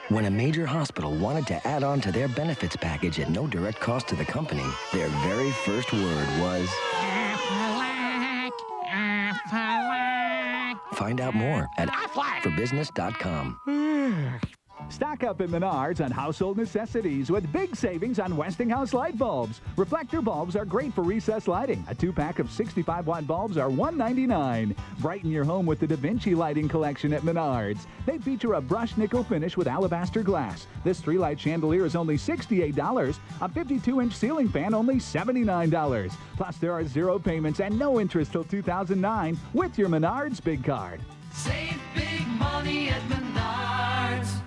When a major hospital wanted to add on to their benefits package at no direct cost to the company, their very first word was... Find out more at forbusiness.com. Stock up at Menards on household necessities with big savings on Westinghouse light bulbs. Reflector bulbs are great for recessed lighting. A 2-pack of 65-watt bulbs are $1.99. Brighten your home with the Da Vinci lighting collection at Menards. They feature a brushed nickel finish with alabaster glass. This 3-light chandelier is only $68. A 52-inch ceiling fan only $79. Plus, there are 0 payments and no interest till 2009 with your Menards Big Card. Save big money at Menards.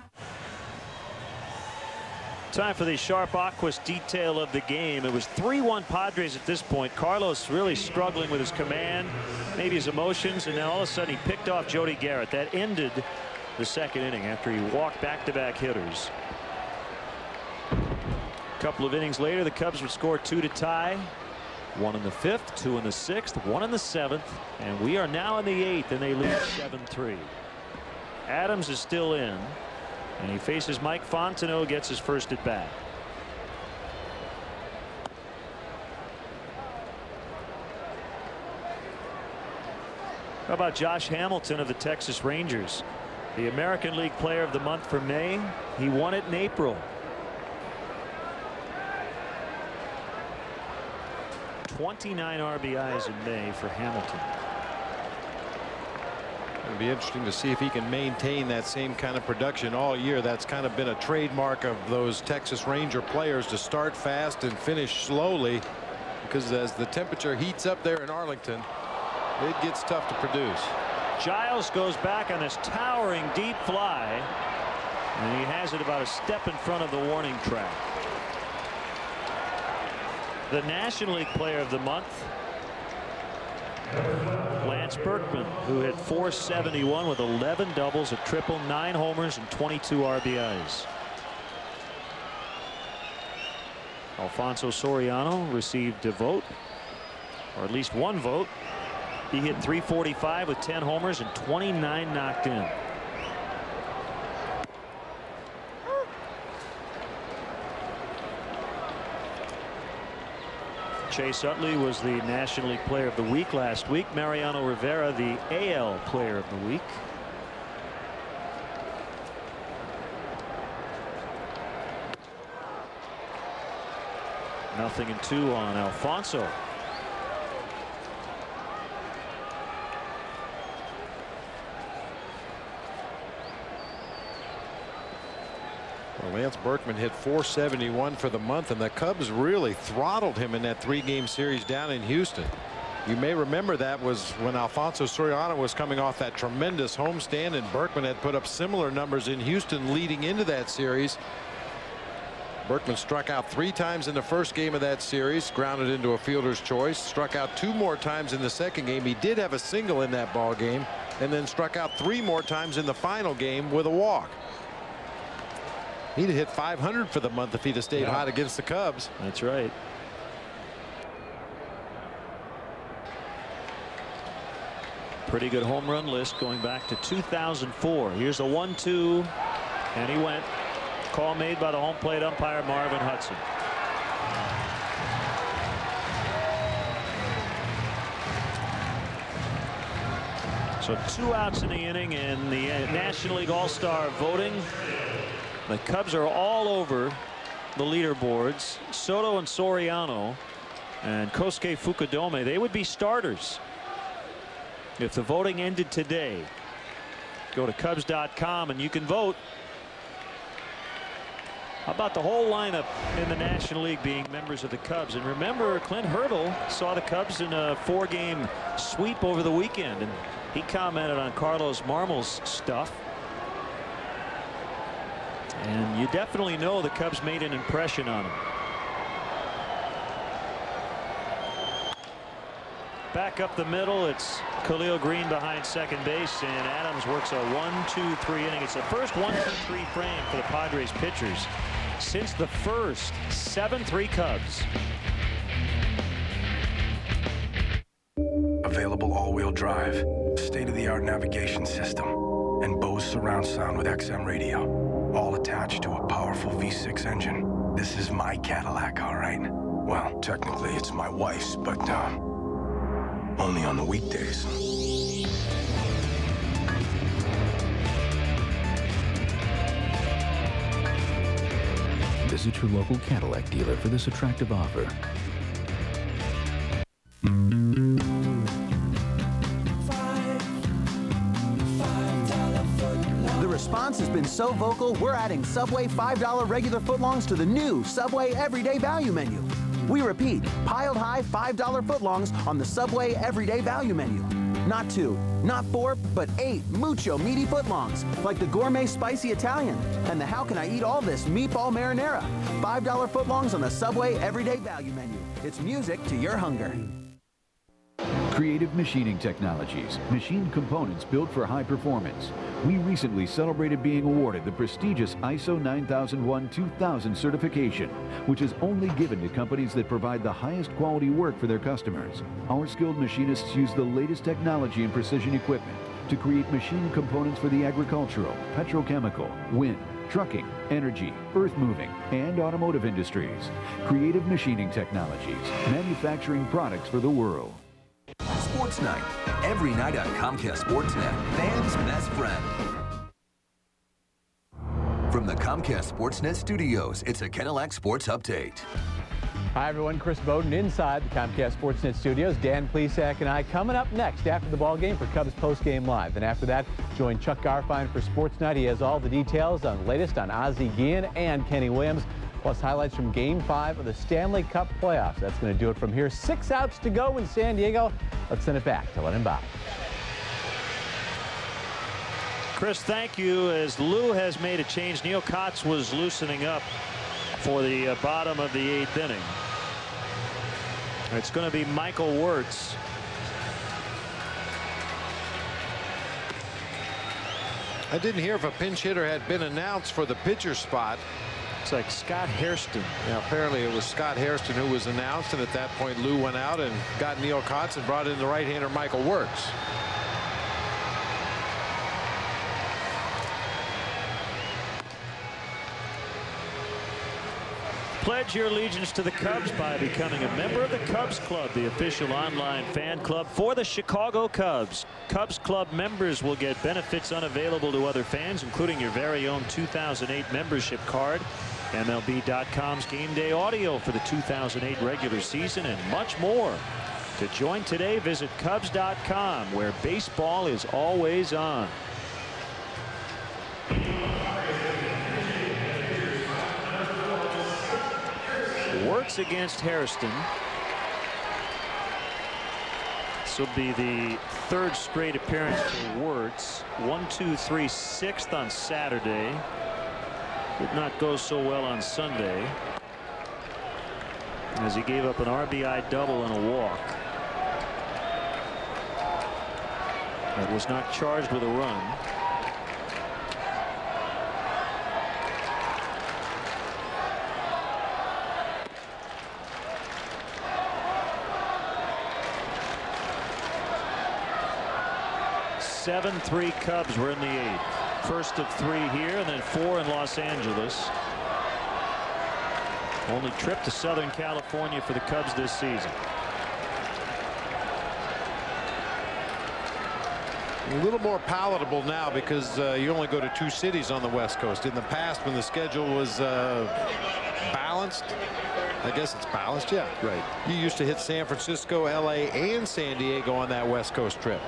Time for the Sharp Aquas detail of the game. It was 3-1 Padres at this point. Carlos really struggling with his command, maybe his emotions, and then all of a sudden he picked off Jody Garrett. That ended the second inning after he walked back-to-back hitters. A couple of innings later, the Cubs would score 2 to tie. 1 in the 5th, 2 in the 6th, 1 in the 7th, and we are now in the 8th, and they lead 7-3. Adams is still in. And he faces Mike Fontenot, gets his first at bat. How about Josh Hamilton of the Texas Rangers? The American League Player of the Month for May. He won it in April. 29 RBIs in May for Hamilton. It'll be interesting to see if he can maintain that same kind of production all year. That's kind of been a trademark of those Texas Ranger players, to start fast and finish slowly, because as the temperature heats up there in Arlington, it gets tough to produce. Giles goes back on this towering deep fly, and he has it about a step in front of the warning track. The National League Player of the Month Lance Berkman, who hit .471 with 11 doubles, a triple, 9 homers, and 22 RBIs. Alfonso Soriano received a vote, or at least one vote. He hit .345 with 10 homers and 29 knocked in. Chase Utley was the National League Player of the Week last week. Mariano Rivera, the AL Player of the Week. Nothing in 2 on Alfonso. Lance Berkman hit .471 for the month, and the Cubs really throttled him in that 3-game series down in Houston. You may remember that was when Alfonso Soriano was coming off that tremendous homestand, and Berkman had put up similar numbers in Houston leading into that series. Berkman struck out 3 times in the first game of that series, grounded into a fielder's choice, struck out 2 more times in the second game. He did have a single in that ball game, and then struck out 3 more times in the final game with a walk. He'd have hit 500 for the month if he'd have stayed hot against the Cubs. That's right. Pretty good home run list going back to 2004. Here's a 1-2, and he went. Call made by the home plate umpire Marvin Hudson. So 2 outs in the inning in the National League All-Star voting. The Cubs are all over the leaderboards. Soto and Soriano and Kosuke Fukudome, they would be starters if the voting ended today. Go to Cubs.com and you can vote. How about the whole lineup in the National League being members of the Cubs? And remember, Clint Hurdle saw the Cubs in a 4-game sweep over the weekend, and he commented on Carlos Marmol's stuff. And you definitely know the Cubs made an impression on him. Back up the middle, it's Khalil Green behind second base, and Adams works a 1-2-3 inning. It's the first 1-2-3 frame for the Padres pitchers since the first. 7-3 Cubs. Available all-wheel drive, state-of-the-art navigation system, and Bose surround sound with XM radio, all attached to a powerful V6 engine. This is my Cadillac, all right? Well, technically it's my wife's, but only on the weekdays. Visit your local Cadillac dealer for this attractive offer. The response has been so vocal, we're adding Subway $5 regular footlongs to the new Subway Everyday Value menu. We repeat, piled high $5 footlongs on the Subway Everyday Value menu. Not 2, not 4, but 8 mucho meaty footlongs, like the gourmet spicy Italian and the how can I eat all this meatball marinara. $5 footlongs on the Subway Everyday Value menu. It's music to your hunger. Creative Machining Technologies, machine components built for high performance. We recently celebrated being awarded the prestigious ISO 9001-2000 certification, which is only given to companies that provide the highest quality work for their customers. Our skilled machinists use the latest technology and precision equipment to create machine components for the agricultural, petrochemical, wind, trucking, energy, earth-moving, and automotive industries. Creative Machining Technologies, manufacturing products for the world. Sports Night, every night on Comcast Sportsnet, fans' best friend. From the Comcast Sportsnet studios, it's a Cadillac Sports Update. Hi, everyone. Chris Bowden inside the Comcast Sportsnet studios. Dan Plesac and I coming up next after the ball game for Cubs Postgame Live. And after that, join Chuck Garfien for Sports Night. He has all the details on the latest on Ozzie Guillen and Kenny Williams, plus highlights from Game 5 of the Stanley Cup playoffs. That's going to do it from here. 6 outs to go in San Diego. Let's send it back to Lennon Bob. Chris, thank you. As Lou has made a change, Neil Kotz was loosening up for the bottom of the 8th inning. It's going to be Michael Wirtz I didn't hear if a pinch hitter had been announced for the pitcher spot. It's like Scott Hairston. Yeah, apparently it was Scott Hairston who was announced, and at that point Lou went out and got Neil Kotz and brought in the right-hander Michael Wirtz. Pledge your allegiance to the Cubs by becoming a member of the Cubs Club, the official online fan club for the Chicago Cubs. Cubs Club members will get benefits unavailable to other fans, including your very own 2008 membership card, MLB.com's game day audio for the 2008 regular season, and much more. To join today, visit Cubs.com, where baseball is always on. Wirtz against Hairston. This will be the third straight appearance for Wirtz. 1, 2, 3, 6th on Saturday. Did not go so well on Sunday, as he gave up an RBI double and a walk. That was not charged with a run. Seven-3 Cubs were in the 8th. First of 3 here, and then 4 in Los Angeles. Only trip to Southern California for the Cubs this season. A little more palatable now because you only go to 2 cities on the West Coast. In the past, when the schedule was balanced, I guess it's balanced, yeah. Right. You used to hit San Francisco, LA, and San Diego on that West Coast trip.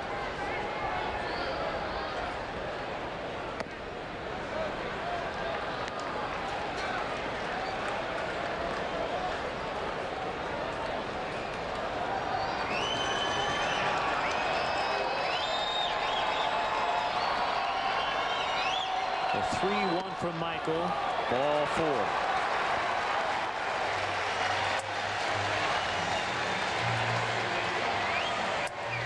The 3-1 from Michael. Ball 4.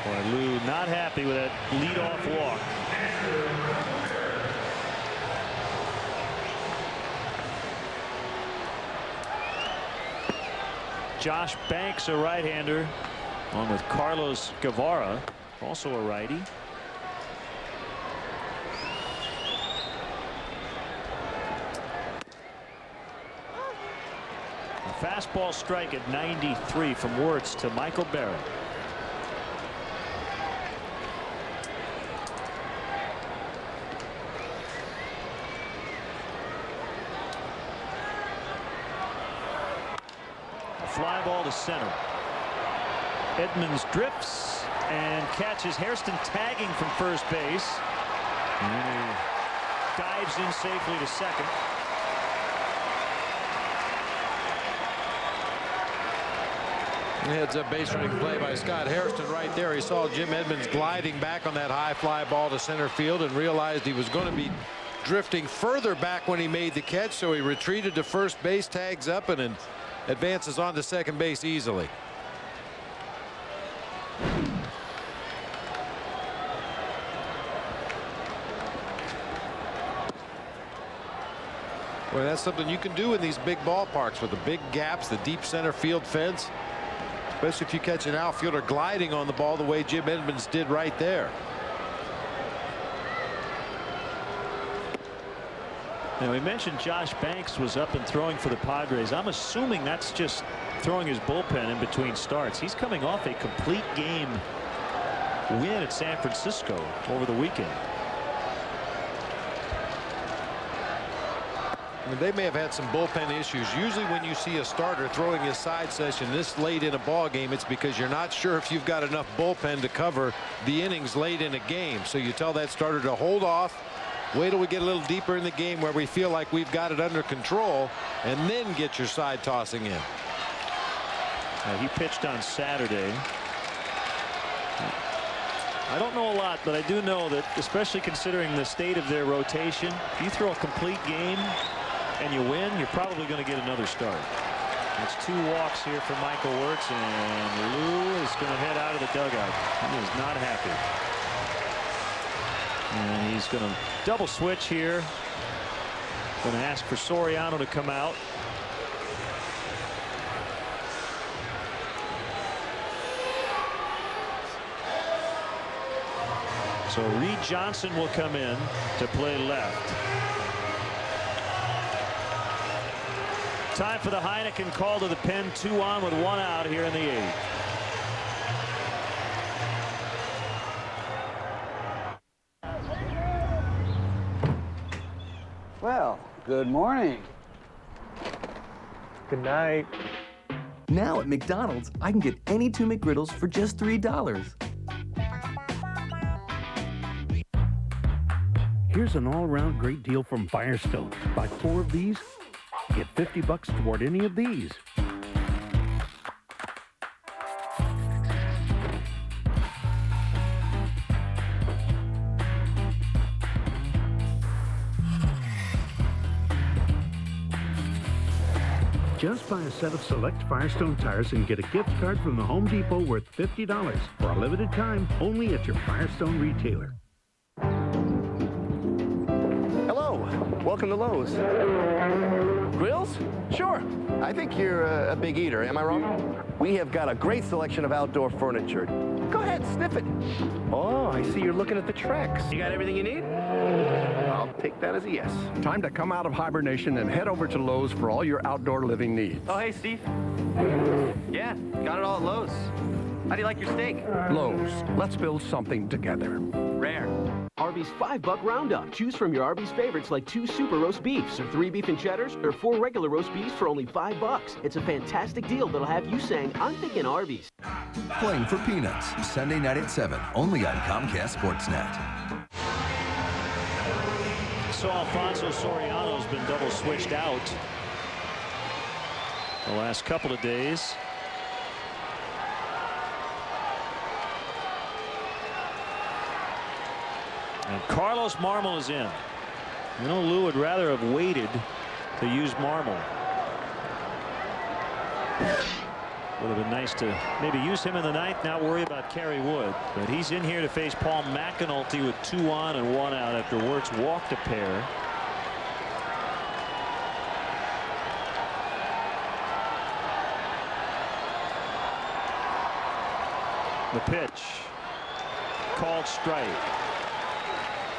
Boy, Lou not happy with that leadoff walk. Josh Banks, a right-hander, on with Carlos Guevara, also a righty. Fastball strike at 93 from Wirtz to Michael Barrett. A fly ball to center. Edmonds drifts and catches Hairston tagging from first base. And he dives in safely to second. Heads up base running play by Scott Hairston right there. He saw Jim Edmonds gliding back on that high fly ball to center field and realized he was going to be drifting further back when he made the catch, so he retreated to first base, tags up, and advances on to second base easily. Well, that's something you can do in these big ballparks with the big gaps, the deep center field fence. Especially if you catch an outfielder gliding on the ball the way Jim Edmonds did right there. Now, we mentioned Josh Banks was up and throwing for the Padres. I'm assuming that's just throwing his bullpen in between starts. He's coming off a complete game win at San Francisco over the weekend. They may have had some bullpen issues. Usually when you see a starter throwing his side session this late in a ball game, it's because you're not sure if you've got enough bullpen to cover the innings late in a game. So you tell that starter to hold off, wait till we get a little deeper in the game where we feel like we've got it under control, and then get your side tossing in. He pitched on Saturday. I don't know a lot, but I do know that, especially considering the state of their rotation, if you throw a complete game and you win, you're probably going to get another start. It's 2 walks here for Michael Wirtz, and Lou is going to head out of the dugout. He is not happy. And he's going to double switch here. Going to ask for Soriano to come out. So Reed Johnson will come in to play left. Time for the Heineken call to the pen. 2 on with 1 out here in the 8th. Well, good morning. Good night. Now at McDonald's, I can get any 2 McGriddles for just $3. Here's an all-around great deal from Firestone. Buy 4 of these, get $50 toward any of these. Just buy a set of select Firestone tires and get a gift card from the Home Depot worth $50 for a limited time only at your Firestone retailer. Hello, welcome to Lowe's. Grills? Sure. I think you're a big eater, am I wrong? We have got a great selection of outdoor furniture. Go ahead, sniff it. Oh, I see you're looking at the Trex. You got everything you need? I'll take that as a yes. Time to come out of hibernation and head over to Lowe's for all your outdoor living needs. Oh, hey, Steve. Yeah, got it all at Lowe's. How do you like your steak? Lowe's, let's build something together. Rare. Arby's $5 roundup. Choose from your Arby's favorites like 2 super roast beefs, or 3 beef and cheddars, or 4 regular roast beefs for only $5. It's a fantastic deal that'll have you saying, "I'm thinking Arby's." Playing for Peanuts, Sunday night at 7, only on Comcast Sportsnet. So Alfonso Soriano's been double switched out the last couple of days. And Carlos Marmol is in. You know, Lou would rather have waited to use Marmol. Would have been nice to maybe use him in the 9th, not worry about Kerry Wood. But he's in here to face Paul McAnulty with 2 on and 1 out after Wirtz walked a pair. The pitch. Called strike.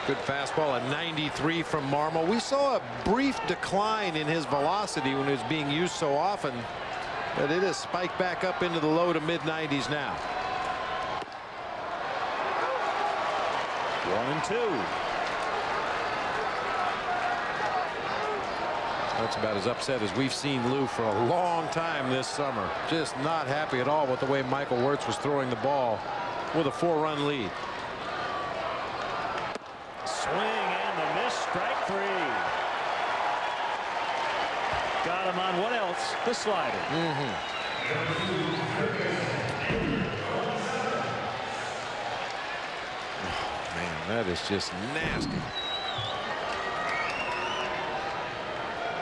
Good fastball, a 93 from Marmol. We saw a brief decline in his velocity when it was being used so often, but it has spiked back up into the low to mid 90s now. 1-2. That's about as upset as we've seen Lou for a long time this summer. Just not happy at all with the way Michael Wirtz was throwing the ball with a 4-run lead. Swing and the miss, strike 3. Got him on what else? The slider. Oh, man, that is just nasty.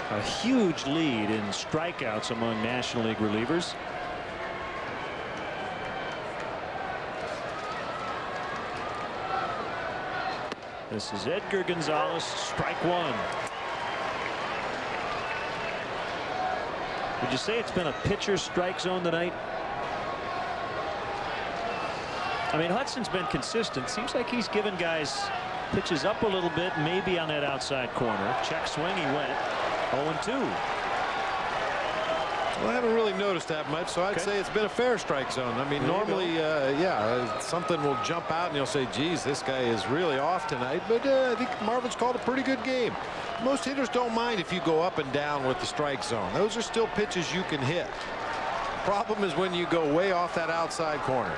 A huge lead in strikeouts among National League relievers. This is Edgar Gonzalez, strike 1. Would you say it's been a pitcher's strike zone tonight? I mean, Hudson's been consistent. Seems like he's given guys pitches up a little bit, maybe on that outside corner. Check swing, he went 0-2. Well, I haven't really noticed that much, so I'd say it's been a fair strike zone. I mean, normally, yeah, something will jump out and you'll say, geez, this guy is really off tonight. But I think Marvin's called a pretty good game. Most hitters don't mind if you go up and down with the strike zone. Those are still pitches you can hit. Problem is when you go way off that outside corner.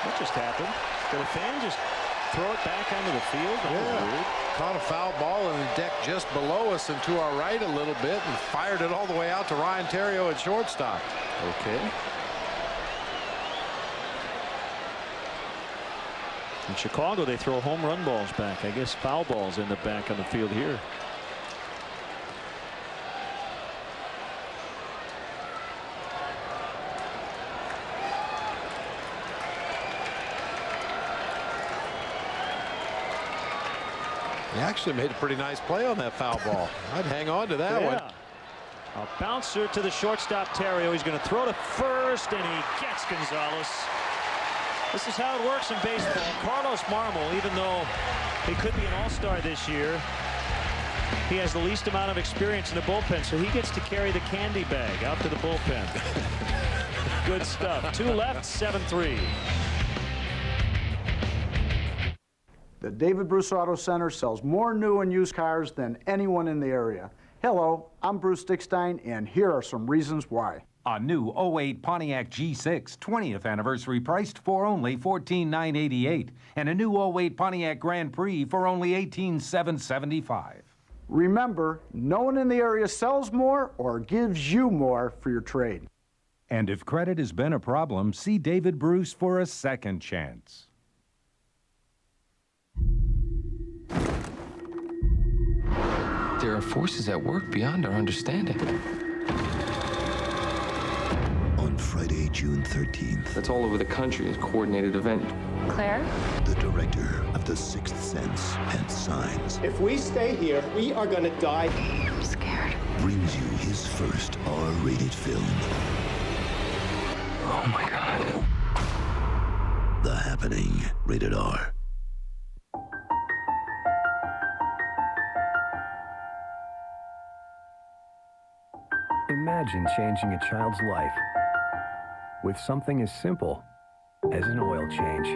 What just happened? Did a fan just throw it back onto the field? Yeah. Caught a foul ball in the deck just below us and to our right a little bit and fired it all the way out to Ryan Theriot at shortstop. Okay. In Chicago, they throw home run balls back. I guess foul balls end up back on the field here. He actually made a pretty nice play on that foul ball. I'd hang on to that one. A bouncer to the shortstop, Terrio. He's going to throw to first, and he gets Gonzalez. This is how it works in baseball. Carlos Marmol, even though he could be an all-star this year, he has the least amount of experience in the bullpen, so he gets to carry the candy bag out to the bullpen. Good stuff. 2 left, 7-3. The David Bruce Auto Center sells more new and used cars than anyone in the area. Hello, I'm Bruce Dickstein, and here are some reasons why. A new 08 Pontiac G6 20th anniversary priced for only $14,988, and a new 08 Pontiac Grand Prix for only $18,775. Remember, no one in the area sells more or gives you more for your trade. And if credit has been a problem, see David Bruce for a second chance. There are forces at work beyond our understanding. On Friday, June 13th. That's all over the country, a coordinated event. Claire? The director of The Sixth Sense and Signs. If we stay here, we are gonna die. I'm scared. Brings you his first R-rated film. Oh my God. The Happening, rated R. Imagine changing a child's life with something as simple as an oil change.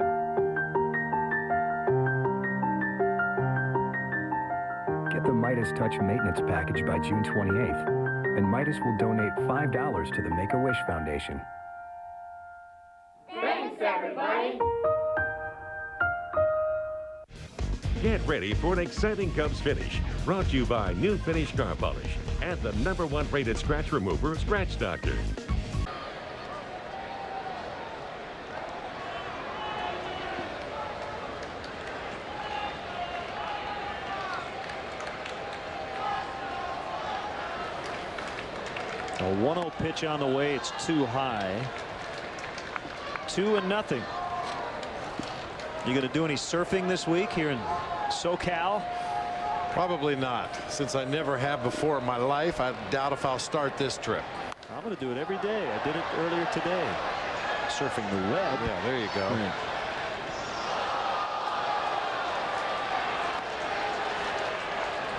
Get the Midas Touch Maintenance Package by June 28th, and Midas will donate $5 to the Make-A-Wish Foundation. Thanks, everybody. Get ready for an exciting Cubs finish. Brought to you by New Finish Car Polish and the #1 rated scratch remover, Scratch Doctor. A 1-0 pitch on the way. It's too high. 2-0. You going to do any surfing this week here in SoCal? Probably not. Since I never have before in my life, I doubt if I'll start this trip. I'm going to do it every day. I did it earlier today. Surfing the web. Yeah, there you go. Right.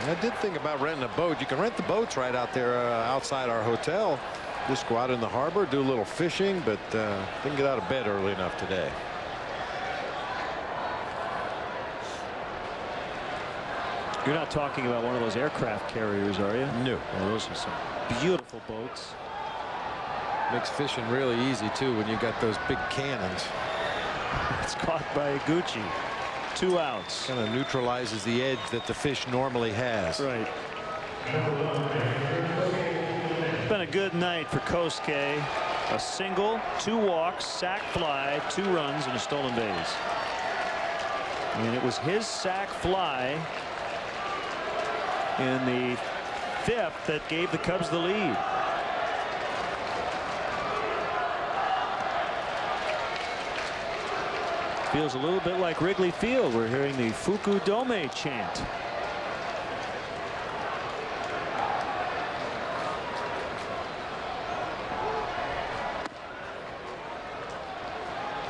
I did think about renting a boat. You can rent the boats right out there outside our hotel. Just go out in the harbor, do a little fishing, but didn't get out of bed early enough today. You're not talking about one of those aircraft carriers, are you? No. Well, those are some beautiful boats. Makes fishing really easy, too, when you got those big cannons. It's caught by Gucci. 2 outs. Kind of neutralizes the edge that the fish normally has. Right. It's been a good night for Kosuke. A single, 2 walks, sac fly, 2 runs, and a stolen base. And it was his sac fly in the 5th that gave the Cubs the lead. Feels a little bit like Wrigley Field. We're hearing the Fukudome chant.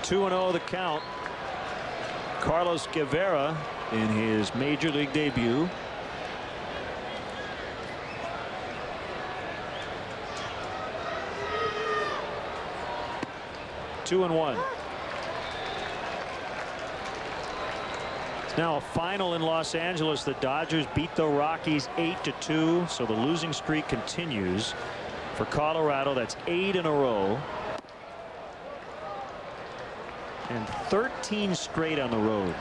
(2-0) the count. Carlos Guevara in his major league debut. Two and 1. It's now a final in Los Angeles. The Dodgers beat the Rockies 8-2, so the losing streak continues for Colorado. That's 8 in a row. And 13 straight on the road.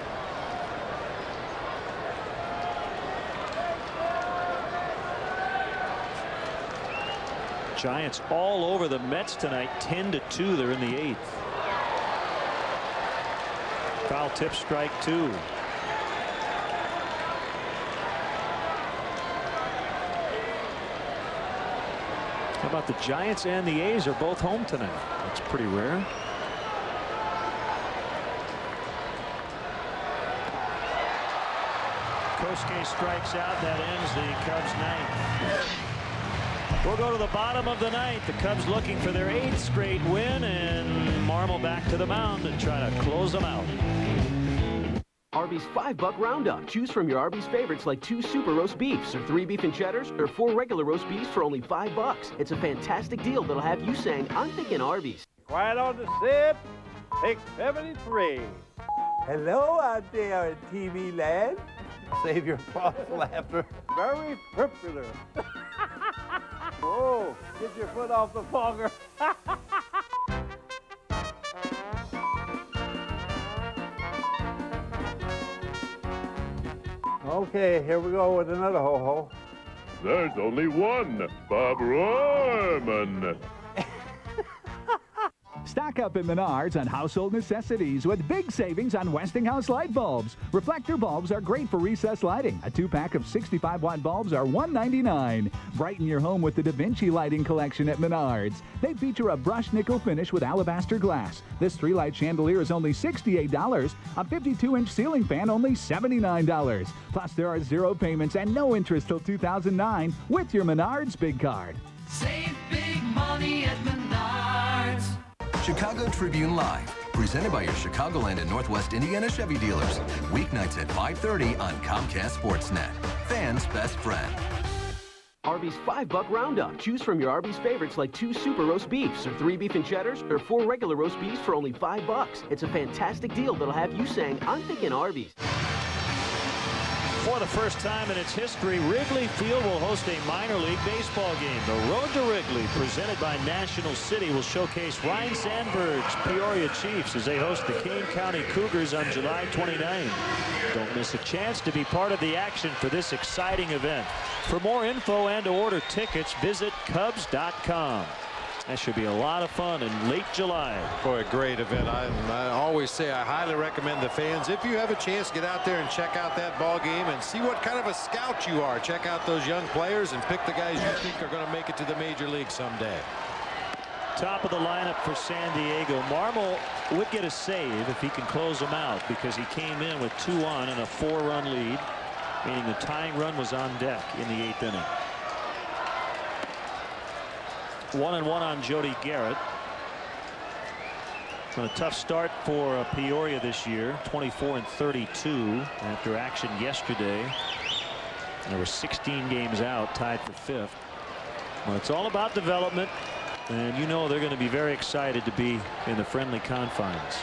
Giants all over the Mets tonight, 10-2. They're in the 8th. Foul tip, strike 2. How about the Giants and the A's are both home tonight? That's pretty rare. Yosuke strikes out. That ends the Cubs' ninth. We'll go to the bottom of the ninth. The Cubs looking for their 8th straight win, and Marmol back to the mound and try to close them out. Arby's $5 Roundup. Choose from your Arby's favorites like 2 super roast beefs, or 3 beef and cheddars, or 4 regular roast beefs for only $5. It's a fantastic deal that'll have you saying, I'm thinking Arby's. Quiet on the sip. Pick 73. Hello out there in TV land. Save your false laughter. Very popular. Whoa, get your foot off the fogger. Okay, here we go with another ho-ho. There's only one, Bob Royman. Stock up in Menards on household necessities with big savings on Westinghouse light bulbs. Reflector bulbs are great for recessed lighting. A 2-pack of 65-watt bulbs are $1.99. Brighten your home with the Da Vinci lighting collection at Menards. They feature a brushed nickel finish with alabaster glass. This 3-light chandelier is only $68. A 52-inch ceiling fan only $79. Plus, there are 0 payments and no interest till 2009 with your Menards Big Card. Save big money at Menards. Chicago Tribune Live, presented by your Chicagoland and Northwest Indiana Chevy dealers. Weeknights at 5:30 on Comcast Sportsnet. Fans' best friend. Arby's $5 Roundup. Choose from your Arby's favorites like 2 super roast beefs, or 3 beef and cheddars, or 4 regular roast beefs for only $5. It's a fantastic deal that'll have you saying, I'm thinking Arby's. For the first time in its history, Wrigley Field will host a minor league baseball game. The Road to Wrigley, presented by National City, will showcase Ryan Sandberg's Peoria Chiefs as they host the Kane County Cougars on July 29. Don't miss a chance to be part of the action for this exciting event. For more info and to order tickets, visit Cubs.com. That should be a lot of fun in late July. Boy, a great event. I always say I highly recommend the fans, if you have a chance, get out there and check out that ball game and see what kind of a scout you are. Check out those young players and pick the guys you think are going to make it to the major league someday. Top of the lineup for San Diego. Marmol would get a save if he can close them out, because he came in with 2 on and a 4-run lead, meaning the tying run was on deck in the 8th inning. 1-1 on Jody Garrett. A tough start for Peoria this year, 24-32 after action yesterday. There were 16 games out, tied for 5th. Well, it's all about development, and you know they're going to be very excited to be in the friendly confines.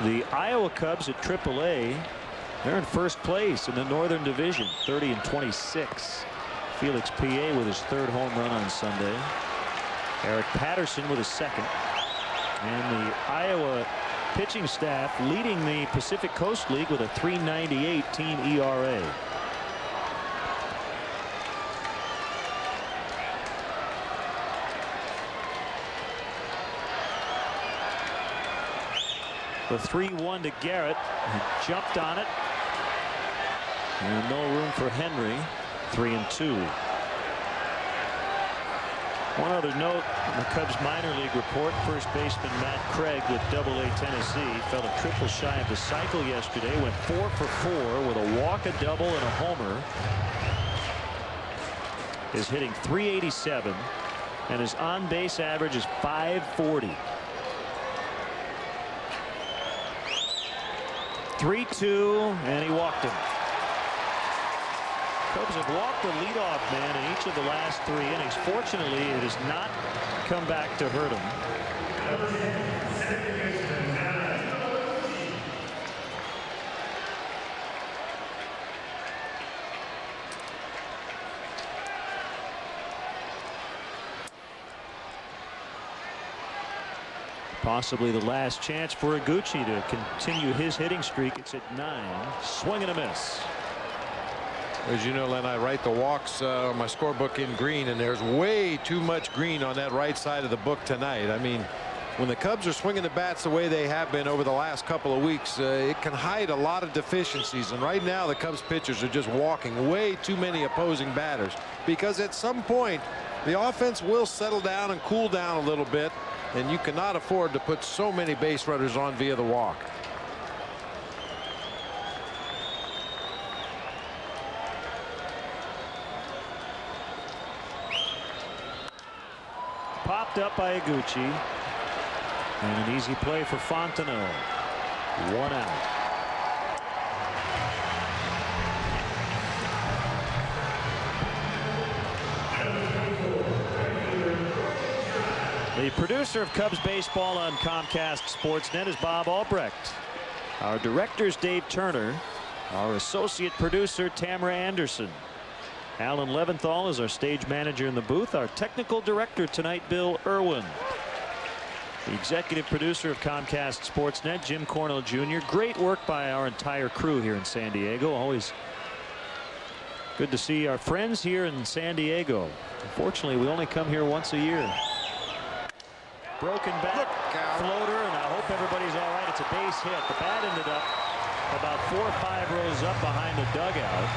The Iowa Cubs at AAA, they're in first place in the Northern Division, 30-26. Felix P.A. with his 3rd home run on Sunday. Eric Patterson with his 2nd. And the Iowa pitching staff leading the Pacific Coast League with a .398 team ERA. The 3-1 to Garrett. He jumped on it. And no room for Henry. 3-2. One other note in the Cubs minor league report, first baseman Matt Craig with AA Tennessee fell a triple shy of the cycle yesterday, went 4 for 4 with a walk, a double, and a homer. Is hitting .387, and his on-base average is .540. 3-2, and he walked him. Cubs have walked the leadoff man in each of the last 3 innings. Fortunately, it has not come back to hurt him. Possibly the last chance for Iguchi to continue his hitting streak. It's at 9. Swing and a miss. As you know, Len, I write the walks on my scorebook in green, and there's way too much green on that right side of the book tonight. I mean, when the Cubs are swinging the bats the way they have been over the last couple of weeks, it can hide a lot of deficiencies. And right now, the Cubs pitchers are just walking way too many opposing batters, because at some point, the offense will settle down and cool down a little bit. and you cannot afford to put so many base runners on via the walk. Popped up by Iguchi. And an easy play for Fontenot. 1 out. The producer of Cubs baseball on Comcast Sportsnet is Bob Albrecht. Our director is Dave Turner. Our associate producer, Tamara Anderson. Alan Leventhal is our stage manager in the booth. Our technical director tonight, Bill Irwin. The executive producer of Comcast Sportsnet, Jim Cornell Jr. Great work by our entire crew here in San Diego. Always good to see our friends here in San Diego. Unfortunately, we only come here once a year. Broken bat, floater, and I hope everybody's all right. It's a base hit. The bat ended up about 4 or 5 rows up behind the dugout.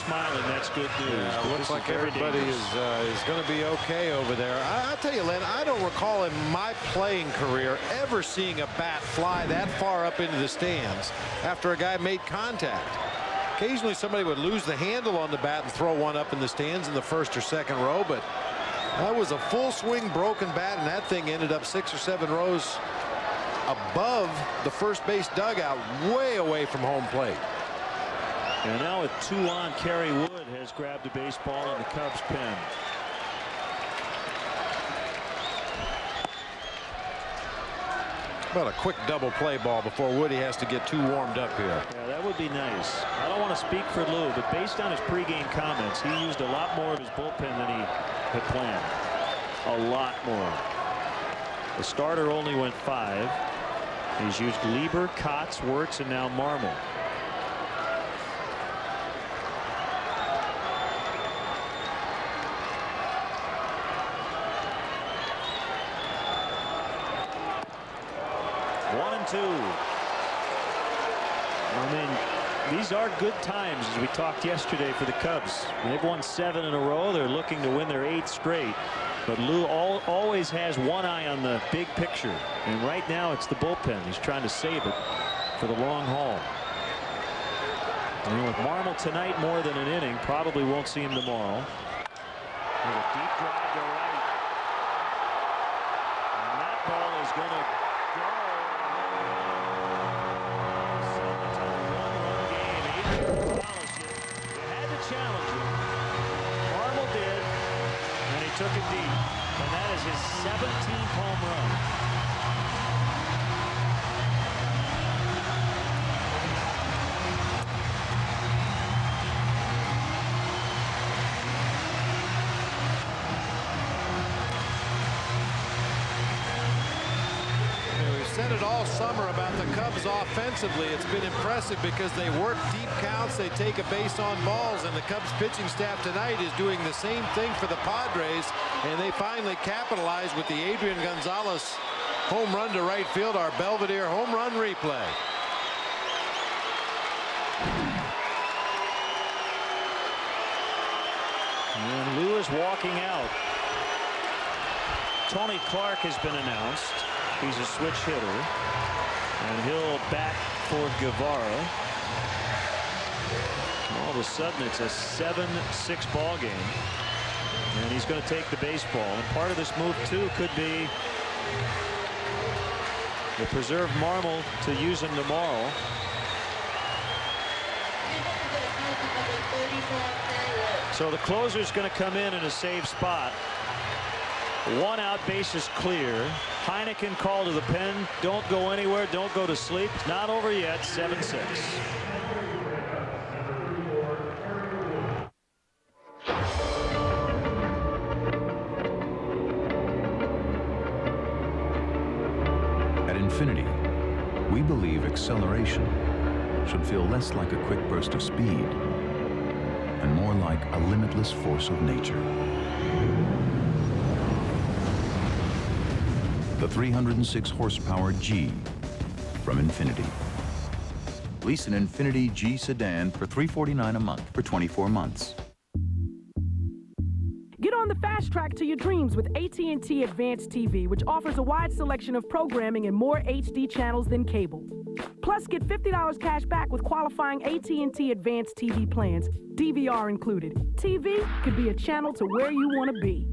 Smiling, that's good news. Yeah, looks like everybody is going to be okay over there. I'll tell you, Len, I don't recall in my playing career ever seeing a bat fly that far up into the stands after a guy made contact. Occasionally somebody would lose the handle on the bat and throw one up in the stands in the first or second row, but that was a full swing broken bat, and that thing ended up 6 or 7 rows above the first base dugout, way away from home plate. And now with 2 on, Kerry Wood has grabbed a baseball in the Cubs pen. About a quick double play ball before Woody has to get too warmed up here. Yeah, that would be nice. I don't want to speak for Lou, but based on his pregame comments, he used a lot more of his bullpen than he had planned. A lot more. The starter only went 5. He's used Lieber, Kotz, Wirtz, and now Marmol. I mean, these are good times, as we talked yesterday, for the Cubs. They've won 7 in a row. They're looking to win their 8th straight. But Lou always has one eye on the big picture. And right now it's the bullpen. He's trying to save it for the long haul. And with Marmol tonight more than an inning, probably won't see him tomorrow. With a deep drive to right. And that ball is going to go. Took it deep, and that is his 17th home run. We've said it all summer about the Cubs offensively. It's been impressive because they work deep counts, they take a base on balls, and the Cubs pitching staff tonight is doing the same thing for the Padres, and they finally capitalized with the Adrian Gonzalez home run to right field, our Belvedere home run replay. And Lou is walking out. Tony Clark has been announced. He's a switch hitter, and he'll bat for Guevara. All of a sudden, it's a 7-6 ball game, and he's going to take the baseball. And part of this move too could be to preserve Marmol to use him tomorrow. So the closer's going to come in a safe spot. 1 out, bases clear. Heineken called to the pen. Don't go anywhere. Don't go to sleep. It's not over yet. 7-6. At Infinity, we believe acceleration should feel less like a quick burst of speed and more like a limitless force of nature. the 306 horsepower G from Infiniti. Lease an Infiniti G sedan for $349 a month for 24 months. Get on the fast track to your dreams with AT&T Advanced TV, which offers a wide selection of programming and more HD channels than cable. Plus, get $50 cash back with qualifying AT&T Advanced TV plans, DVR included. TV could be a channel to where you want to be.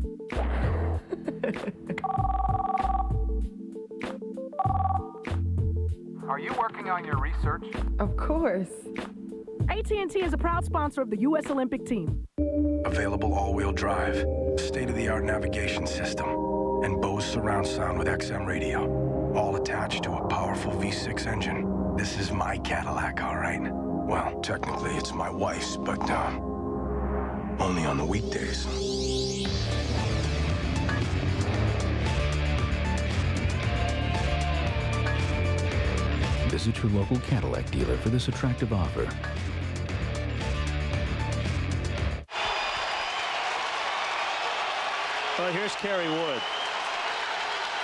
Are you working on your research? Of course. AT&T is a proud sponsor of the U.S. Olympic team. Available all-wheel drive, state-of-the-art navigation system, and Bose surround sound with XM radio, all attached to a powerful V6 engine. This is my Cadillac, all right? Well, technically it's my wife's, but only on the weekdays. Visit your local Cadillac dealer for this attractive offer. Well, here's Kerry Wood.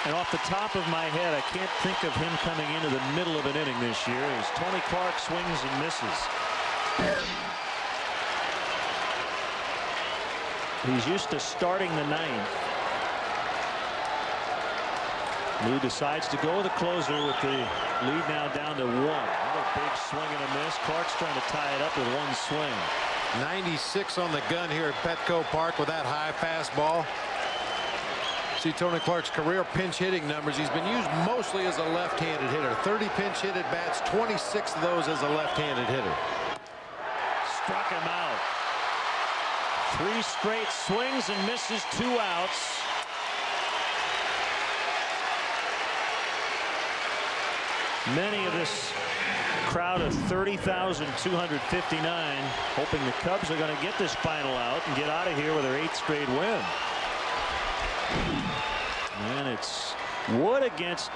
And off the top of my head, I can't think of him coming into the middle of an inning this year as Tony Clark swings and misses. He's used to starting the ninth. Lou decides to go with the closer with the lead now down to 1. Another big swing and a miss. Clark's trying to tie it up with one swing. 96 on the gun here at Petco Park with that high fastball. See Tony Clark's career pinch hitting numbers. He's been used mostly as a left-handed hitter. 30 pinch hit at bats, 26 of those as a left-handed hitter. Struck him out. 3 straight swings and misses, 2 outs. Many of this crowd of 30,259 hoping the Cubs are going to get this final out and get out of here with their 8th straight win. And it's Wood against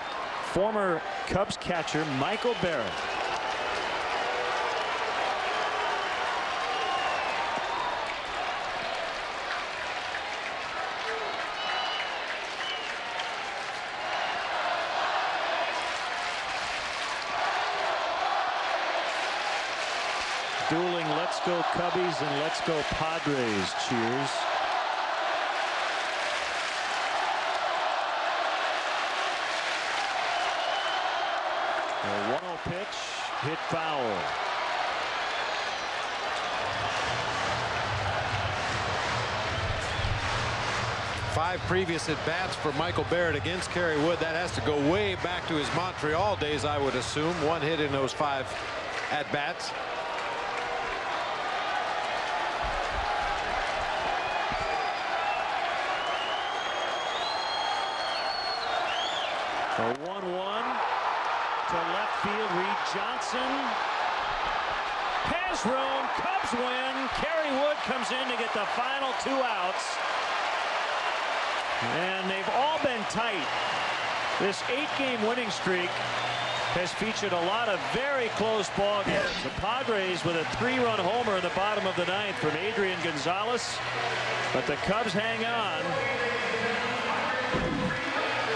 former Cubs catcher Michael Barrett. Dueling "Let's go Cubbies" and "Let's go Padres" cheers. A 1-0 pitch hit foul. Five previous at-bats for Michael Barrett against Kerry Wood. That has to go way back to his Montreal days, I would assume. 1 hit in those 5 at-bats. A 1-1 to left field. Reed Johnson has room. Cubs win. Kerry Wood comes in to get the final 2 outs. And they've all been tight. This 8-game winning streak has featured a lot of very close ball games. The Padres with a 3-run homer in the bottom of the 9th from Adrian Gonzalez. But the Cubs hang on.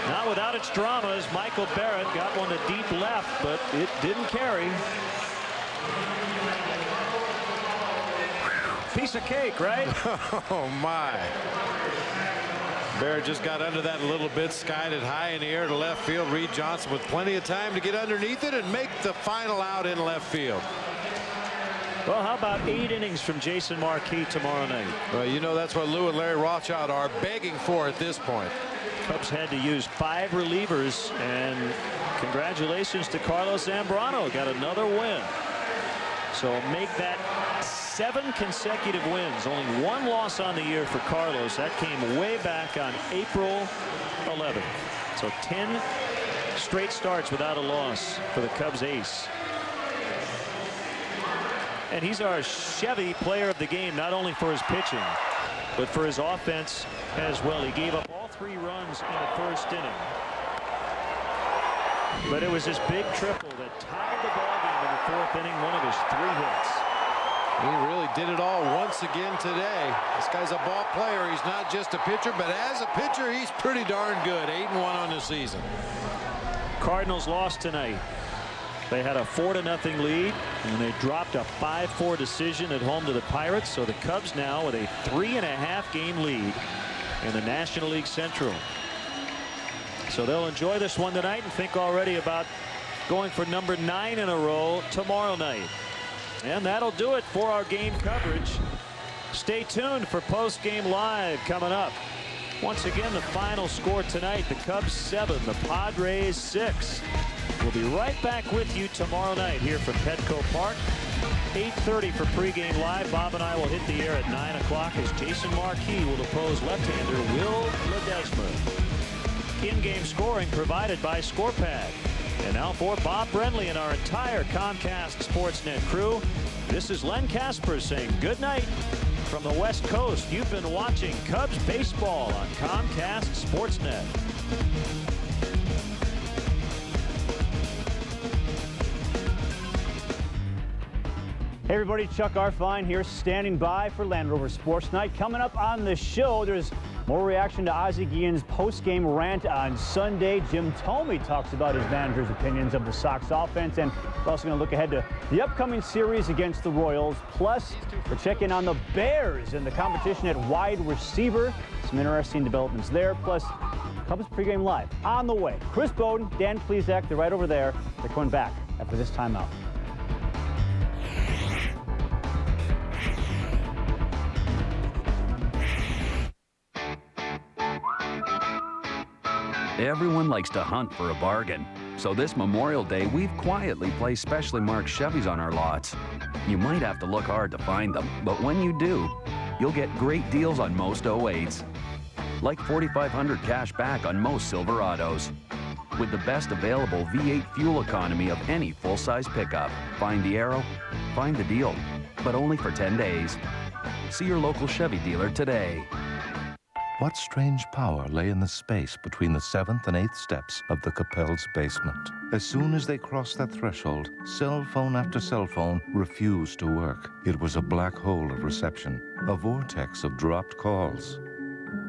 Not without its dramas. Michael Barrett got one to deep left, but it didn't carry. Piece of cake, right? Oh, my. Barrett just got under that a little bit, skied it high in the air to left field. Reed Johnson with plenty of time to get underneath it and make the final out in left field. Well, how about 8 innings from Jason Marquis tomorrow night? Well, you know that's what Lou and Larry Rothschild are begging for at this point. Cubs had to use 5 relievers, and congratulations to Carlos Zambrano. Got another win. So make that 7 consecutive wins. Only 1 loss on the year for Carlos. That came way back on April 11th. So 10 straight starts without a loss for the Cubs ace. And he's our Chevy player of the game, not only for his pitching, but for his offense as well. He gave up all 3 runs in the 1st inning. But it was this big triple that tied the ball game in the 4th inning, one of his 3 hits. He really did it all once again today. This guy's a ball player. He's not just a pitcher, but as a pitcher, he's pretty darn good. 8-1 on the season. Cardinals lost tonight. They had a 4-0 lead, and they dropped a 5-4 decision at home to the Pirates. So the Cubs now with a 3.5-game lead in the National League Central. So they'll enjoy this one tonight and think already about going for number 9 in a row tomorrow night. And that'll do it for our game coverage. Stay tuned for post-game live coming up. Once again, the final score tonight, the Cubs 7, the Padres 6. We'll be right back with you tomorrow night here from Petco Park. 8:30 for pregame live. Bob and I will hit the air at 9 o'clock as Jason Marquis will oppose left-hander Will Ledesma. In-game scoring provided by ScorePad. And now for Bob Brenly and our entire Comcast Sportsnet crew, this is Len Casper saying good night from the West Coast. You've been watching Cubs baseball on Comcast Sportsnet. Hey everybody, Chuck Arfine here, standing by for Land Rover Sports Night. Coming up on the show, there's more reaction to Ozzie Guillen's post-game rant on Sunday. Jim Thome talks about his manager's opinions of the Sox offense, and we're also going to look ahead to the upcoming series against the Royals. Plus, we're checking on the Bears and the competition at wide receiver. Some interesting developments there. Plus, Cubs pregame live on the way. Chris Bowden, Dan Plesac, they're right over there. They're coming back after this timeout. Everyone likes to hunt for a bargain. So this Memorial Day, we've quietly placed specially marked Chevys on our lots. You might have to look hard to find them, but when you do, you'll get great deals on most 08s. Like $4,500 cash back on most Silverados. With the best available V8 fuel economy of any full-size pickup. Find the arrow, find the deal, but only for 10 days. See your local Chevy dealer today. What strange power lay in the space between the 7th and 8th steps of the Capel's basement? As soon as they crossed that threshold, cell phone after cell phone refused to work. It was a black hole of reception, a vortex of dropped calls.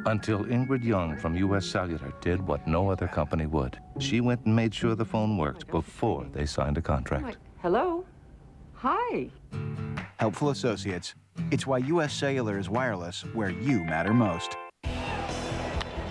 Until Ingrid Young from U.S. Cellular did what no other company would. She went and made sure the phone worked before they signed a contract. Hello? Hi. Helpful Associates. It's why U.S. Cellular is wireless where you matter most.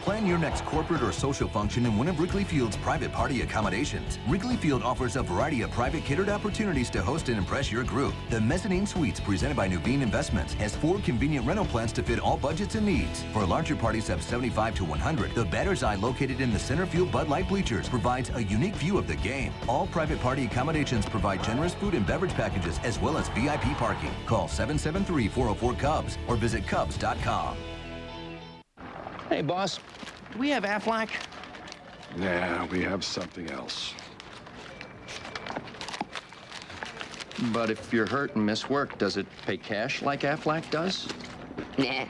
Plan your next corporate or social function in one of Wrigley Field's private party accommodations. Wrigley Field offers a variety of private catered opportunities to host and impress your group. The Mezzanine Suites, presented by Nuveen Investments, has 4 convenient rental plans to fit all budgets and needs. For larger parties of 75 to 100, the Batter's Eye, located in the center field Bud Light bleachers, provides a unique view of the game. All private party accommodations provide generous food and beverage packages as well as VIP parking. Call 773-404-CUBS or visit Cubs.com. Hey, boss, do we have Aflac? Nah, we have something else. But if you're hurt and miss work, does it pay cash like Aflac does? Nah.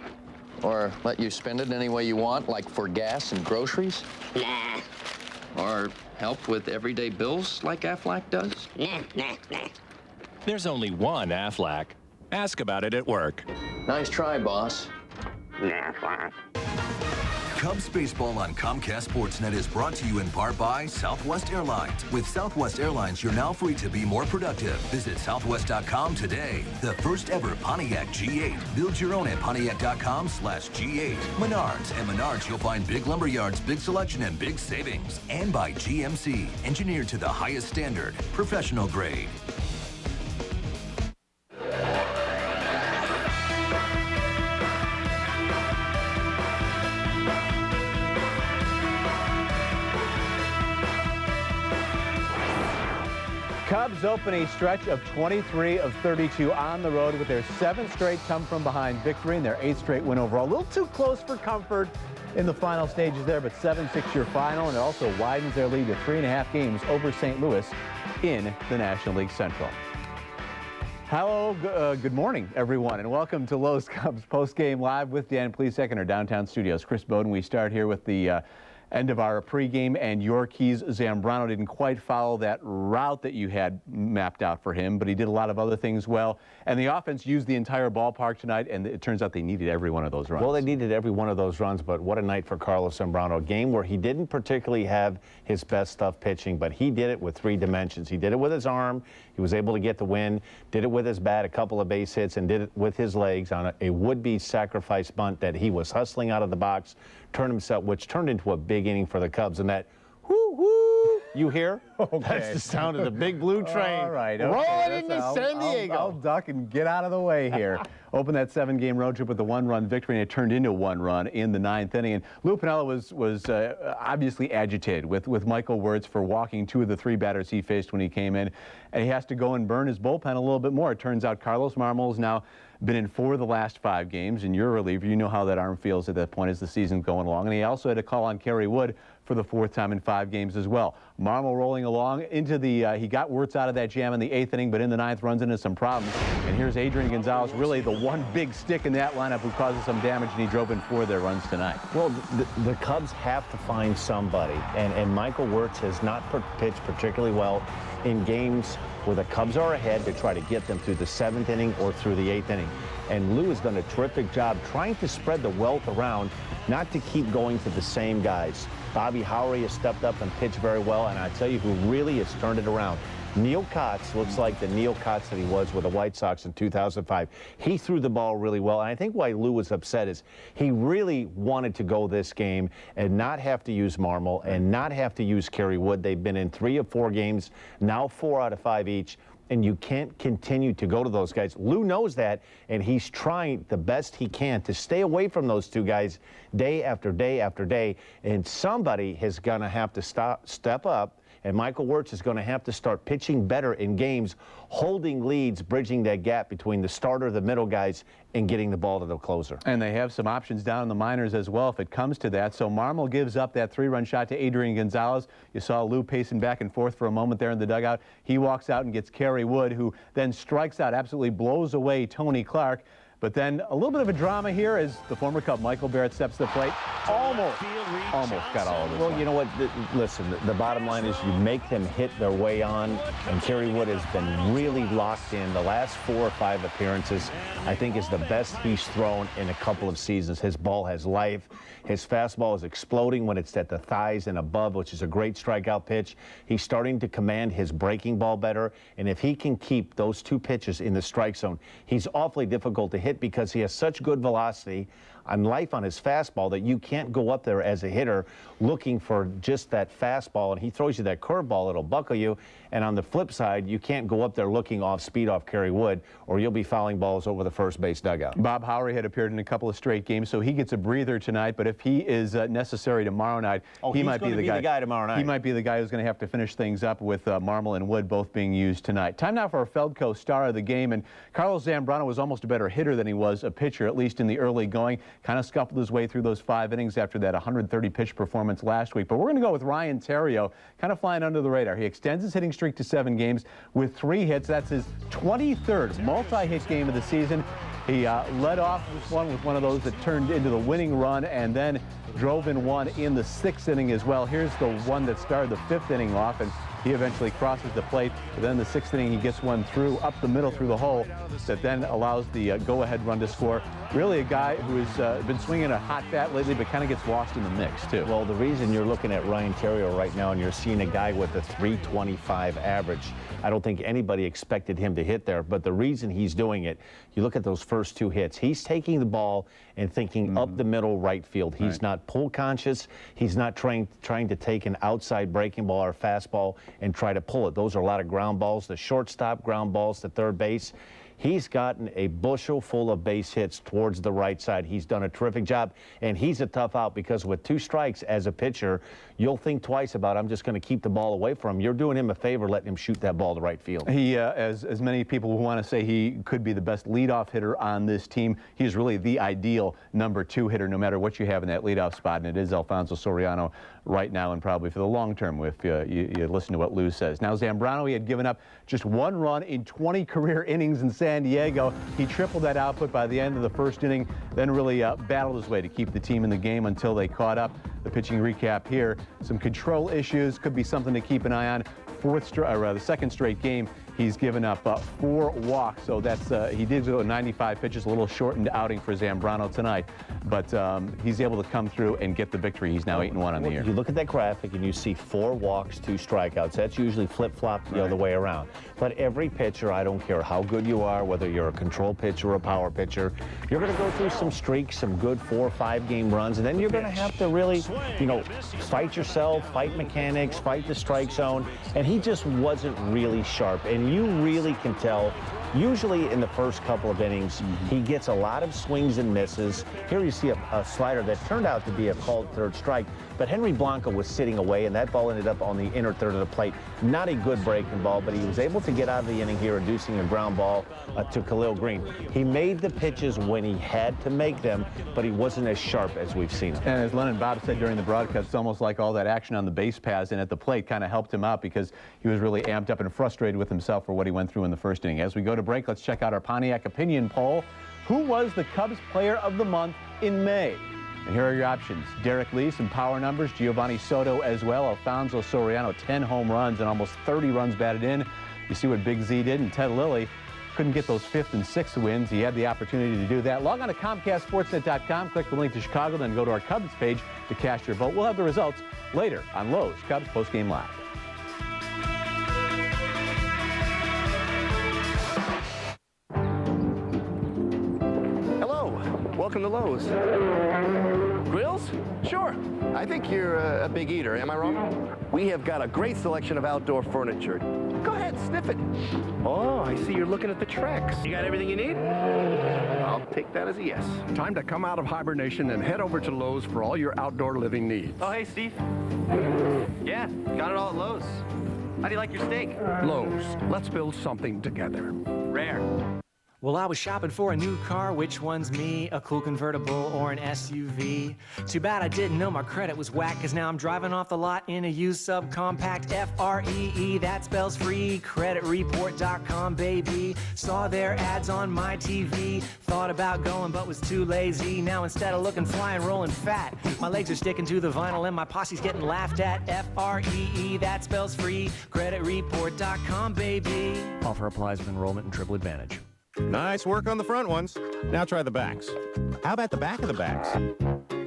Or let you spend it any way you want, like for gas and groceries? Nah. Or help with everyday bills like Aflac does? Nah. There's only one Aflac. Ask about it at work. Nice try, boss. Cubs baseball on Comcast Sportsnet is brought to you in part by Southwest Airlines. With Southwest Airlines, you're now free to be more productive. Visit Southwest.com today. The first ever Pontiac G8. Build your own at Pontiac.com/G8. Menards. At Menards, you'll find big lumber yards, big selection, and big savings. And by GMC. Engineered to the highest standard. Professional grade. Cubs open a stretch of 23 of 32 on the road with their 7th straight come-from-behind victory and their 8th straight win overall. A little too close for comfort in the final stages there, but 7-6 your final, and it also widens their lead to 3.5 games over St. Louis in the National League Central. Hello, good morning, everyone, and welcome to Lowe's Cubs postgame live with Dan Plesac in our downtown studios. Chris Bowden, we start here with the end of our pregame and your keys. Zambrano didn't quite follow that route that you had mapped out for him, but he did a lot of other things well. And the offense used the entire ballpark tonight, and it turns out they needed every one of those runs. Well, they needed every one of those runs, but what a night for Carlos Zambrano. A game where he didn't particularly have his best stuff pitching, but he did it with 3 dimensions. He did it with his arm. He was able to get the win, did it with his bat, a couple of base hits, and did it with his legs on a would-be sacrifice bunt that he was hustling out of the box, turned himself, which turned into a big inning for the Cubs. And that whoo-whoo you hear? Okay. That's the sound of the big blue train all right, okay. rolling into San Diego. I'll duck and get out of the way here. Opened that 7-game road trip with a 1-run victory, and it turned into 1 run in the 9th inning. And Lou Piniella was obviously agitated with Michael Wirtz for walking 2 of the 3 batters he faced when he came in. And he has to go and burn his bullpen a little bit more. It turns out Carlos Marmol's now been in 4 of the last 5 games, and you're a reliever. You know how that arm feels at that point as the season's going along. And he also had to call on Kerry Wood for the 4th time in 5 games as well. Marmol rolling along into the, he got Wirtz out of that jam in the 8th inning, but in the 9th runs into some problems. And here's Adrian Gonzalez, really the one big stick in that lineup who causes some damage, and he drove in 4 of their runs tonight. Well, the Cubs have to find somebody, and Michael Wirtz has not pitched particularly well in games where the Cubs are ahead to try to get them through the 7th inning or through the 8th inning. And Lou has done a terrific job trying to spread the wealth around, not to keep going to the same guys. Bobby Howery has stepped up and pitched very well, and I tell you who really has turned it around. Neil Kotz looks like the Neil Kotz that he was with the White Sox in 2005. He threw the ball really well, and I think why Lou was upset is he really wanted to go this game and not have to use Marmol and not have to use Kerry Wood. They've been in 3 of 4 games, now 4 out of 5 each, and you can't continue to go to those guys. Lou knows that, and he's trying the best he can to stay away from those 2 guys day after day after day, and somebody is going to have to step up. And Michael Wirtz is going to have to start pitching better in games, holding leads, bridging that gap between the starter, the middle guys, and getting the ball to the closer. And they have some options down in the minors as well if it comes to that. So Marmol gives up that 3-run shot to Adrian Gonzalez. You saw Lou pacing back and forth for a moment there in the dugout. He walks out and gets Kerry Wood, who then strikes out, absolutely blows away Tony Clark. But then a little bit of a drama here as the former Cub, Michael Barrett, steps to the plate. Almost got all of this. Well, you know what? Listen, the bottom line is you make them hit their way on, and Kerry Wood has been really locked in. The last 4 or 5 appearances, I think, is the best he's thrown in a couple of seasons. His ball has life. His fastball is exploding when it's at the thighs and above, which is a great strikeout pitch. He's starting to command his breaking ball better, and if he can keep those 2 pitches in the strike zone, he's awfully difficult to hit because he has such good velocity on life on his fastball that you can't go up there as a hitter looking for just that fastball, and he throws you that curveball, it'll buckle you. And on the flip side, you can't go up there looking off speed off Kerry Wood, or you'll be fouling balls over the first base dugout. Bob Howery had appeared in a couple of straight games, so he gets a breather tonight. But if he is necessary tomorrow night, he might be the guy tomorrow night. He might be the guy who's going to have to finish things up with Marmol and Wood both being used tonight. Time now for our Feldco star of the game, and Carlos Zambrano was almost a better hitter than he was a pitcher, at least in the early going. Kind of scuffled his way through those 5 innings after that 130-pitch performance last week. But we're going to go with Ryan Theriot, kind of flying under the radar. He extends his hitting streak to 7 games with 3 hits. That's his 23rd multi-hit game of the season. He led off this one with one of those that turned into the winning run and then drove in 1 in the 6th inning as well. Here's the one that started the 5th inning off, and he eventually crosses the plate. But then in the 6th inning, he gets one through up the middle through the hole that then allows the go-ahead run to score. Really a guy who has been swinging a hot bat lately, but kind of gets lost in the mix, too. Well, the reason you're looking at Ryan Theriot right now and you're seeing a guy with a .325 average, I don't think anybody expected him to hit there, but the reason he's doing it, you look at those first 2 hits, he's taking the ball and thinking up the middle right field. He's not pull conscious. He's not trying to take an outside breaking ball or fastball and try to pull it. Those are a lot of ground balls. The shortstop, ground balls to third base. He's gotten a bushel full of base hits towards the right side. He's done a terrific job, and he's a tough out because with 2 strikes as a pitcher, you'll think twice about, I'm just going to keep the ball away from him. You're doing him a favor letting him shoot that ball to right field. He, as many people who want to say he could be the best leadoff hitter on this team, he's really the ideal number 2 hitter no matter what you have in that leadoff spot, and it is Alfonso Soriano right now and probably for the long term if you listen to what Lou says. Now, Zambrano, he had given up just 1 run in 20 career innings in San San Diego. He tripled that output by the end of the first inning, then really battled his way to keep the team in the game until they caught up. The pitching recap here. Some control issues could be something to keep an eye on. The second straight game, he's given up 4 walks, so that's he did go 95 pitches, a little shortened outing for Zambrano tonight, but he's able to come through and get the victory. He's now 8-1 on the year. You look at that graphic and you see 4 walks, 2 strikeouts. That's usually flip-flopped the other way around. But every pitcher, I don't care how good you are, whether you're a control pitcher or a power pitcher, you're going to go through some streaks, some good 4 or 5 game runs, and then you're going to have to really, you know, fight yourself, fight mechanics, fight the strike zone, and he just wasn't really sharp. And you really can tell, usually in the first couple of innings, he gets a lot of swings and misses. Here you see a slider that turned out to be a called third strike, but Henry Blanco was sitting away, and that ball ended up on the inner third of the plate. Not a good breaking ball, but he was able to get out of the inning here, reducing a ground ball to Khalil Green. He made the pitches when he had to make them, but he wasn't as sharp as we've seen him. And as Len and Bob said during the broadcast, it's almost like all that action on the base paths and at the plate kind of helped him out because he was really amped up and frustrated with himself for what he went through in the first inning. As we go to break, let's check out our Pontiac opinion poll. Who was the Cubs Player of the Month in May? And here are your options. Derek Lee, some power numbers. Giovanni Soto as well. Alfonso Soriano, 10 home runs and almost 30 runs batted in. You see what Big Z did. And Ted Lilly couldn't get those 5th and 6th wins. He had the opportunity to do that. Log on to ComcastSportsNet.com, click the link to Chicago, then go to our Cubs page to cast your vote. We'll have the results later on Lowe's Cubs Postgame Live. Welcome to Lowe's. Grills? Sure. I think you're a big eater, am I wrong? We have got a great selection of outdoor furniture. Go ahead, sniff it. Oh, I see you're looking at the Trex. You got everything you need? I'll take that as a yes. Time to come out of hibernation and head over to Lowe's for all your outdoor living needs. Oh, hey, Steve. Yeah, got it all at Lowe's. How do you like your steak? Lowe's. Let's build something together. Rare. Well, I was shopping for a new car. Which one's me? A cool convertible or an SUV? Too bad I didn't know my credit was whack, cause now I'm driving off the lot in a used subcompact. F-R-E-E, that spells free. Creditreport.com, baby. Saw their ads on my TV. Thought about going but was too lazy. Now instead of looking fly and rolling fat, my legs are sticking to the vinyl and my posse's getting laughed at. F-R-E-E, that spells free. Creditreport.com, baby. Offer applies with enrollment and triple advantage. Nice work on the front ones. Now try the backs. How about the back of the backs?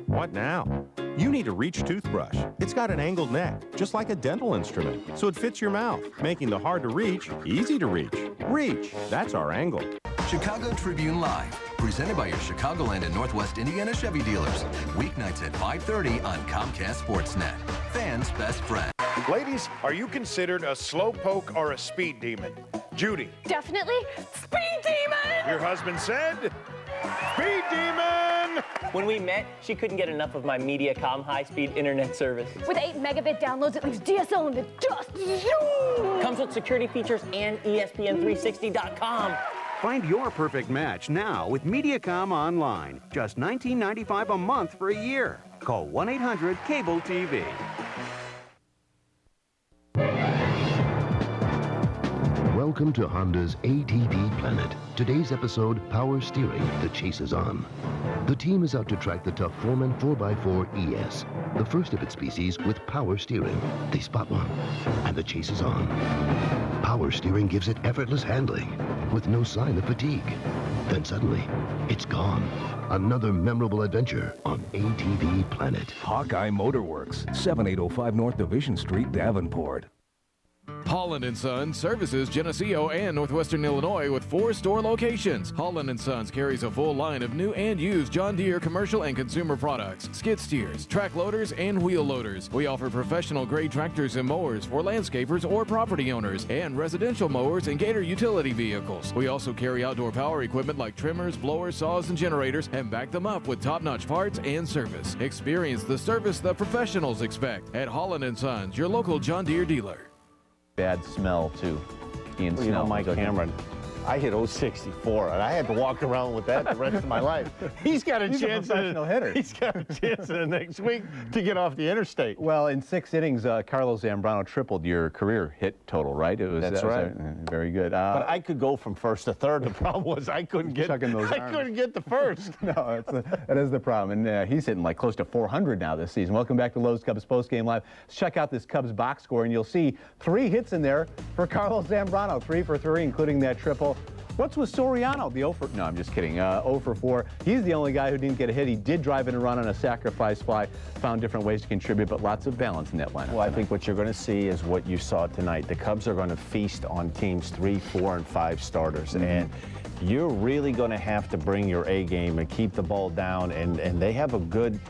What now? You need a Reach toothbrush. It's got an angled neck, just like a dental instrument, so it fits your mouth, making the hard to reach easy to reach. Reach, that's our angle. Chicago Tribune Live, presented by your Chicagoland and Northwest Indiana Chevy dealers. Weeknights at 5:30 on Comcast Sportsnet. Fans' best friend. Ladies, are you considered a slowpoke or a speed demon? Judy. Definitely speed demon! Your husband said, speed demon! When we met, she couldn't get enough of my Mediacom high-speed internet service. With 8 megabit downloads, it leaves DSL in the dust. Comes with security features and ESPN360.com. Find your perfect match now with Mediacom Online. Just $19.95 a month for a year. Call 1-800-CABLE-TV. Welcome to Honda's ATV Planet. Today's episode, Power Steering, the chase is on. The team is out to track the tough Foreman 4x4 ES, the first of its species with power steering. They spot one, and the chase is on. Power steering gives it effortless handling, with no sign of fatigue. Then suddenly, it's gone. Another memorable adventure on ATV Planet. Hawkeye Motorworks, 7805 North Division Street, Davenport. Holland & Sons services Geneseo and Northwestern Illinois with 4 store locations. Holland & Sons carries a full line of new and used John Deere commercial and consumer products, skid steers, track loaders, and wheel loaders. We offer professional-grade tractors and mowers for landscapers or property owners, and residential mowers and Gator utility vehicles. We also carry outdoor power equipment like trimmers, blowers, saws, and generators, and back them up with top-notch parts and service. Experience the service the professionals expect at Holland & Sons, your local John Deere dealer. Bad smell, too. Ian Well, you know, Mike Cameron, I hit 064, and I had to walk around with that the rest of my life. He's got a chance. A professional hitter. He's got a chance in the next week to get off the interstate. Well, in 6 innings, Carlos Zambrano tripled your career hit total, right? It was, That's right. Very good. But I could go from first to third. The problem was I couldn't get. Couldn't get the first. No, that is the problem. And he's hitting like close to 400 now this season. Welcome back to Lowe's Cubs Postgame Live. Let's check out this Cubs box score, and you'll see 3 hits in there for Carlos Zambrano, 3 for 3, including that triple. What's with Soriano? The 0 for... No, I'm just kidding. 0 for 4. He's the only guy who didn't get a hit. He did drive in a run on a sacrifice fly. Found different ways to contribute, but lots of balance in that lineup. Well, I think what you're going to see is what you saw tonight. The Cubs are going to feast on teams 3, 4, and 5 starters. And you're really going to have to bring your A game and keep the ball down. And they have a good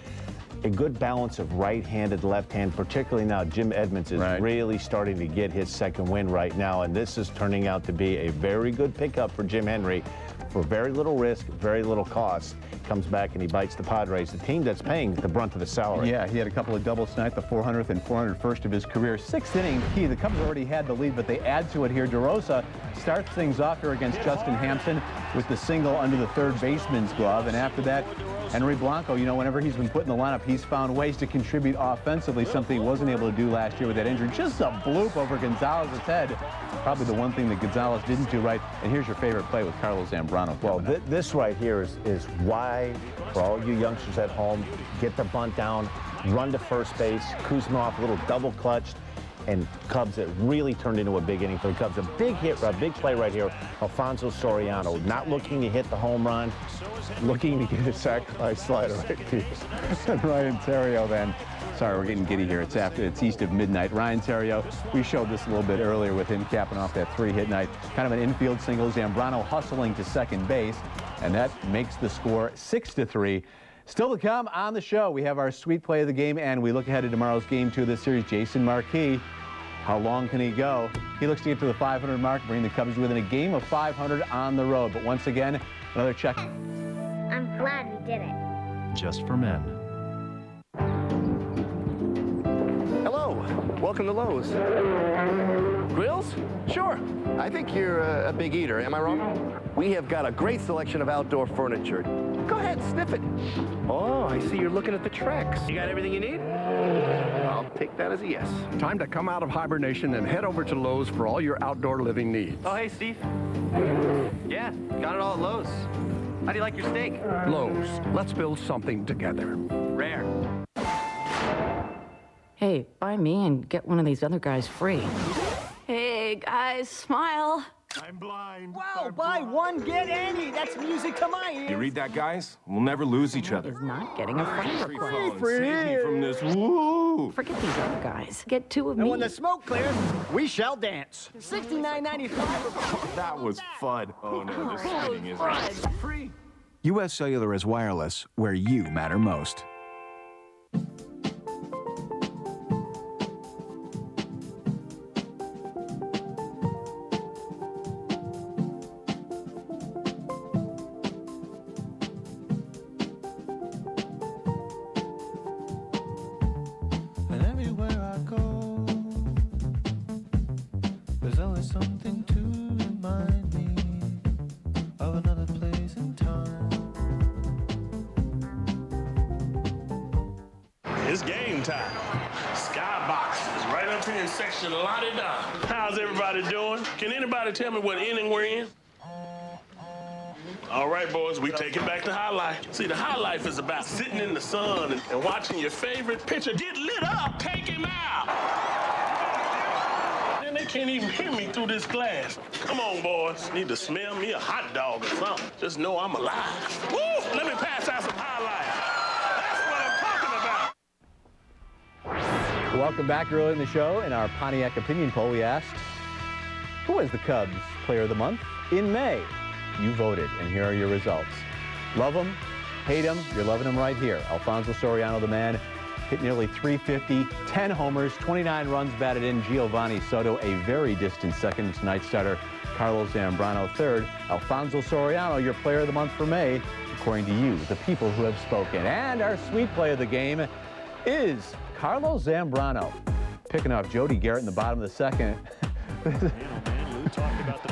balance of right-handed, left-hand, particularly now Jim Edmonds is really starting to get his second win right now, and this is turning out to be a very good pickup for Jim Henry for very little risk, very little cost. Comes back and he bites the Padres, the team that's paying the brunt of the salary. Yeah, he had a couple of doubles tonight, the 400th and 401st of his career. 6th inning, the Cubs already had the lead, but they add to it here. DeRosa starts things off here against Justin Hampson with the single under the third baseman's glove, and after that, Henry Blanco, you know, whenever he's been put in the lineup, he's found ways to contribute offensively, something he wasn't able to do last year with that injury. Just a bloop over Gonzalez's head. Probably the one thing that Gonzalez didn't do right. And here's your favorite play with Carlos Zambrano. Well, this right here is why, for all you youngsters at home, get the bunt down, run to first base, Kuzma a little double clutched, and Cubs, it really turned into a big inning for the Cubs. A big hit, a big play right here. Alfonso Soriano, not looking to hit the home run, looking to get a sacrifice slider right to you. Ryan Theriot then. Sorry, we're getting giddy here. It's east of midnight. Ryan Theriot, we showed this a little bit earlier with him capping off that 3-hit night. Kind of an infield single. Zambrano hustling to second base, and that makes the score 6-3. Still to come on the show, we have our sweet play of the game, and we look ahead to tomorrow's game 2 of this series. Jason Marquis, how long can he go? He looks to get to the 500 mark, bring the Cubs within a game of 500 on the road. But once again, another check. I'm glad we did it. Just for men. Hello, welcome to Lowe's. Grills? Sure. I think you're a big eater, am I wrong? We have got a great selection of outdoor furniture. Go ahead, sniff it. Oh, I see you're looking at the Trex. You got everything you need? I'll take that as a yes. Time to come out of hibernation and head over to Lowe's for all your outdoor living needs. Oh, hey, Steve. Yeah, got it all at Lowe's. How do you like your steak? Lowe's, let's build something together. Rare. Hey, buy me and get one of these other guys free. Hey, guys, smile. I'm blind. Wow, buy one, get any. That's music to my ears. You read that, guys? We'll never lose each other. Is not getting a friend request. Save me from this. Woo! Forget these other guys. Get 2 of me. And when the smoke clears, we shall dance. $69.95. That was fun. Oh no, this thing is free. U.S. Cellular is wireless, where you matter most. Something to remind me of another place and time. It's game time. Skybox is right up here in section La-di-da. How's everybody doing? Can anybody tell me what inning we're in? All right, boys, we take it back to high life. See, the high life is about sitting in the sun and watching your favorite pitcher get lit up. Take him out. They can't even hear me through this glass. Come on, boys. Need to smell me a hot dog or something. Just know I'm alive. Woo! Let me pass out some High Life. That's what I'm talking about. Welcome back. Early in the show, in our Pontiac opinion poll, we asked, who is the Cubs Player of the Month in May? You voted, and here are your results. Love him, hate him, you're loving him right here. Alfonso Soriano, the man, hit nearly 350, 10 homers, 29 runs batted in. Giovanni Soto, a very distant second. Tonight's starter, Carlos Zambrano, third. Alfonso Soriano, your Player of the Month for May, according to you, the people who have spoken. And our sweet play of the game is Carlos Zambrano. Picking off Jody Garrett in the bottom of the second.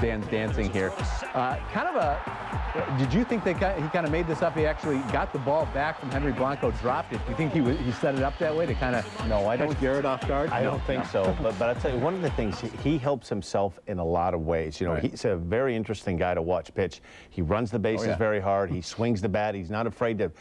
Dan's dancing here. Did you think he kind of made this up? He actually got the ball back from Henry Blanco, dropped it. Do you think he set it up that way to kind of catch Garrett off guard? I don't think so. But I tell you, one of the things, he helps himself in a lot of ways. You know, he's a very interesting guy to watch pitch. He runs the bases very hard. He swings the bat. He's not afraid to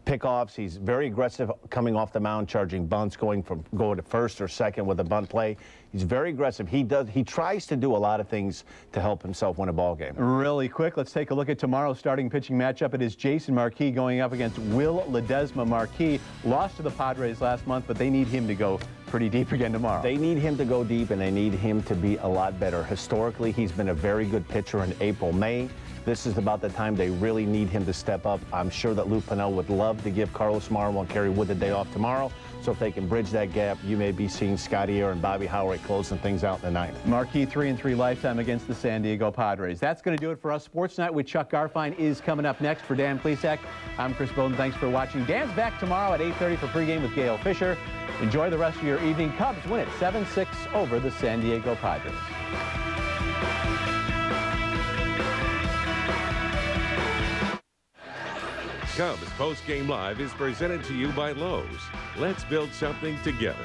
pickoffs. He's very aggressive coming off the mound, charging bunts, going to first or second with a bunt play. He's very aggressive. He tries to do a lot of things to help himself win a ball game. Really quick, let's take a look at tomorrow's starting pitching matchup. It is Jason Marquis going up against Will Ledesma. Marquis lost to the Padres last month, but they need him to go pretty deep again tomorrow. They need him to go deep, and they need him to be a lot better. Historically, he's been a very good pitcher in April, May. This is about the time they really need him to step up. I'm sure that Lou Pennell would love to give Carlos Morrow and Kerry Wood the day off tomorrow. So if they can bridge that gap, you may be seeing Scotty Air and Bobby Howard closing things out in the ninth. Marquis 3-3 lifetime against the San Diego Padres. That's going to do it for us. Sports Night with Chuck Garfien is coming up next. For Dan Plesac, I'm Chris Bowden. Thanks for watching. Dan's back tomorrow at 8:30 for pregame with Gail Fisher. Enjoy the rest of your evening. Cubs win it 7-6 over the San Diego Padres. Cubs Post Game Live is presented to you by Lowe's. Let's build something together.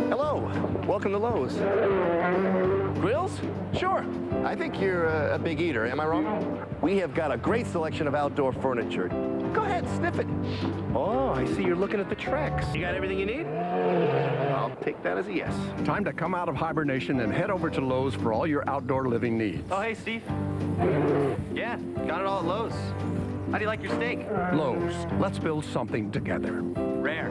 Hello, welcome to Lowe's. Grills? Sure. I think you're a big eater, am I wrong? We have got a great selection of outdoor furniture. Go ahead, sniff it. Oh, I see you're looking at the Trex. You got everything you need? I'll take that as a yes. Time to come out of hibernation and head over to Lowe's for all your outdoor living needs. Oh, hey, Steve. Yeah, got it all at Lowe's. How do you like your steak? Lowe's, let's build something together. Rare.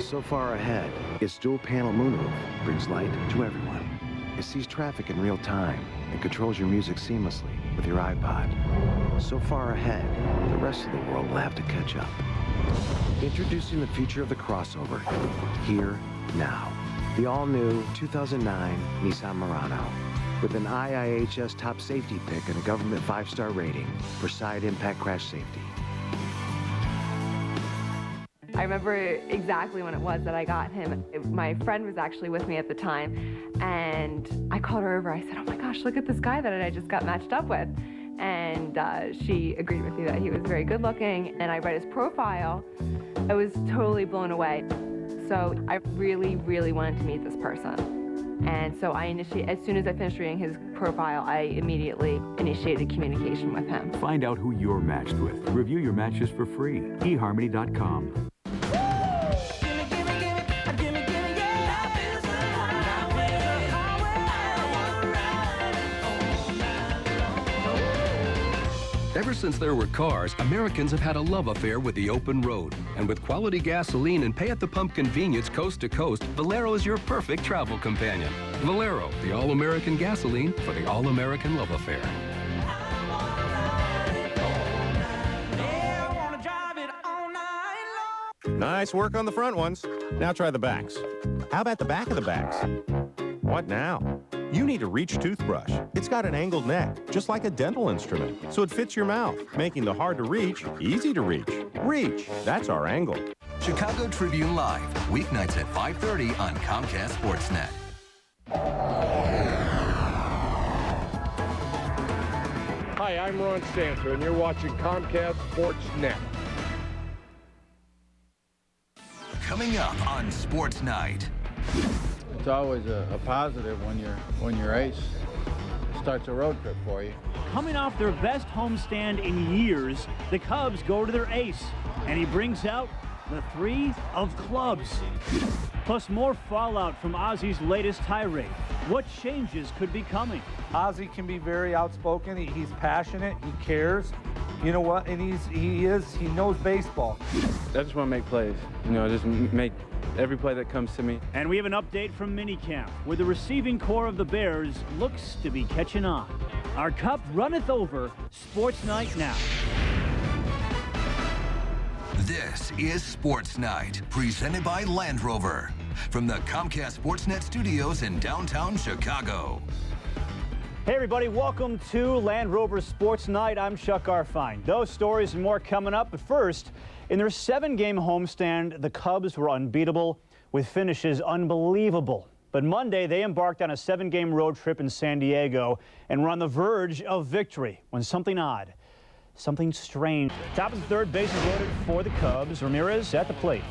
So far ahead, its dual-panel moonroof brings light to everyone. It sees traffic in real time and controls your music seamlessly with your iPod. So far ahead, the rest of the world will have to catch up. Introducing the future of the crossover, here, now. The all-new 2009 Nissan Murano, with an IIHS top safety pick and a government 5-star rating for side impact crash safety. I remember exactly when it was that I got him. My friend was actually with me at the time, and I called her over. I said, oh my gosh, look at this guy that I just got matched up with. And she agreed with me that he was very good looking, and I read his profile. I was totally blown away. So I really, really wanted to meet this person. And so as soon as I finished reading his profile, I immediately initiated communication with him. Find out who you're matched with. Review your matches for free. eHarmony.com. Ever since there were cars, Americans have had a love affair with the open road. And with quality gasoline and pay-at-the-pump convenience coast to coast, Valero is your perfect travel companion. Valero, the all-American gasoline for the all-American love affair. Nice work on the front ones. Now try the backs. How about the back of the backs? What now? You need a Reach toothbrush. It's got an angled neck, just like a dental instrument, so it fits your mouth, making the hard to reach easy to reach. Reach, that's our angle. Chicago Tribune Live, weeknights at 5:30 on Comcast Sportsnet. Hi, I'm Ron Stanter, and you're watching Comcast Sportsnet. Coming up on Sports Night. It's always a positive when your ace starts a road trip for you. Coming off their best homestand in years, the Cubs go to their ace, and he brings out the 3 of clubs. Plus more fallout from Ozzy's latest tirade. What changes could be coming? Ozzy can be very outspoken. He's passionate. He cares. You know what? And he knows baseball. I just want to make plays. You know, just make every play that comes to me. And we have an update from minicamp, where the receiving core of the Bears looks to be catching on. Our cup runneth over. Sports Night now. This is Sports Night, presented by Land Rover, from the Comcast Sportsnet studios in downtown Chicago. Hey everybody, welcome to Land Rover Sports Night. I'm Chuck Garfien. Those stories and more coming up, but first, In their 7-game homestand, the Cubs were unbeatable with finishes unbelievable. But Monday, they embarked on a 7-game road trip in San Diego and were on the verge of victory when something odd, something strange. Top of the third, bases loaded for the Cubs. Ramirez at the plate.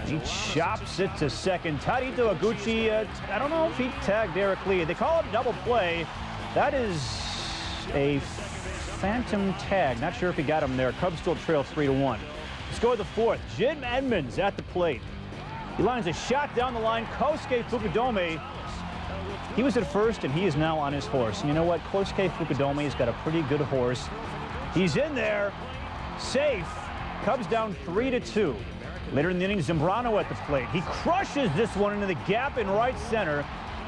He chops it to second. Tadito Aguchi, I don't know if he tagged Derek Lee. They call it a double play. That is a phantom tag. Not sure if he got him there. Cubs still trail 3-1. Score the fourth. Jim Edmonds at the plate. He lines a shot down the line. Kosuke Fukudome. He was at first, and he is now on his horse. And you know what? Kosuke Fukudome has got a pretty good horse. He's in there. Safe. Cubs down 3-2. Later in the inning, Zambrano at the plate. He crushes this one into the gap in right center.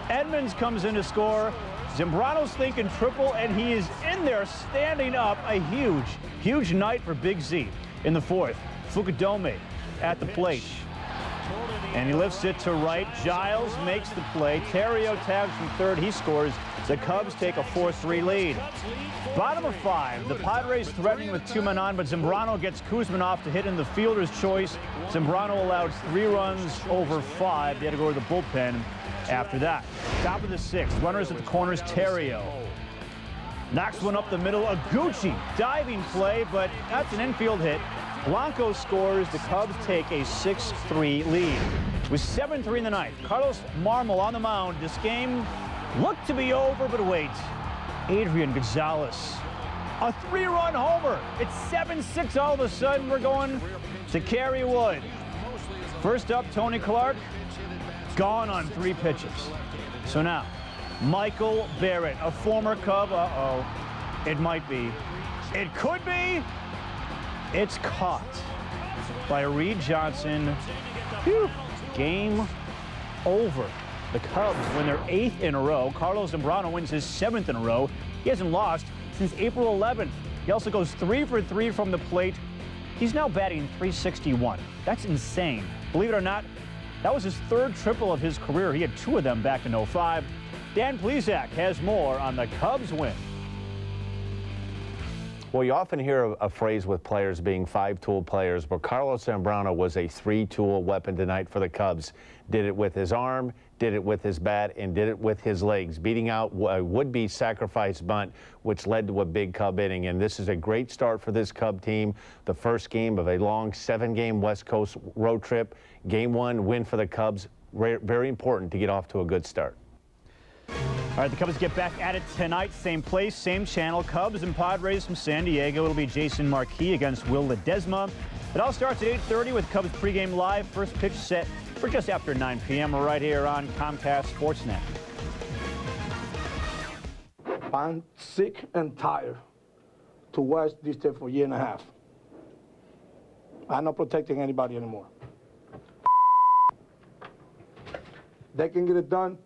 Edmonds comes in to score. Zambrano's thinking triple, and he is in there standing up. A huge, huge night for Big Z in the fourth. Fukudome at the plate. And he lifts it to right. Giles makes the play. Terrio tags from third. He scores. The Cubs take a 4-3 lead. Bottom of 5. The Padres threatening with 2 men on, but Zambrano gets Kuzman off to hit in the fielder's choice. Zambrano allowed 3 runs over 5. They had to go to the bullpen after that. Top of the 6th. Runners at the corners. Terrio knocks one up the middle. Aguchi diving play, but that's an infield hit. Blanco scores. The Cubs take a 6-3 lead. With 7-3 in the ninth, Carlos Marmol on the mound. This game looked to be over, but wait. Adrian Gonzalez, a 3-run homer. It's 7-6 all of a sudden. We're going to Kerry Wood. First up, Tony Clark, gone on 3 pitches. So now, Michael Barrett, a former Cub. Uh-oh. It might be. It could be. It's caught by Reed Johnson. Whew. Game over. The Cubs win their 8th in a row. Carlos Zambrano wins his 7th in a row. He hasn't lost since April 11th. He also goes 3 for 3 from the plate. He's now batting .361. That's insane. Believe it or not, that was his 3rd triple of his career. He had 2 of them back in '05. Dan Plesac has more on the Cubs win. Well, you often hear a phrase with players being 5-tool players, but Carlos Zambrano was a 3-tool weapon tonight for the Cubs. Did it with his arm, did it with his bat, and did it with his legs, beating out a would-be sacrifice bunt, which led to a big Cub inning. And this is a great start for this Cub team. The first game of a long 7-game West Coast road trip. Game 1 win for the Cubs. Very important to get off to a good start. All right, the Cubs get back at it tonight. Same place, same channel. Cubs and Padres from San Diego. It'll be Jason Marquis against Will Ledesma. It all starts at 8:30 with Cubs pregame live. First pitch set for just after 9 p.m. right here on Comcast Sportsnet. I'm sick and tired to watch this tape for a year and a half. I'm not protecting anybody anymore. They can get it done.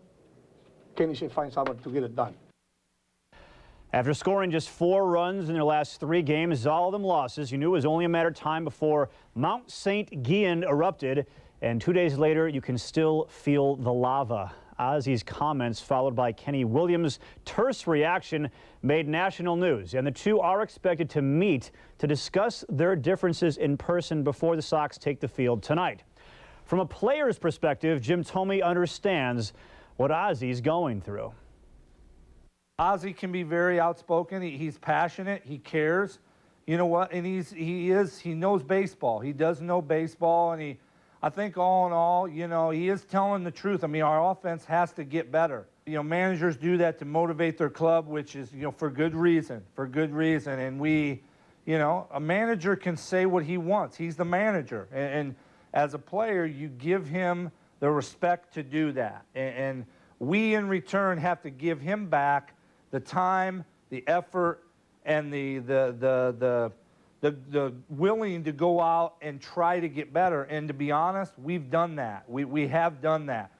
Kenny should find somebody to get it done. After scoring just 4 runs in their last 3 games, all of them losses, you knew it was only a matter of time before Mount St. Gian erupted. And 2 days later, you can still feel the lava. Ozzy's comments, followed by Kenny Williams' terse reaction, made national news. And the two are expected to meet to discuss their differences in person before the Sox take the field tonight. From a player's perspective, Jim Thome understands what Ozzy's going through. Ozzy can be very outspoken. He's passionate. He cares. You know what? And he knows baseball. He does know baseball, and I think all in all, you know, he is telling the truth. I mean, our offense has to get better. You know, managers do that to motivate their club, which is, you know, for good reason. And we, you know, a manager can say what he wants. He's the manager. And as a player, you give him the respect to do that. And we, in return, have to give him back the time, the effort, and the willing to go out and try to get better. And to be honest, we've done that. We have done that.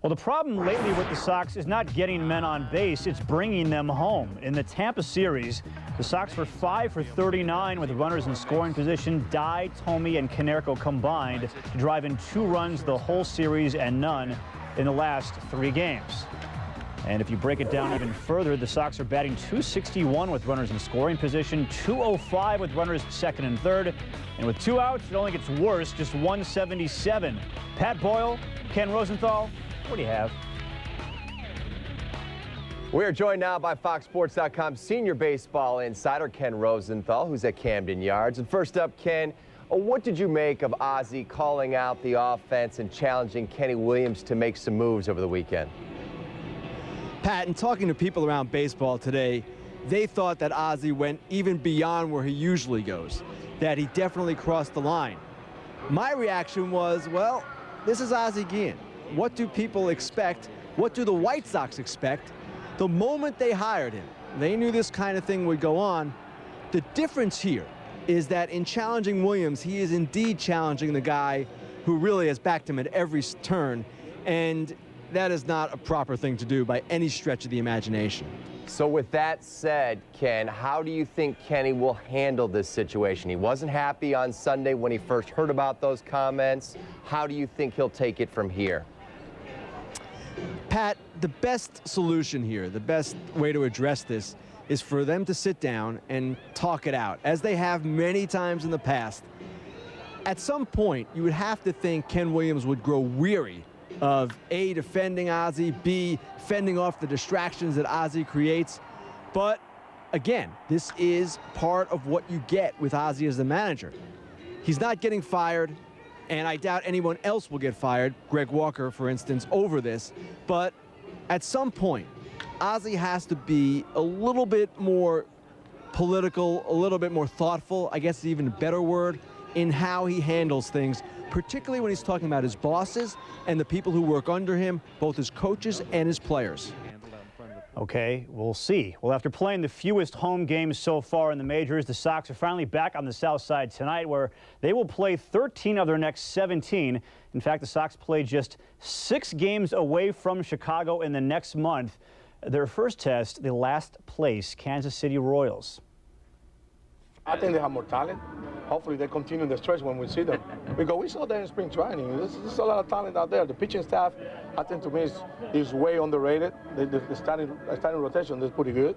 Well, the problem lately with the Sox is not getting men on base, it's bringing them home. In the Tampa series, the Sox were 5 for 39 with runners in scoring position. Dye, Thome, and Konerko combined to drive in 2 runs the whole series and none in the last 3 games. And if you break it down even further, the Sox are batting .261 with runners in scoring position, .205 with runners second and third. And with 2 outs, it only gets worse, just .177. Pat Boyle, Ken Rosenthal, what do you have? We are joined now by FoxSports.com senior baseball insider Ken Rosenthal, who's at Camden Yards. And first up, Ken, what did you make of Ozzie calling out the offense and challenging Kenny Williams to make some moves over the weekend? Pat, in talking to people around baseball today, they thought that Ozzie went even beyond where he usually goes, that he definitely crossed the line. My reaction was, well, this is Ozzie Guillen. What do people expect? What do the White Sox expect? The moment they hired him, they knew this kind of thing would go on. The difference here is that in challenging Williams, he is indeed challenging the guy who really has backed him at every turn, and that is not a proper thing to do by any stretch of the imagination. So with that said, Ken, how do you think Kenny will handle this situation? He wasn't happy on Sunday when he first heard about those comments. How do you think he'll take it from here? Pat, the best solution here, the best way to address this is for them to sit down and talk it out, as they have many times in the past. At some point, you would have to think Ken Williams would grow weary of A, defending Ozzie, B, fending off the distractions that Ozzie creates. But again, this is part of what you get with Ozzie as the manager. He's not getting fired, and I doubt anyone else will get fired, Greg Walker, for instance, over this. But at some point, Ozzie has to be a little bit more political, a little bit more thoughtful, I guess is even a better word, in how he handles things, particularly when he's talking about his bosses and the people who work under him, both his coaches and his players. Okay, we'll see. Well, after playing the fewest home games so far in the majors, the Sox are finally back on the south side tonight, where they will play 13 of their next 17. In fact, the Sox play just 6 games away from Chicago in the next month. Their first test, the last place Kansas City Royals. I think they have more talent. Hopefully they continue the stretch when we see them. Because we saw them in spring training. There's a lot of talent out there. The pitching staff, I think to me, is way underrated. The starting rotation is pretty good.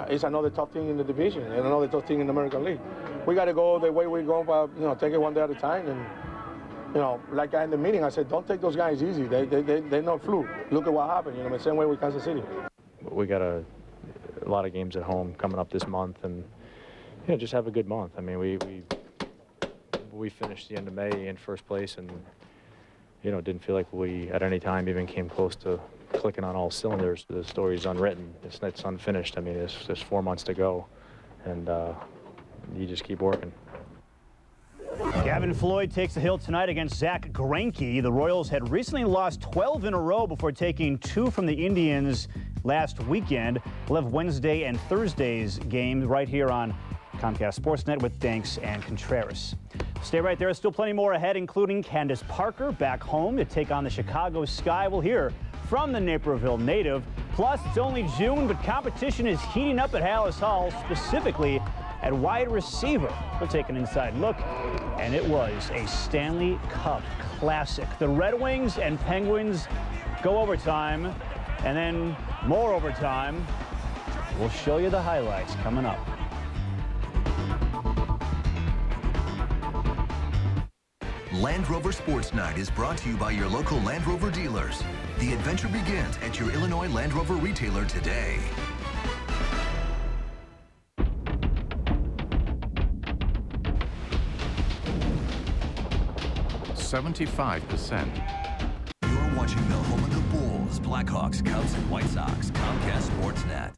It's another tough team in the division and another tough team in the American League. We got to go the way we're going, but take it one day at a time. And like in the meeting, I said, don't take those guys easy. They're not fluke. Look at what happened. The same way with Kansas City. We got a lot of games at home coming up this month, and just have a good month. I mean, we finished the end of May in first place, and didn't feel like we at any time even came close to clicking on all cylinders. The story's unwritten. It's unfinished. I mean, there's 4 months to go, and you just keep working. Gavin Floyd takes the hill tonight against Zach Greinke. The Royals had recently lost 12 in a row before taking 2 from the Indians last weekend. We'll have Wednesday and Thursday's game right here on Comcast Sportsnet with Danks and Contreras. Stay right there. Still plenty more ahead, including Candace Parker back home to take on the Chicago Sky. We'll hear from the Naperville native. Plus, it's only June, but competition is heating up at Hallis Hall, specifically at wide receiver. We'll take an inside look, and it was a Stanley Cup classic. The Red Wings and Penguins go overtime, and then more overtime. We'll show you the highlights coming up. Land Rover Sports Night is brought to you by your local Land Rover dealers. The adventure begins at your Illinois Land Rover retailer today. 75%. You're watching the home of the Bulls, Blackhawks, Cubs, and White Sox. Comcast Sportsnet.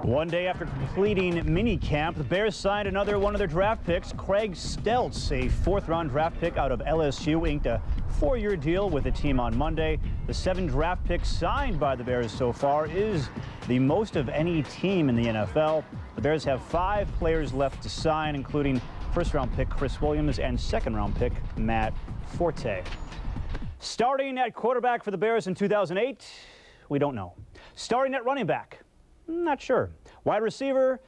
One day after completing minicamp, the Bears signed another one of their draft picks, Craig Steltz, a 4th-round draft pick out of LSU, inked a 4-year deal with the team on Monday. The 7 draft picks signed by the Bears so far is the most of any team in the NFL. The Bears have 5 players left to sign, including first-round pick Chris Williams and second-round pick Matt Forte. Starting at quarterback for the Bears in 2008, we don't know. Starting at running back, not sure. Wide receiver,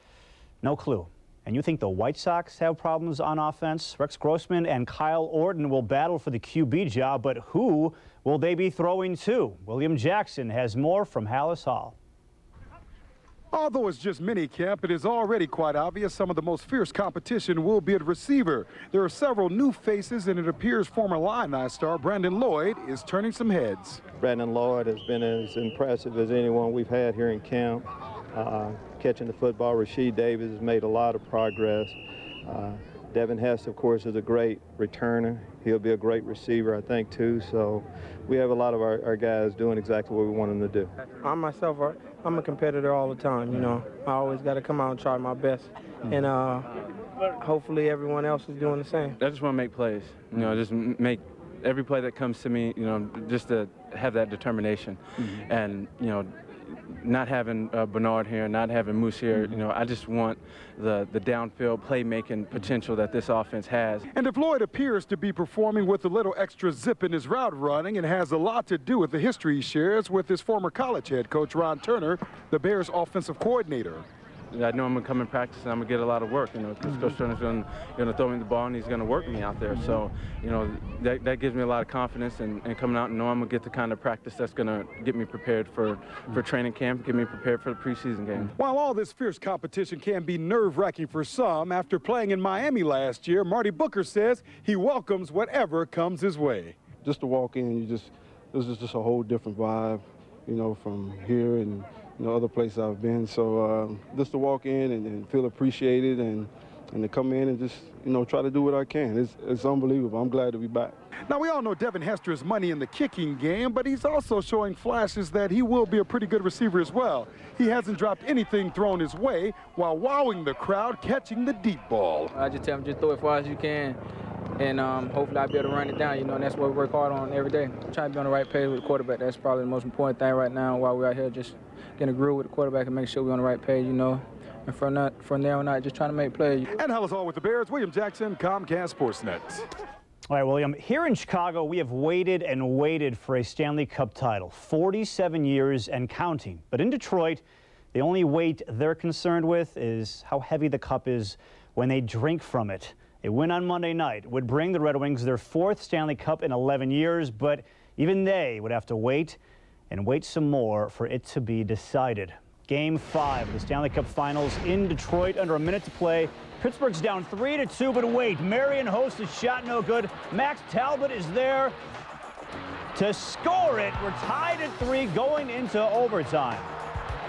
no clue. And you think the White Sox have problems on offense? Rex Grossman and Kyle Orton will battle for the QB job, but who will they be throwing to? William Jackson has more from Hallis Hall. Although it's just minicamp, it is already quite obvious some of the most fierce competition will be at receiver. There are several new faces, and it appears former Illini star Brandon Lloyd is turning some heads. Brandon Lloyd has been as impressive as anyone we've had here in camp. Catching the football, Rasheed Davis has made a lot of progress. Devin Hess, of course, is a great returner. He'll be a great receiver, I think, too. So we have a lot of our guys doing exactly what we want them to do. I myself, I'm a competitor all the time, you know. I always got to come out and try my best. And hopefully everyone else is doing the same. I just want to make plays, you know, just make every play that comes to me, you know, just to have that determination. And, you know, not having Bernard here, not having Moose here, you know, I just want the downfield playmaking potential that this offense has. And if Lloyd appears to be performing with a little extra zip in his route running, and has a lot to do with the history he shares with his former college head coach Ron Turner, the Bears offensive coordinator. I know I'm going to come in practice and I'm going to get a lot of work, you know, because Coach Turner's going to throw me the ball and he's going to work me out there. So, you know, that gives me a lot of confidence and coming out and know I'm going to get the kind of practice that's going to get me prepared for training camp, get me prepared for the preseason game. While all this fierce competition can be nerve-wracking for some, after playing in Miami last year, Marty Booker says he welcomes whatever comes his way. Just to walk in, this is just a whole different vibe, you know, from here and you know, other places I've been. So just to walk in and feel appreciated and to come in and just, you know, try to do what I can. It's unbelievable. I'm glad to be back. Now, we all know Devin Hester is money in the kicking game, but he's also showing flashes that he will be a pretty good receiver as well. He hasn't dropped anything thrown his way while wowing the crowd catching the deep ball. I just tell him just throw it as far as you can. And hopefully I'll be able to run it down, you know, and that's what we work hard on every day. Trying to be on the right page with the quarterback. That's probably the most important thing right now while we're out here, just getting a groove with the quarterback and make sure we're on the right page, you know. And from there on out, just trying to make plays. And Hallis Hall with the Bears, William Jackson, Comcast Sportsnet. All right, William, here in Chicago, we have waited and waited for a Stanley Cup title, 47 years and counting. But in Detroit, the only weight they're concerned with is how heavy the cup is when they drink from it. A win on Monday night would bring the Red Wings their 4th Stanley Cup in 11 years, but even they would have to wait and wait some more for it to be decided. Game 5 of the Stanley Cup Finals in Detroit, under a minute to play. Pittsburgh's down 3-2, but wait, Marion Host's shot no good. Max Talbot is there to score it. We're tied at 3 going into overtime.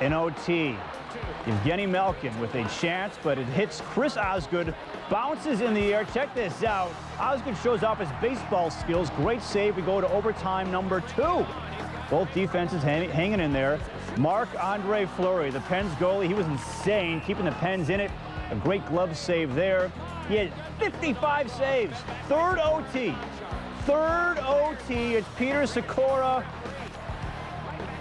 In OT, Evgeny Malkin with a chance, but it hits Chris Osgood, bounces in the air. Check this out. Osgood shows off his baseball skills. Great save. We go to overtime number 2. Both defenses hanging in there. Marc-Andre Fleury, the Pens goalie, he was insane, keeping the Pens in it. A great glove save there. He had 55 saves. Third OT. It's Peter Sikora.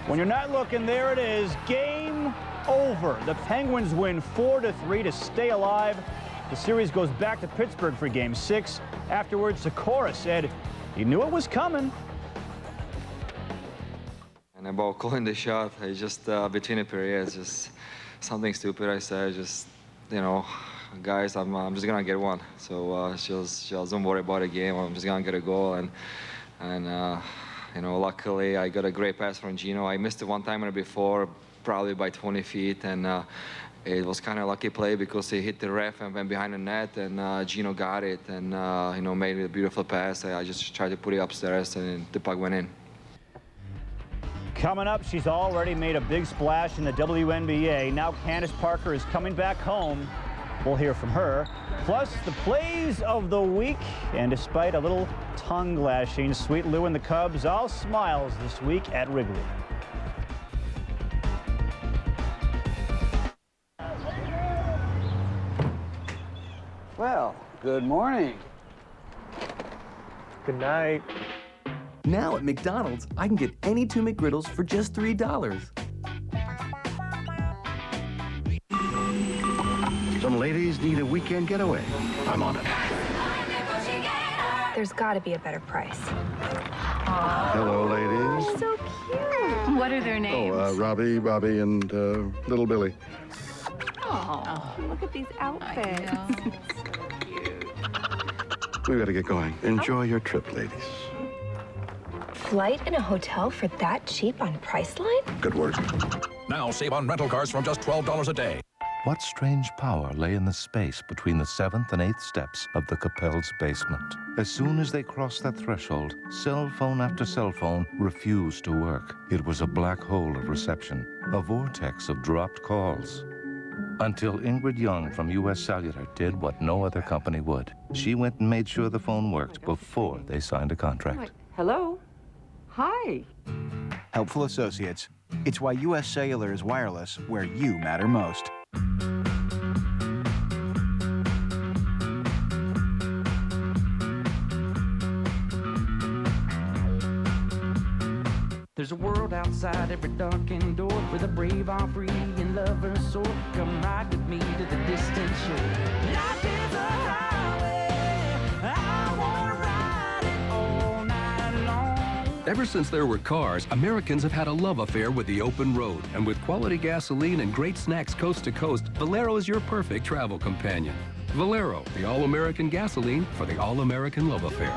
When you're not looking, there it is. Game over. The Penguins win 4-3 to stay alive. The series goes back to Pittsburgh for Game 6. Afterwards, Sikora said he knew it was coming. And about calling the shot, I just between the periods, just something stupid I said. Just, you know, guys, I'm just gonna get one. So just don't worry about the game. I'm just gonna get a goal, and you know, luckily I got a great pass from Gino. I missed it one time before, probably by 20 feet, and it was kind of lucky play because he hit the ref and went behind the net, and Gino got it, and you know, made a beautiful pass. I just tried to put it upstairs, and the puck went in. Coming up, she's already made a big splash in the WNBA. Now Candace Parker is coming back home. We'll hear from her. Plus, the plays of the week. And despite a little tongue lashing, Sweet Lou and the Cubs all smiles this week at Wrigley. Well, good morning. Good night. Now at McDonald's, I can get any 2 McGriddles for just $3. Some ladies need a weekend getaway. I'm on it. There's got to be a better price. Hello, ladies. So cute. What are their names? Oh, Robbie, Bobby, and Little Billy. Oh, look at these outfits. We gotta get going. Enjoy your trip, ladies. Flight and a hotel for that cheap on Priceline? Good work. Now save on rental cars from just $12 a day. What strange power lay in the space between the 7th and 8th steps of the Capel's basement? As soon as they crossed that threshold, cell phone after cell phone refused to work. It was a black hole of reception, a vortex of dropped calls. Until Ingrid Young from U.S. Cellular did what no other company would. She went and made sure the phone worked before they signed a contract. Hello? Hi. Helpful Associates. It's why U.S. Cellular is wireless where you matter most. There's a world outside every darkened door where the brave are free and lovers soar. Come ride with me to the distant shore. Life is a highway, I wanna ride it all night long. Ever since there were cars, Americans have had a love affair with the open road. And with quality gasoline and great snacks coast to coast, Valero is your perfect travel companion. Valero, the all-American gasoline for the all-American love affair.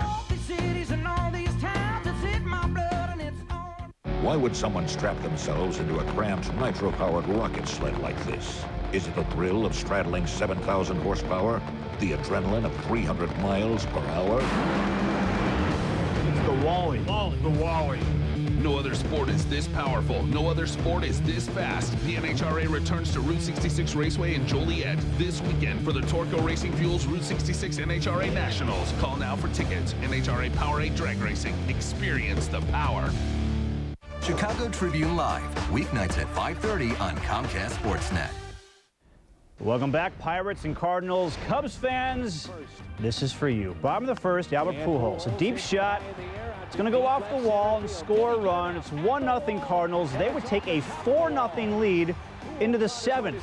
Why would someone strap themselves into a cramped, nitro-powered rocket sled like this? Is it the thrill of straddling 7,000 horsepower? The adrenaline of 300 miles per hour? It's the Wally. The Wally. No other sport is this powerful. No other sport is this fast. The NHRA returns to Route 66 Raceway in Joliet this weekend for the Torco Racing Fuels Route 66 NHRA Nationals. Call now for tickets. NHRA Powerade Drag Racing. Experience the power. Chicago Tribune Live, weeknights at 5:30 on Comcast Sportsnet. Welcome back, Pirates and Cardinals. Cubs fans, this is for you. Bottom of the first, Albert Pujols. A deep shot. It's going to go off the wall and score a run. It's 1-0 Cardinals. They would take a 4-0 lead into the 7th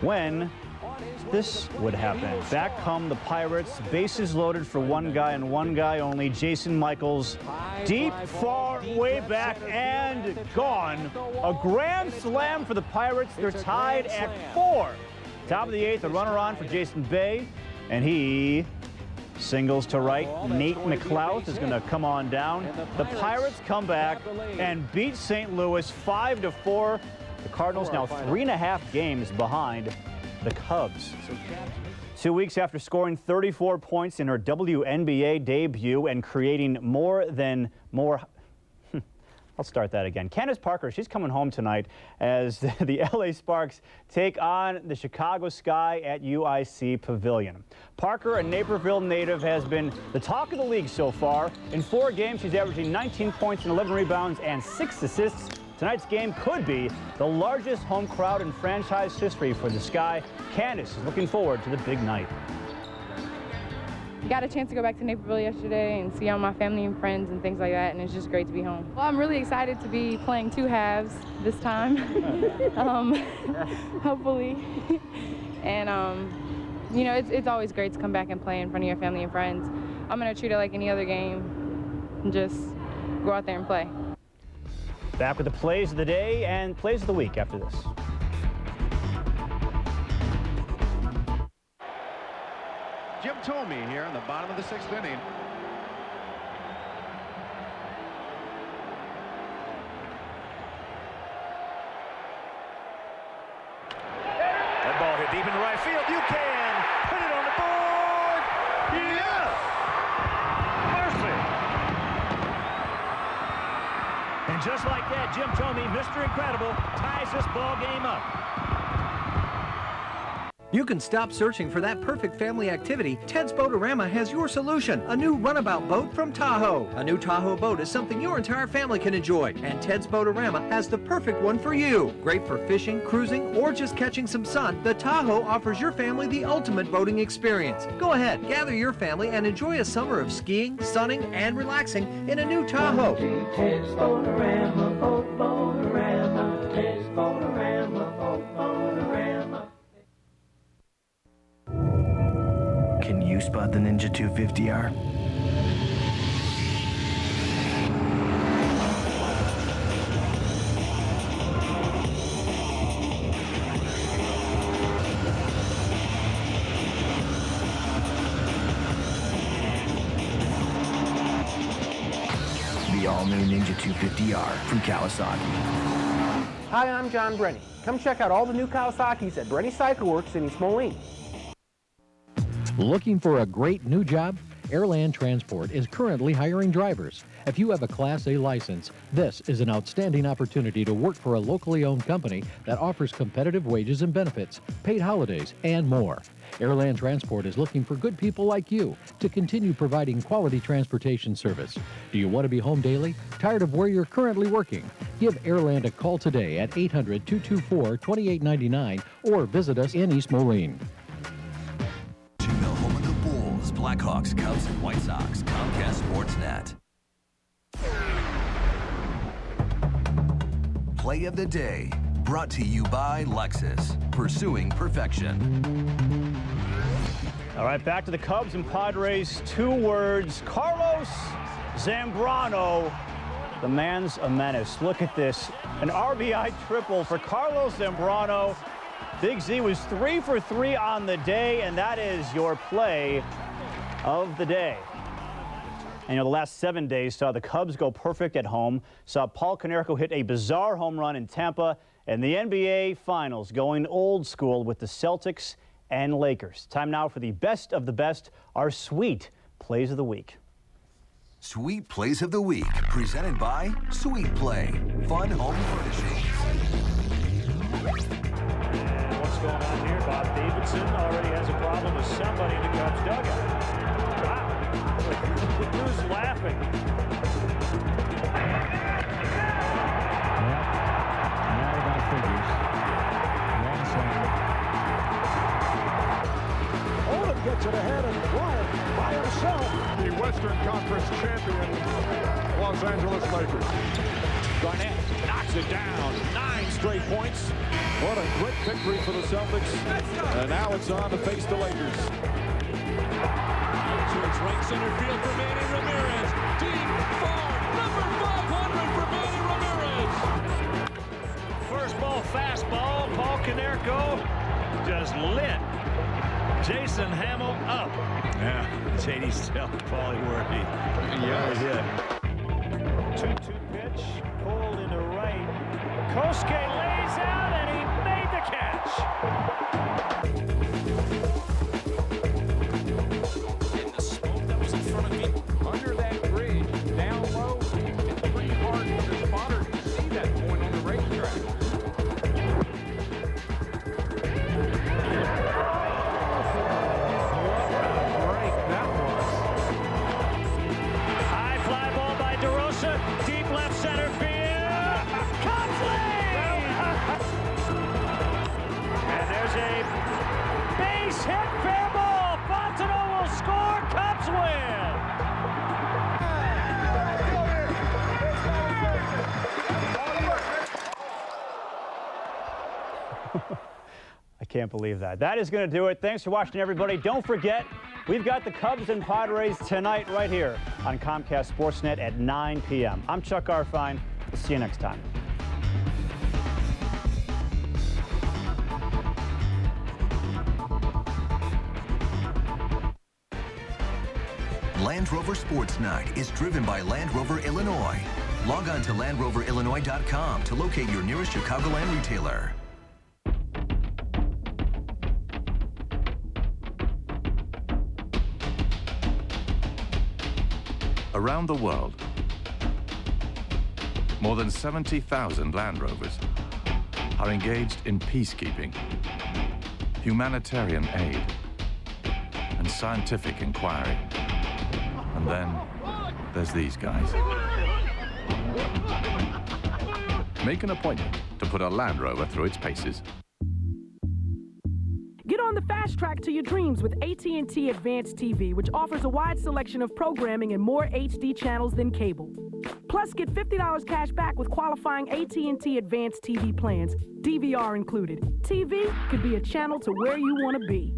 when this would happen. Back come the Pirates. Bases loaded for one guy and one guy only. Jason Michaels. Deep, far, way back, and gone. A grand slam for the Pirates. They're tied at 4. Top of the 8th, a runner on for Jason Bay, and he singles to right. Nate McLouth is going to come on down. The Pirates come back and beat St. Louis 5-4. The Cardinals now 3.5 games behind the Cubs. 2 weeks after scoring 34 points in her WNBA debut and creating I'll start that again. Candace Parker, she's coming home tonight as the LA Sparks take on the Chicago Sky at UIC Pavilion. Parker, a Naperville native, has been the talk of the league so far. In 4 games, she's averaging 19 points and 11 rebounds and 6 assists. Tonight's game could be the largest home crowd in franchise history for the Sky. Candace is looking forward to the big night. Got a chance to go back to Naperville yesterday and see all my family and friends and things like that, and it's just great to be home. Well, I'm really excited to be playing 2 halves this time, hopefully. And, you know, it's always great to come back and play in front of your family and friends. I'm going to treat it like any other game and just go out there and play. Back with the plays of the day and plays of the week after this. Jim Thome here in the bottom of the 6th inning. That ball hit deep in right field. You can put it on the board. Yes! Mercy. And just like that, Jim Thome, Mr. Incredible, ties this ball game up. You can stop searching for that perfect family activity. Ted's Boatorama has your solution. A new runabout boat from Tahoe. A new Tahoe boat is something your entire family can enjoy, and Ted's Boatorama has the perfect one for you. Great for fishing, cruising, or just catching some sun, the Tahoe offers your family the ultimate boating experience. Go ahead, gather your family and enjoy a summer of skiing, sunning, and relaxing in a new Tahoe. Ted's Boatorama, boat Boatorama, Ted's Boatorama, boat Boatorama. Can you spot the Ninja 250R? the all-new Ninja 250R from Kawasaki. Hi, I'm John Brenny. Come check out all the new Kawasaki's at Brenny Cycle Works in East Moline. Looking for a great new job? Airland Transport is currently hiring drivers. If you have a Class A license, this is an outstanding opportunity to work for a locally owned company that offers competitive wages and benefits, paid holidays, and more. Airland Transport is looking for good people like you to continue providing quality transportation service. Do you want to be home daily? Tired of where you're currently working? Give Airland a call today at 800-224-2899 or visit us in East Moline. Blackhawks, Cubs, and White Sox. Comcast Sportsnet. Play of the Day, brought to you by Lexus, pursuing perfection. All right, back to the Cubs and Padres. 2 words. Carlos Zambrano. The man's a menace. Look at this. An RBI triple for Carlos Zambrano. Big Z was 3 for 3 on the day, and that is your play of the day. And the last 7 days saw the Cubs go perfect at home, saw Paul Konerko hit a bizarre home run in Tampa, and the NBA Finals going old school with the Celtics and Lakers. Time now for the best of the best, our Sweet Plays of the Week. Sweet Plays of the Week, presented by Sweet Play, Fun Home Furnishings. And what's going on here? Bob Davidson already has a problem with somebody in the Cubs dugout. Wow. Who's laughing? Now about figures. Oldham gets it ahead and Bryant by himself. The Western Conference champion, Los Angeles Lakers. Garnett knocks it down. 9 straight points. What a great victory for the Celtics. And now it's on to face the Lakers. Towards right center field for Manny Ramirez. Deep, far, number 500 for Manny Ramirez. First ball, fastball. Paul Konerko just lit Jason Hamill up. Yeah, JD's still Paulie worthy. Yeah. 2-2 pitch, pulled into right. Kosuke lays out and he made the catch. And the smoke that was in front of me under that bridge, down low, it's pretty hard for the spotter to see that point on the racetrack. High fly ball by DeRosa, deep left center field. Cubs lead! And there's a base hit, fair ball. Fontenot will score. Cubs win. I can't believe that. That is going to do it. Thanks for watching, everybody. Don't forget, we've got the Cubs and Padres tonight right here on Comcast Sportsnet at 9 p.m. I'm Chuck Garfien. We'll see you next time. Land Rover Sports Night is driven by Land Rover Illinois. Log on to LandRoverIllinois.com to locate your nearest Chicagoland retailer. Around the world, more than 70,000 Land Rovers are engaged in peacekeeping, humanitarian aid, and scientific inquiry. And then there's these guys. Make an appointment to put a Land Rover through its paces. Get on the fast track to your dreams with AT&T Advanced TV, which offers a wide selection of programming and more HD channels than cable. Plus, get $50 cash back with qualifying AT&T Advanced TV plans, DVR included. TV could be a channel to where you want to be.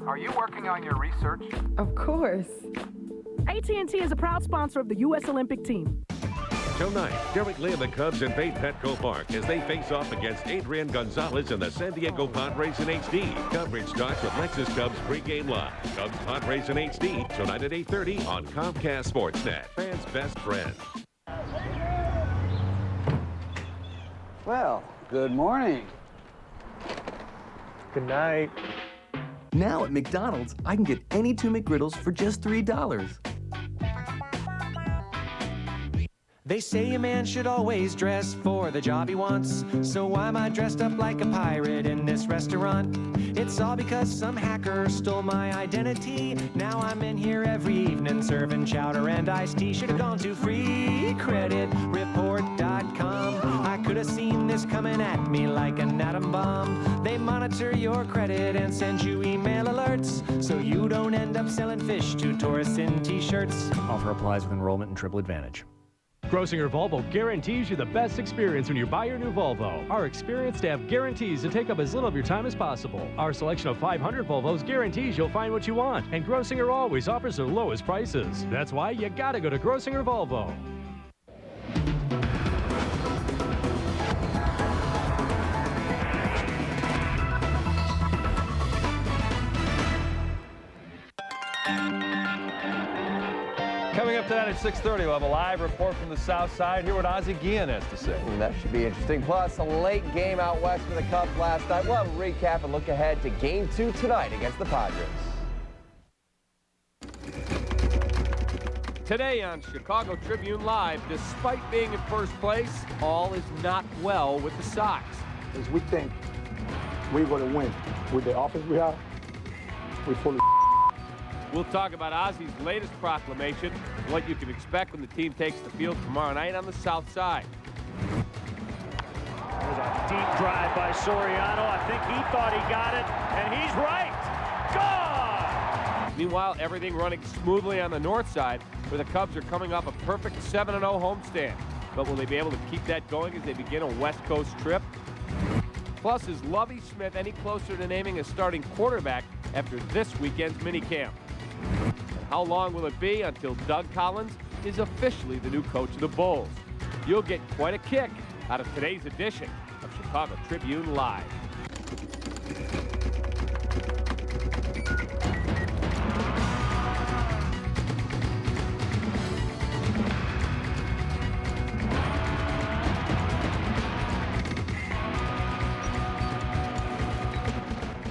Are you working on your research? Of course. AT&T is a proud sponsor of the U.S. Olympic team. Tonight, Derek Lee and the Cubs invade Petco Park as they face off against Adrian Gonzalez and the San Diego Padres in HD. Coverage starts with Lexus Cubs pregame live. Cubs Padres in HD, tonight at 8:30 on Comcast Sportsnet. Fans' best friend. Well, good morning. Good night. Now at McDonald's, I can get any 2 McGriddles for just $3. They say a man should always dress for the job he wants. So why am I dressed up like a pirate in this restaurant? It's all because some hacker stole my identity. Now I'm in here every evening serving chowder and iced tea. Should have gone to freecreditreport.com. I could have seen this coming at me like an atom bomb. They monitor your credit and send you email alerts, so you don't end up selling fish to tourists in t-shirts. Offer applies with enrollment and Triple Advantage. Grosinger Volvo guarantees you the best experience when you buy your new Volvo. Our experienced staff guarantees to take up as little of your time as possible. Our selection of 500 Volvos guarantees you'll find what you want, and Grosinger always offers the lowest prices. That's why you gotta go to Grosinger Volvo. Coming up tonight at 6:30, we'll have a live report from the South Side. Hear what Ozzie Guillen has to say. That should be interesting. Plus, a late game out west for the Cubs last night. We'll have a recap and look ahead to Game 2 tonight against the Padres. Today on Chicago Tribune Live, despite being in first place, all is not well with the Sox. As we think we're going to win with the offense we have, we fully. We'll talk about Ozzie's latest proclamation, what you can expect when the team takes the field tomorrow night on the South Side. There's a deep drive by Soriano. I think he thought he got it, and he's right. Gone! Meanwhile, everything running smoothly on the north side, where the Cubs are coming off a perfect 7-0 homestand. But will they be able to keep that going as they begin a West Coast trip? Plus, is Lovie Smith any closer to naming a starting quarterback after this weekend's minicamp? And how long will it be until Doug Collins is officially the new coach of the Bulls? You'll get quite a kick out of today's edition of Chicago Tribune Live.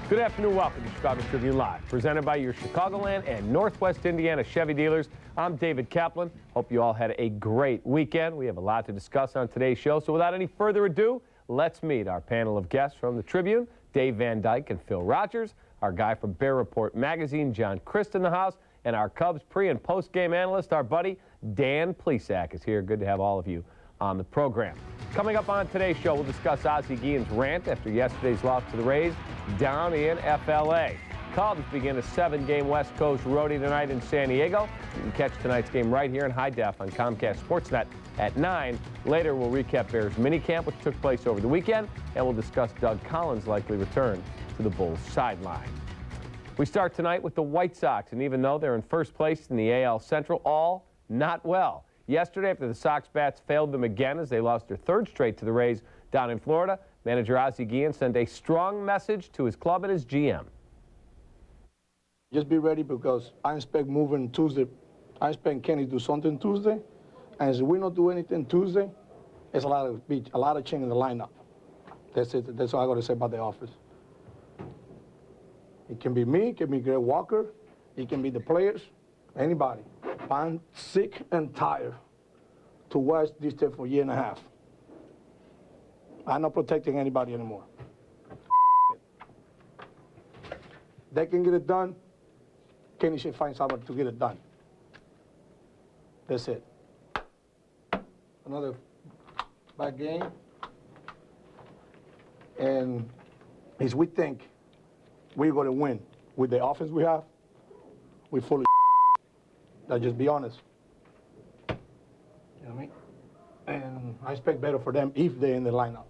Good afternoon, welcome to Chicago Tribune Live, presented by your Chicagoland and Northwest Indiana Chevy dealers. I'm David Kaplan. Hope you all had a great weekend. We have a lot to discuss on today's show, so without any further ado, let's meet our panel of guests from the Tribune, Dave Van Dyke and Phil Rogers, our guy from Bear Report Magazine, John Christ in the house, and our Cubs pre- and post-game analyst, our buddy Dan Plesac is here. Good to have all of you on the program. Coming up on today's show, we'll discuss Ozzie Guillen's rant after yesterday's loss to the Rays down in FLA. Cubs begin a 7-game West Coast roadie tonight in San Diego. You can catch tonight's game right here in high def on Comcast Sportsnet at 9. Later, we'll recap Bears minicamp, which took place over the weekend, and we'll discuss Doug Collins' likely return to the Bulls sideline. We start tonight with the White Sox, and even though they're in first place in the AL Central, all not well. Yesterday, after the Sox bats failed them again as they lost their third straight to the Rays down in Florida, manager Ozzie Guillen sent a strong message to his club and his GM. Just be ready because I expect moving Tuesday. I expect Kenny to do something Tuesday, and if we don't do anything Tuesday, it's a lot of change in the lineup. That's it. That's all I got to say about the office. It can be me, it can be Greg Walker, it can be the players, anybody. I'm sick and tired to watch this tape for a year and a half. I'm not protecting anybody anymore. They can get it done. Kenny should find somebody to get it done. That's it. Another bad game. And as we think we're going to win with the offense we have, we fully. Let's just be honest. You know what I mean? And I expect better for them if they're in the lineup.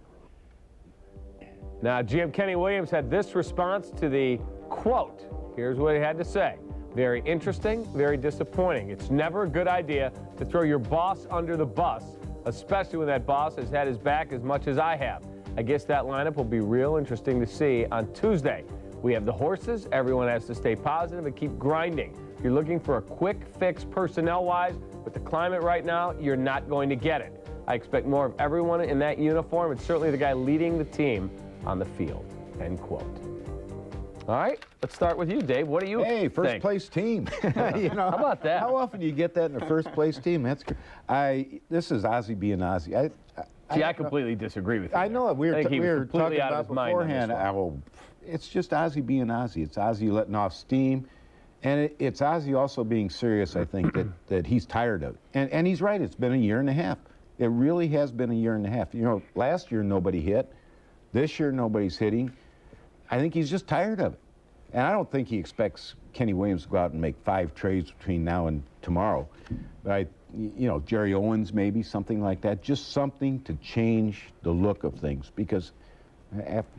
Now, GM Kenny Williams had this response to the quote. Here's what he had to say. Very interesting, very disappointing. It's never a good idea to throw your boss under the bus especially when that boss has had his back as much as I have. I guess that lineup will be real interesting to see on Tuesday. We have the horses. Everyone has to stay positive and keep grinding. If you're looking for a quick fix personnel-wise, with the climate right now, you're not going to get it. I expect more of everyone in that uniform, and certainly the guy leading the team on the field, end quote. All right, let's start with you, Dave. What do you think? First place team. You know, how about that? How often do you get that in a first place team? This is Ozzie being Ozzie. I completely disagree with you. I know it. We were talking about beforehand. It's just Ozzie being Ozzie. It's Ozzie letting off steam. And it's Ozzie also being serious, I think, that he's tired of it. And he's right. It's been a year and a half. It really has been a year and a half. You know, last year nobody hit. This year nobody's hitting. I think he's just tired of it. And I don't think he expects Kenny Williams to go out and make 5 trades between now and tomorrow. But you know, Jerry Owens maybe, something like that. Just something to change the look of things. Because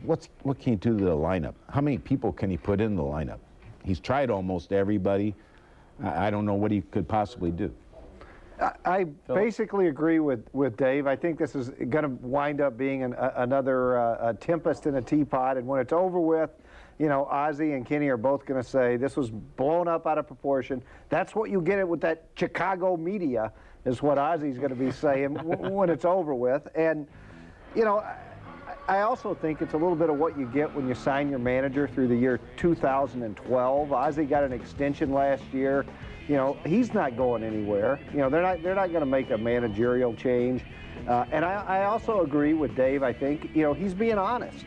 what can he do to the lineup? How many people can he put in the lineup? He's tried almost everybody. I don't know what he could possibly do. I basically agree with Dave. I think this is going to wind up being another tempest in a teapot, and when it's over with, you know, Ozzie and Kenny are both going to say this was blown up out of proportion. That's what you get it with that Chicago media, is what Ozzie's going to be saying when it's over with. And, you know, I also think it's a little bit of what you get when you sign your manager through the year 2012. Ozzie got an extension last year. You know, he's not going anywhere. You know, they're not going to make a managerial change. And I also agree with Dave. I think, you know, he's being honest.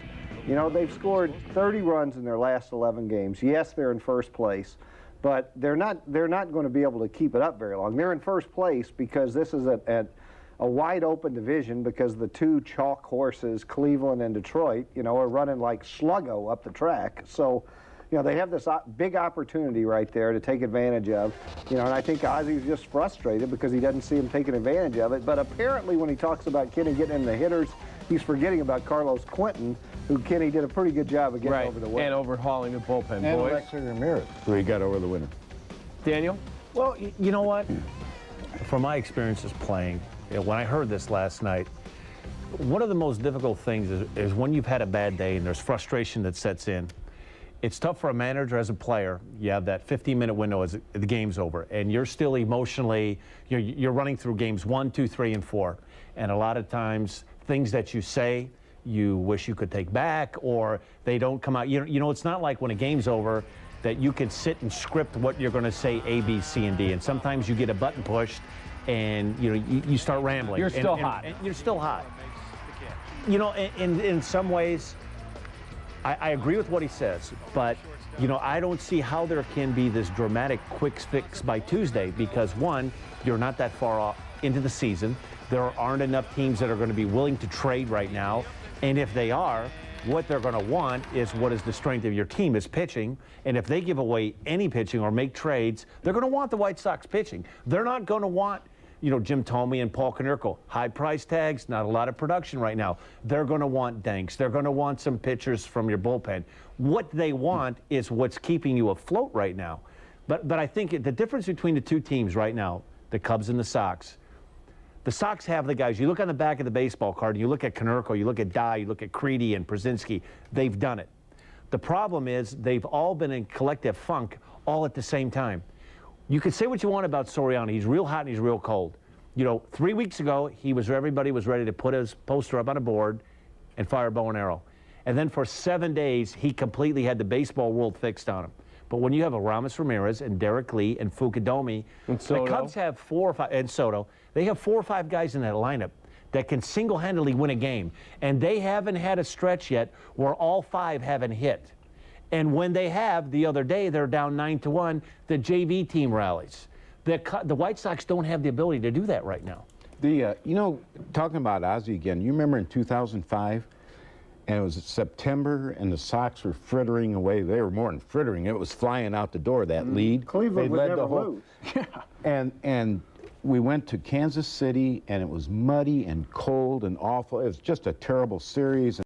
You know, they've scored 30 runs in their last 11 games. Yes, they're in first place, but they're not going to be able to keep it up very long. They're in first place because this is a wide open division, because the 2 chalk horses, Cleveland and Detroit, you know, are running like sluggo up the track. So, you know, they have this big opportunity right there to take advantage of, you know, and I think Ozzie's just frustrated because he doesn't see him taking advantage of it. But apparently when he talks about Kenny getting in the hitters, he's forgetting about Carlos Quentin, who Kenny did a pretty good job of getting over the winner. And overhauling the bullpen, and boys. Alexis Ramirez, who he got over the winner. Daniel? Well, you know what? From my experiences playing, when I heard this last night, one of the most difficult things is when you've had a bad day and there's frustration that sets in. It's tough for a manager as a player. You have that 15-minute window as the game's over, and you're still emotionally, you're running through games 1, 2, 3, and 4. And a lot of times, things that you say, you wish you could take back, or they don't come out. You know, it's not like when a game's over that you can sit and script what you're going to say A, B, C, and D. And sometimes you get a button pushed, and you know you start rambling. You're still hot. And you're still hot. You know, in some ways, I agree with what he says, but you know, I don't see how there can be this dramatic quick fix by Tuesday, because one, you're not that far off into the season. There aren't enough teams that are going to be willing to trade right now, and if they are, what they're going to want is what is the strength of your team is pitching, and if they give away any pitching or make trades, they're going to want the White Sox pitching. They're not going to want, you know, Jim Thome and Paul Konerko. High price tags, not a lot of production right now. They're going to want Danks. They're going to want some pitchers from your bullpen. What they want is what's keeping you afloat right now. But I think the difference between the 2 teams right now, the Cubs and the Sox have the guys. You look on the back of the baseball card, and you look at Konerko, you look at Dye, you look at Creedy and Przinsky. They've done it. The problem is they've all been in collective funk all at the same time. You could say what you want about Soriano. He's real hot and he's real cold. You know, 3 weeks ago, everybody was ready to put his poster up on a board and fire a bow and arrow. And then for 7 days, he completely had the baseball world fixed on him. But when you have a Ramos Ramirez and Derek Lee and Fukudomi, the Cubs have 4 or 5, and Soto, they have 4 or 5 guys in that lineup that can single-handedly win a game. And they haven't had a stretch yet where all 5 haven't hit. And when they have, the other day, they're down 9-1, the JV team rallies. The White Sox don't have the ability to do that right now. You know, talking about Ozzie again, you remember in 2005, and it was September, and the Sox were frittering away. They were more than frittering. It was flying out the door, that lead. Cleveland would never lose. And we went to Kansas City, and it was muddy and cold and awful. It was just a terrible series.